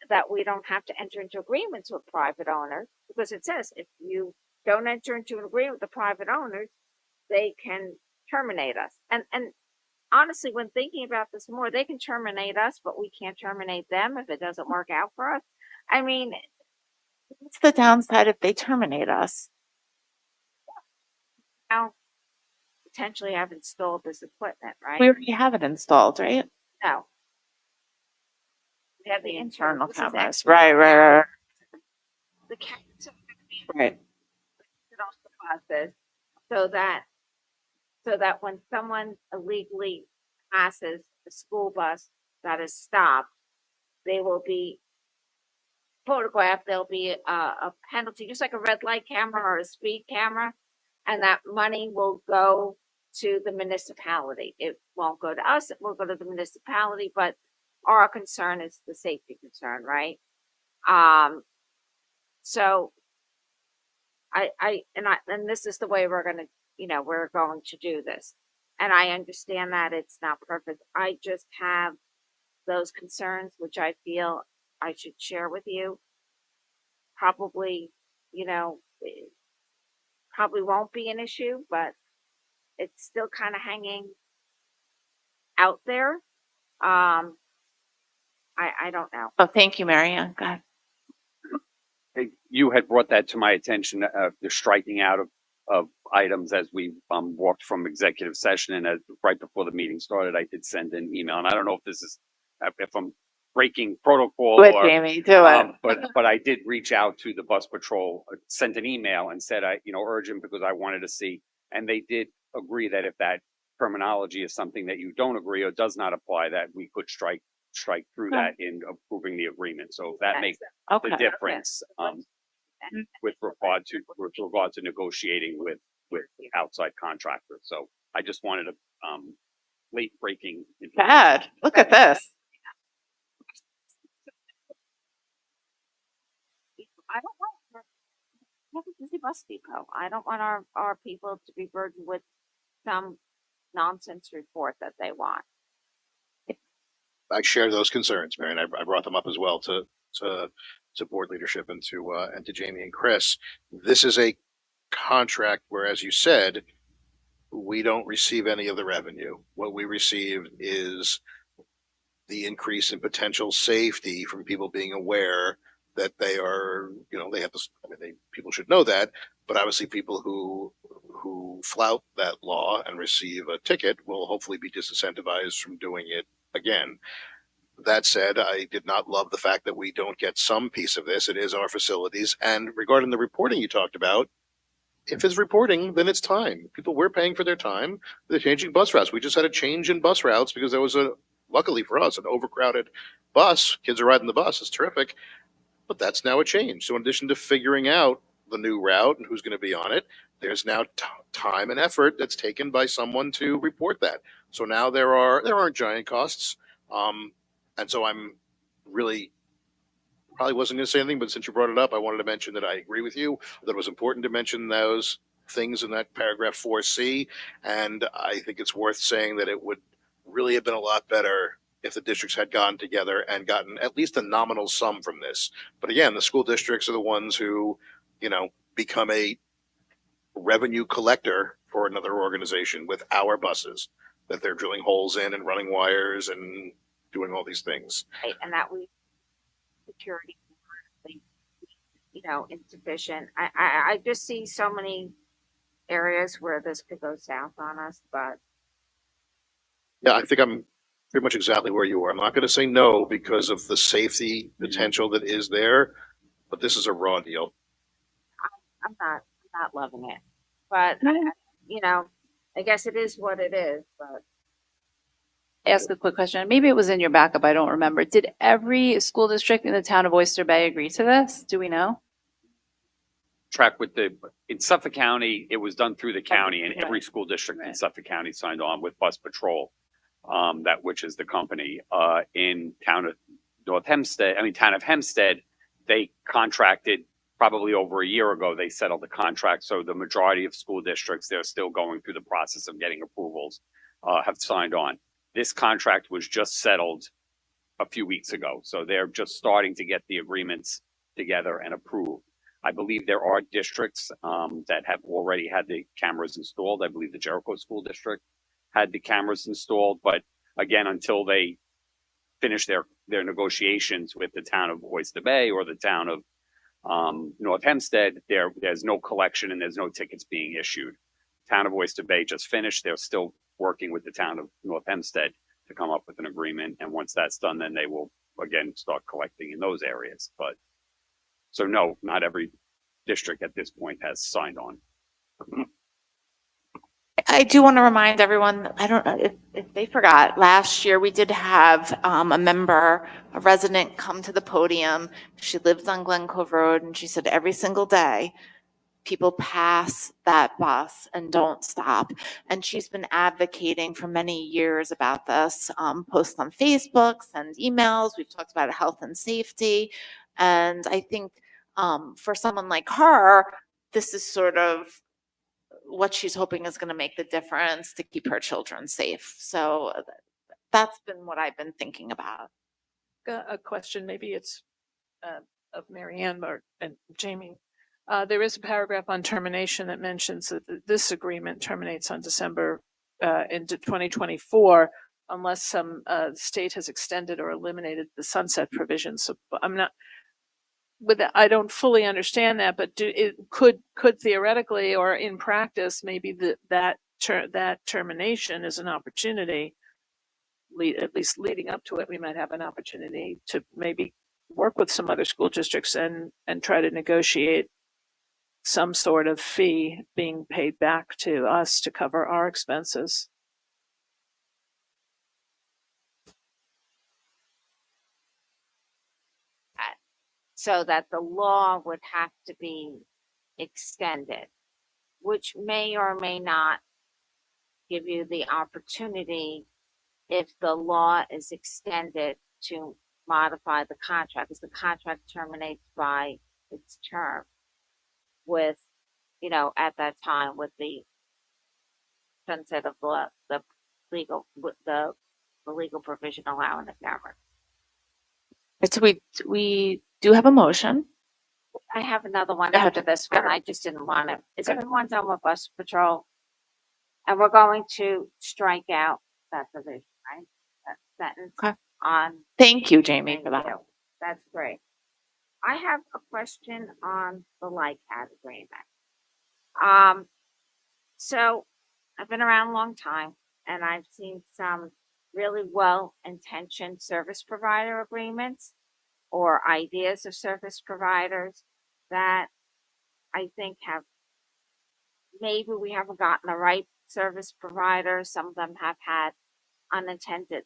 that we don't have to enter into agreements with private owners, because it says if you don't enter into an agreement with the private owners, they can terminate us. And honestly, when thinking about this more, they can terminate us, but we can't terminate them if it doesn't work out for us. I mean, What's the downside if they terminate us? now potentially have installed this equipment, right? We already have it installed, right? No. We have The the internal this is cameras. external. Right. The cameras are going to be Right. put off the process so that when someone illegally passes a school bus that is stopped, they will be photographed. There'll be a penalty, just like a red light camera or a speed camera, and that money will go to the municipality. It won't go to us, it will go to the municipality, but our concern is the safety concern, right? So and this is the way we're going to do this. And I understand that it's not perfect. I just have those concerns, which I feel I should share with you. Probably, probably won't be an issue, but it's still kind of hanging out there. I don't know. Oh, thank you, Marianne. Go ahead. You had brought that to my attention, the striking out of items as we walked from executive session, and right before the meeting started, I did send an email, and I don't know if this is if I'm breaking protocol Good, or Jamie, do it. but I did reach out to the bus patrol, sent an email and said urgent, because I wanted to see, and they did agree that if that terminology is something that you don't agree or does not apply, that we could strike through that in approving the agreement. So that makes Okay. the difference with regard to negotiating with outside contractors. So I just wanted to late breaking. Bad. Look at this. I don't want we have a busy bus depot. I don't want our people to be burdened with some nonsense report that they want. I share those concerns, Marion. I brought them up as well to board leadership and to Jamie and Chris. This is a contract where, as you said, we don't receive any of the revenue. What we receive is the increase in potential safety from people being aware that they are, they have this. I mean, people should know that, but obviously people who flout that law and receive a ticket will hopefully be disincentivized from doing it again. That said, I did not love the fact that we don't get some piece of this. It is our facilities. And regarding the reporting you talked about, if it's reporting, then it's time. People were paying for their time. They're changing bus routes. We just had a change in bus routes because there was luckily for us, an overcrowded bus. Kids are riding the bus. It's terrific. But that's now a change. So in addition to figuring out the new route and who's going to be on it, there's now time and effort that's taken by someone to report that. So now there aren't giant costs. And so I'm really probably wasn't going to say anything, but since you brought it up, I wanted to mention that I agree with you, that it was important to mention those things in that paragraph 4C. And I think it's worth saying that it would really have been a lot better if the districts had gone together and gotten at least a nominal sum from this. But again, the school districts are the ones who, become a revenue collector for another organization with our buses that they're drilling holes in and running wires and doing all these things. Right, and that we security, insufficient. I just see so many areas where this could go south on us, but Yeah, I think I'm pretty much exactly where you are. I'm not going to say no because of the safety potential that is there, but this is a raw deal. I'm not loving it. But I guess it is what it is. But Ask a quick question. Maybe it was in your backup. I don't remember. Did every school district in the town of Oyster Bay agree to this? Do we know? Track with in Suffolk County, it was done through the county, and every school district in Suffolk County signed on with Bus Patrol, which is the company. In town of Hempstead, they contracted probably over a year ago. They settled the contract, so the majority of school districts, they're still going through the process of getting approvals, have signed on. This contract was just settled a few weeks ago, so they're just starting to get the agreements together and approved. I believe there are districts that have already had the cameras installed. I believe the Jericho School District had the cameras installed, but again, until they finish their negotiations with the town of Oyster Bay or the town of North Hempstead, there's no collection and there's no tickets being issued. Town of Oyster Bay just finished. They're still working with the town of North Hempstead to come up with an agreement. And once that's done, then they will again start collecting in those areas. But so no, not every district at this point has signed on. I do want to remind everyone, I don't know if they forgot, last year we did have a resident come to the podium. She lives on Glen Cove Road, and she said every single day people pass that bus and don't stop. And she's been advocating for many years about this, posts on Facebook, send emails. We've talked about health and safety. And I think for someone like her, this is sort of what she's hoping is going to make the difference to keep her children safe. So that's been what I've been thinking about. A question, maybe it's of Mary Ann and Jamie. There is a paragraph on termination that mentions that this agreement terminates on December into 2024 unless some state has extended or eliminated the sunset provision. So I don't fully understand that, but could theoretically or in practice, maybe that termination is an opportunity. At least leading up to it, we might have an opportunity to maybe work with some other school districts and try to negotiate some sort of fee being paid back to us to cover our expenses. So that the law would have to be extended, which may or may not give you the opportunity, if the law is extended, to modify the contract, because the contract terminates by its term with, at that time with the sunset of the legal provision allowing the camera. So we do have a motion. I have another one after this one. I just didn't want it. Is everyone done with Bus Patrol? And we're going to strike out that provision, right? That sentence on. Thank you, Jamie, for that. That's great. I have a question on the LICAT agreement. So I've been around a long time, and I've seen some really well-intentioned service provider agreements or ideas of service providers that I think have, maybe we haven't gotten the right service provider. Some of them have had unintended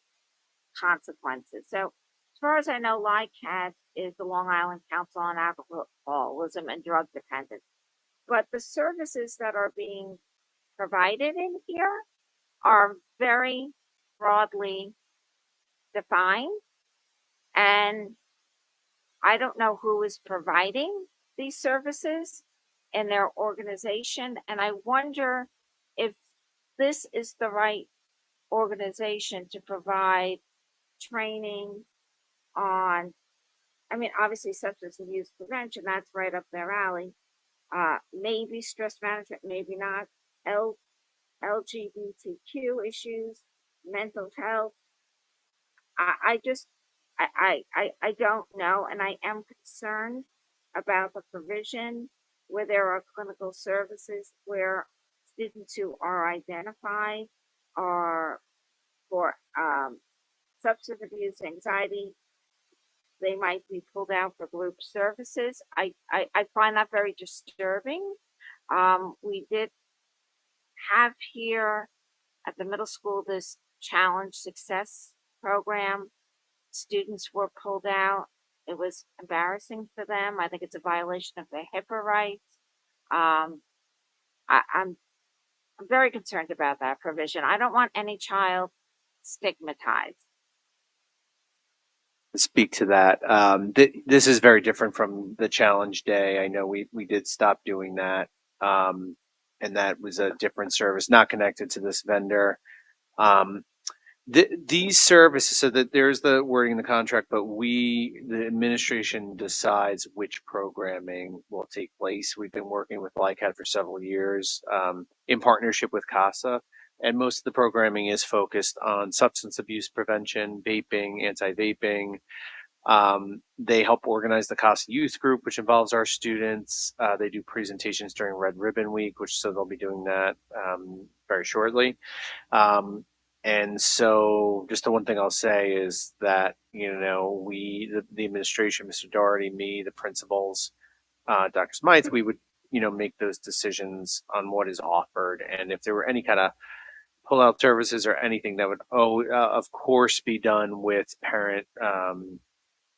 consequences. So as far as I know, LICAD is the Long Island Council on Alcoholism and Drug Dependence. But the services that are being provided in here are very broadly defined. And I don't know who is providing these services in their organization. And I wonder if this is the right organization to provide training on, I mean, obviously substance abuse prevention, that's right up their alley. Maybe stress management, maybe not. LGBTQ issues, mental health. I don't know, and I am concerned about the provision where there are clinical services where students who are identified are for substance abuse, anxiety, they might be pulled out for group services. I find that very disturbing. We did have here at the middle school this challenge success program. Students were pulled out. It was embarrassing for them. I think it's a violation of their HIPAA rights. I'm very concerned about that provision. I don't want any child stigmatized. Speak to that. This is very different from the challenge day. I know we did stop doing that. And that was a different service, not connected to this vendor. These services, so that there's the wording in the contract, but the administration decides which programming will take place. We've been working with LICAD for several years in partnership with CASA, and most of the programming is focused on substance abuse prevention, vaping, anti-vaping. They help organize the CASA Youth Group, which involves our students. They do presentations during Red Ribbon Week, so they'll be doing that very shortly. And so just the one thing I'll say is that, the administration, Mr. Doherty, me, the principals, Dr. Smythe, we would, make those decisions on what is offered. And if there were any kind of pull-out services or anything that would, of course, be done with parent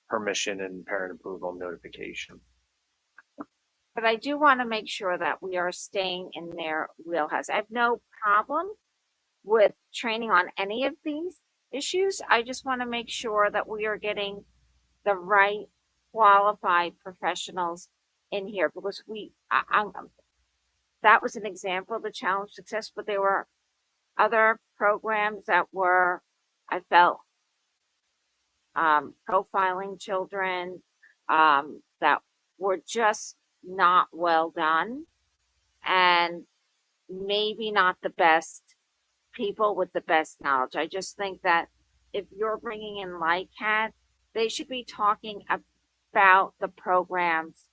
permission and parent approval notification. But I do want to make sure that we are staying in their wheelhouse. I have no problem with training on any of these issues. I just want to make sure that we are getting the right qualified professionals in here, because that was an example of the challenge success, but there were other programs that were, I felt, profiling children that were just not well done, and maybe not the best people with the best knowledge. I just think that if you're bringing in LICAD, they should be talking about the programs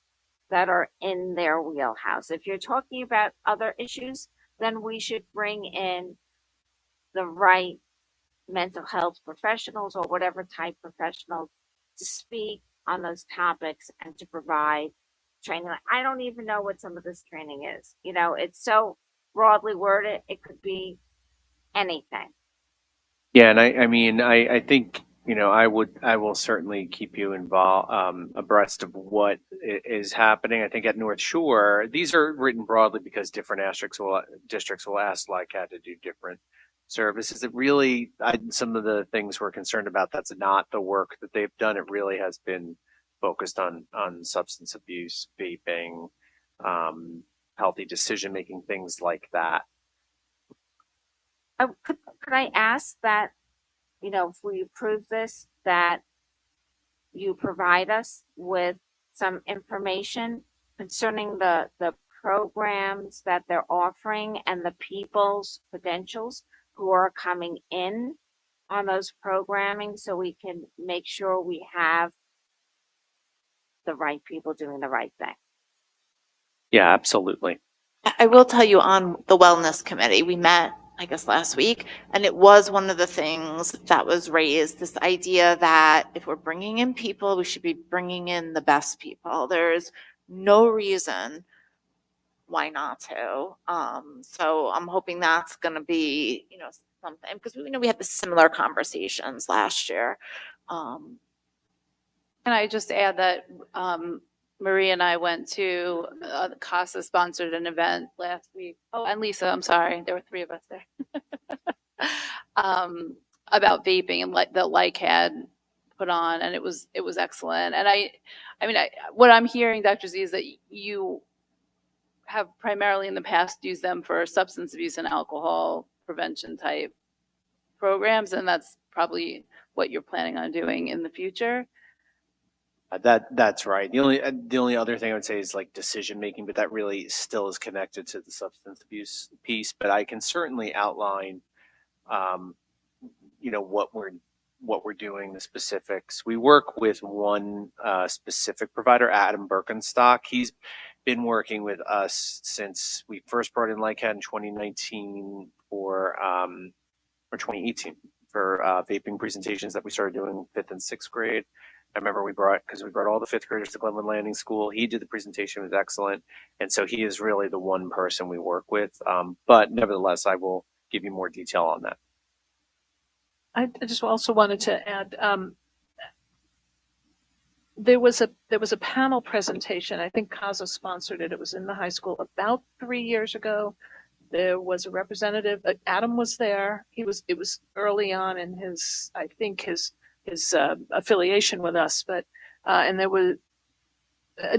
that are in their wheelhouse. If you're talking about other issues, then we should bring in the right mental health professionals or whatever type professionals to speak on those topics and to provide training. I don't even know what some of this training is. It's so broadly worded, it could be anything. Yeah, and I think, I will certainly keep you involved, abreast of what is happening. I think at North Shore, these are written broadly because different districts will ask LICAD to do different services. It really, some of the things we're concerned about, that's not the work that they've done. It really has been focused on substance abuse, vaping, healthy decision-making, things like that. Could I ask that, if we approve this, that you provide us with some information concerning the programs that they're offering and the people's credentials who are coming in on those programming, so we can make sure we have the right people doing the right thing? Yeah, absolutely. I will tell you, on the wellness committee, we met I guess last week, and it was one of the things that was raised, this idea that if we're bringing in people, we should be bringing in the best people. There's no reason why not to. So I'm hoping that's going to be, something, because we know we had the similar conversations last year. Can I just add that Maria and I went to CASA sponsored an event last week. Oh, and Lisa, I'm sorry, there were 3 of us there. About vaping and the had put on, and it was excellent. And I mean, what I'm hearing, Dr. Z, is that you have primarily in the past used them for substance abuse and alcohol prevention type programs, and that's probably what you're planning on doing in the future. That's right. The only other thing I would say is like decision making, but that really still is connected to the substance abuse piece. But I can certainly outline, what we're doing, the specifics. We work with one specific provider, Adam Birkenstock. He's been working with us since we first brought in LICAD in 2019 or 2018 for vaping presentations that we started doing 5th and 6th grade. I remember we brought all the 5th graders to Glenwood Landing School. He did the presentation, it was excellent. And so he is really the one person we work with. But nevertheless, I will give you more detail on that. I just also wanted to add, there was a panel presentation. I think CASA sponsored it. It was in the high school about 3 years ago. There was a representative. Adam was there. It was early on in his affiliation with us, but and there was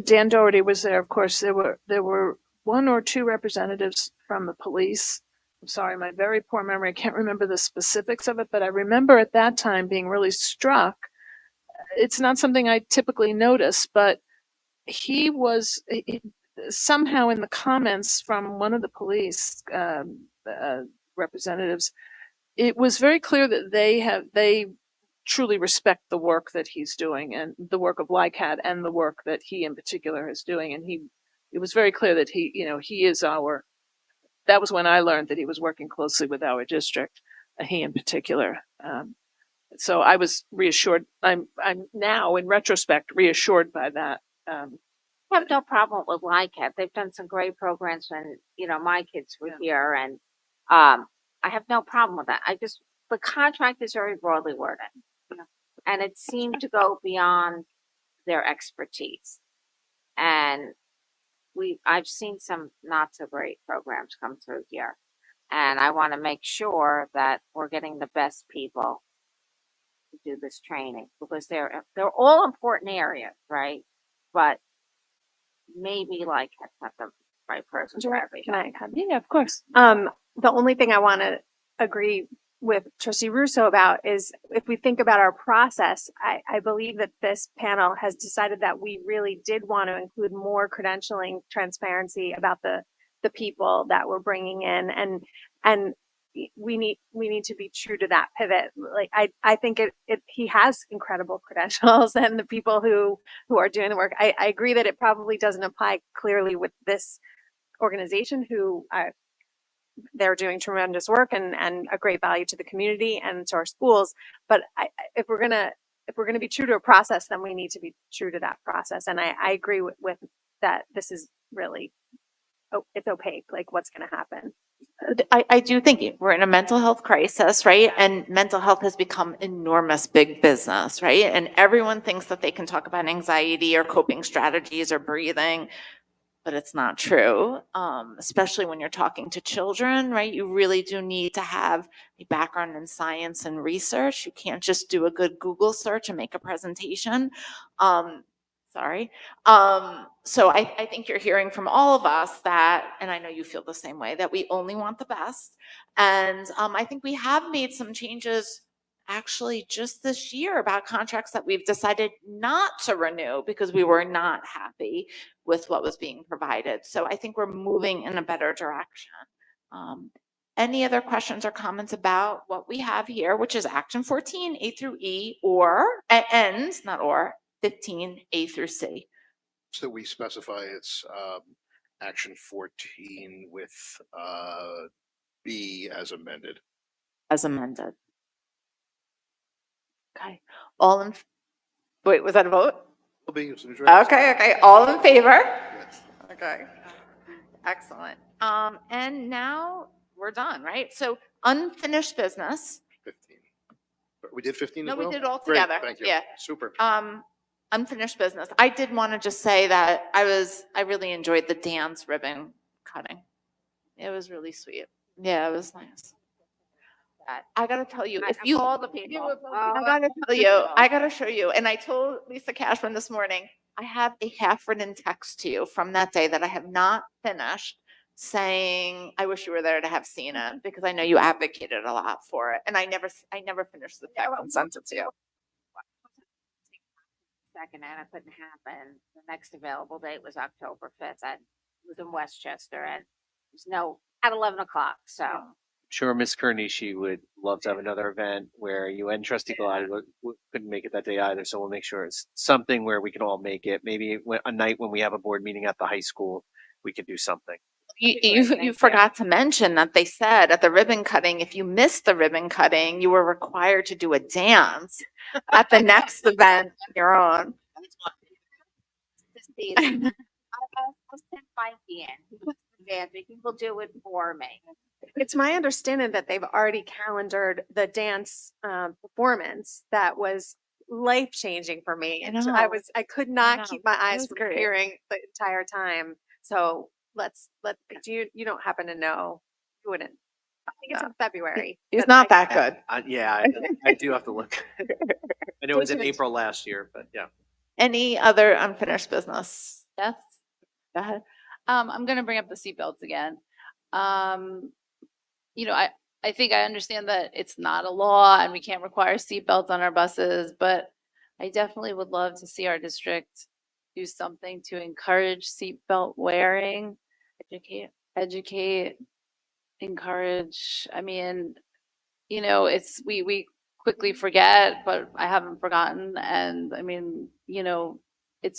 Dan Doherty was there. Of course, there were 1 or 2 representatives from the police. I'm sorry, my very poor memory. I can't remember the specifics of it, but I remember at that time being really struck. It's not something I typically notice, but he was somehow in the comments from one of the police representatives. It was very clear that they truly respect the work that he's doing and the work of LICAD and the work that he in particular is doing. And it was very clear that he is that was when I learned that he was working closely with our district, he in particular. So I was reassured. I'm now in retrospect reassured by that. I have no problem with LICAD. They've done some great programs when, my kids were here, and I have no problem with that. The contract is very broadly worded, and it seemed to go beyond their expertise. And I've seen some not so great programs come through here, and I want to make sure that we're getting the best people to do this training, because they're all important areas, right? But maybe like not the right person for everything. Can I? Yeah, of course. The only thing I want to agree with Trustee Russo about is if we think about our process, I believe that this panel has decided that we really did want to include more credentialing transparency about the people that we're bringing in, and we need to be true to that pivot. Like I think he has incredible credentials, and the people who are doing the work. I agree that it probably doesn't apply clearly with this organization who they're doing tremendous work and a great value to the community and to our schools. But if we're gonna be true to a process, then we need to be true to that process. And I agree with that. This is really, it's opaque, like what's going to happen. I do think we're in a mental health crisis, right? And mental health has become enormous big business, right? And everyone thinks that they can talk about anxiety or coping strategies or breathing, but it's not true, especially when you're talking to children, right? You really do need to have a background in science and research. You can't just do a good Google search and make a presentation. So I think you're hearing from all of us that, and I know you feel the same way, that we only want the best. And I think we have made some changes actually just this year about contracts that we've decided not to renew because we were not happy with what was being provided. So I think we're moving in a better direction. Any other questions or comments about what we have here, which is Action 14, A through E, or ends, not or, 15, A through C? So we specify it's Action 14 with B as amended. as amended. Okay, wait, was that a vote? B as soon as you're ready. Okay, all in favor? Yes. Okay, excellent. And now we're done, right? So unfinished business. 15. We did 15 No, as we well? did all Great, together. thank you. Yeah. Super. Unfinished business. I did want to just say that I really enjoyed the dance ribbon cutting. It was really sweet. Yeah, it was nice. I gotta tell you, if you, all the people. I gotta tell you, I gotta show you. And I told Lisa Cashman this morning, I have a half-written text to you from that day that I have not finished, saying, I wish you were there to have seen it, because I know you advocated a lot for it. And I never finished the text and sent it to you. Second, and it couldn't happen. The next available date was October 5th. I was in Westchester, and there's no at 11 o'clock. So Sure, Ms. Kernishi would love to have another event where you and Trustee Galati couldn't make it that day either. So we'll make sure it's something where we can all make it. Maybe a night when we have a board meeting at the high school, we could do something. You forgot to mention that they said at the ribbon cutting, if you missed the ribbon cutting, you were required to do a dance at the next event on your own. I'll send Mikey in. He will do it for me. It's my understanding that they've already calendared the dance performance that was life-changing for me. And know. I could not know. keep my It eyes was from great. peering the entire time. So you don't happen to know? You wouldn't. I think it's in February. He's but not I- that good. Yeah, I do have to look. I know it was in April last year, but yeah. Any other unfinished business? Yes. Go ahead. I'm going to bring up the seatbelts again. I think I understand that it's not a law and we can't require seatbelts on our buses, but I definitely would love to see our district do something to encourage seatbelt wearing, educate, encourage. I mean, we quickly forget, but I haven't forgotten. And I mean, it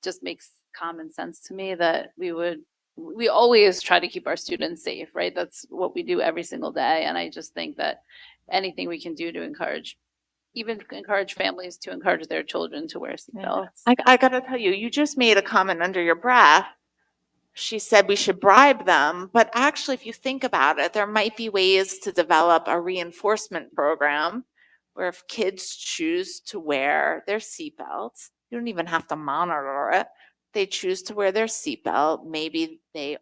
just makes common sense to me that we always try to keep our students safe, right? That's what we do every single day. And I just think that anything we can do to encourage families to encourage their children to wear seatbelts. I gotta tell you, you just made a comment under your breath. She said we should bribe them, but actually, if you think about it, there might be ways to develop a reinforcement program where if kids choose to wear their seatbelts, you don't even have to monitor it. They choose to wear their seatbelt. Maybe they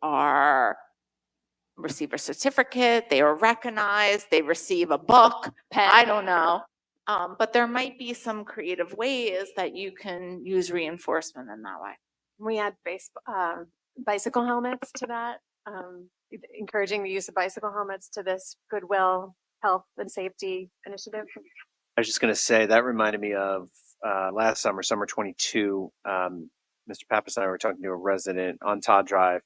receive a certificate, they are recognized, they receive a book, I don't know. But there might be some creative ways that you can use reinforcement in that way. We add bicycle helmets to that, encouraging the use of bicycle helmets to this Goodwill Health and Safety Initiative. I was just going to say that reminded me of last summer 22. Mr. Pappas and I were talking to a resident on Todd Drive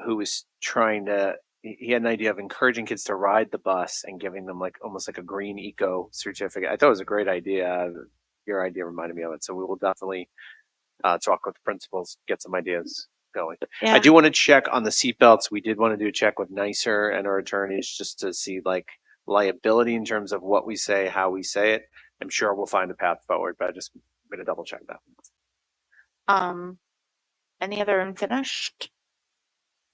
who was he had an idea of encouraging kids to ride the bus and giving them almost like a green eco certificate. I thought it was a great idea. Your idea reminded me of it. So we will definitely talk with the principals, get some ideas going. Yeah. I do want to check on the seatbelts. We did want to do a check with NYSER and our attorneys just to see liability in terms of what we say, how we say it. I'm sure we'll find a path forward, but I'm going to double check that. Any other unfinished?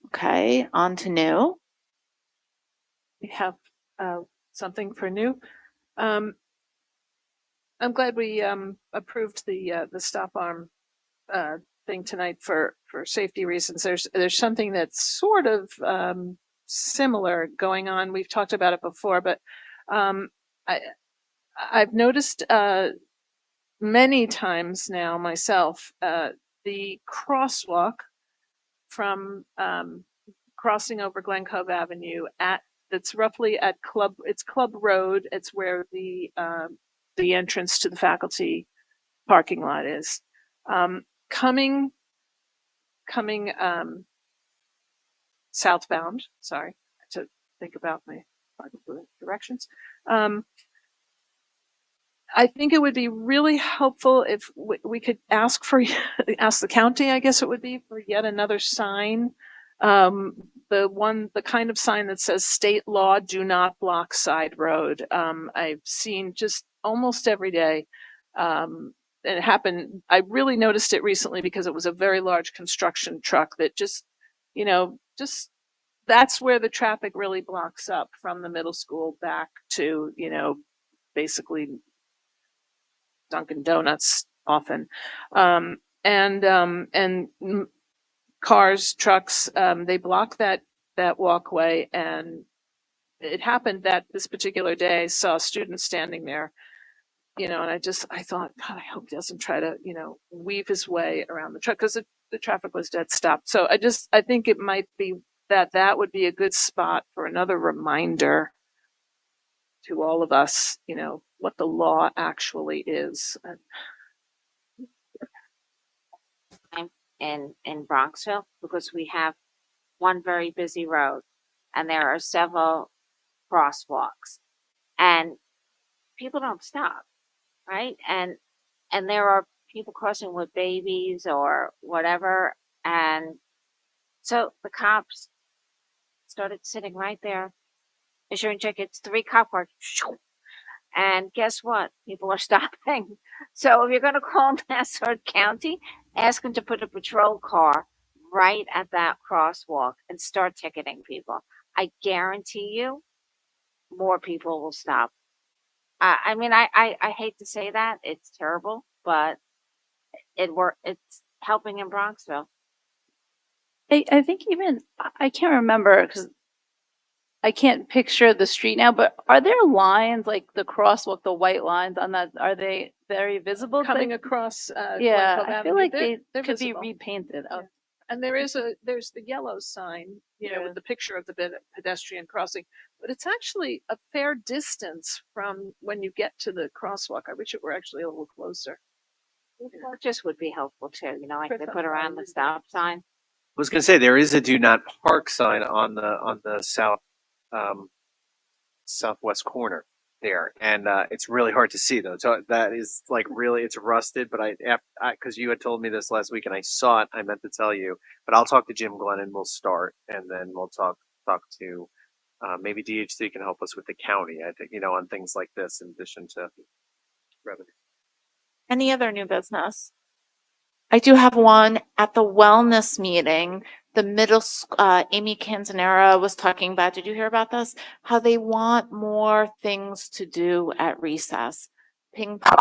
Okay, on to new. We have something for new. I'm glad we approved the stop arm thing tonight for safety reasons. There's something that's sort of similar going on. We've talked about it before, but I've noticed many times now myself the crosswalk from crossing over Glen Cove Avenue that's roughly at Club Road. It's where the entrance to the faculty parking lot is. Coming southbound, sorry, to think about my directions. I think it would be really helpful if we could ask the county, I guess it would be, for yet another sign the kind of sign that says state law, do not block side road. I've seen just almost every day. And it happened, I really noticed it recently because it was a very large construction truck that just, that's where the traffic really blocks up from the middle school back to, basically Dunkin' Donuts often. Cars, trucks, they block that walkway, and it happened that this particular day I saw a student standing there, and I thought, God, I hope he doesn't try to, weave his way around the truck, because the traffic was dead stopped. So I think it might be that would be a good spot for another reminder to all of us, what the law actually is. In Bronxville, because we have one very busy road and there are several crosswalks and people don't stop, right? And there are people crossing with babies or whatever. And so the cops started sitting right there, issuing tickets, 3 cop cars. And guess what? People are stopping. So if you're going to call Nassau County, ask them to put a patrol car right at that crosswalk and start ticketing people. I guarantee you more people will stop. I mean, I hate to say that. It's terrible, but it's helping in Bronxville. I think even, I can't remember because I can't picture the street now, but are there lines like the crosswalk, the white lines on that? Are they very visible? Coming across, Yeah, Glen Cove I Avenue, feel like they're they could visible. be repainted. Oh, And there's the yellow sign, with the picture of the pedestrian crossing, but it's actually a fair distance from when you get to the crosswalk. I wish it were actually a little closer. Just would be helpful too, like they put around the stop sign. I was going to say, there is a do not park sign on the southwest corner there, and it's really hard to see though. So that is like really, it's rusted. But because you had told me this last week and I saw it, I meant to tell you. But I'll talk to Jim Glenn and we'll start, and then we'll talk to maybe DHC can help us with the county. I think on things like this in addition to revenue. Any other new business? I do have one at the wellness meeting. The Amy Canzanera was talking about, did you hear about this? How they want more things to do at recess. Ping pong,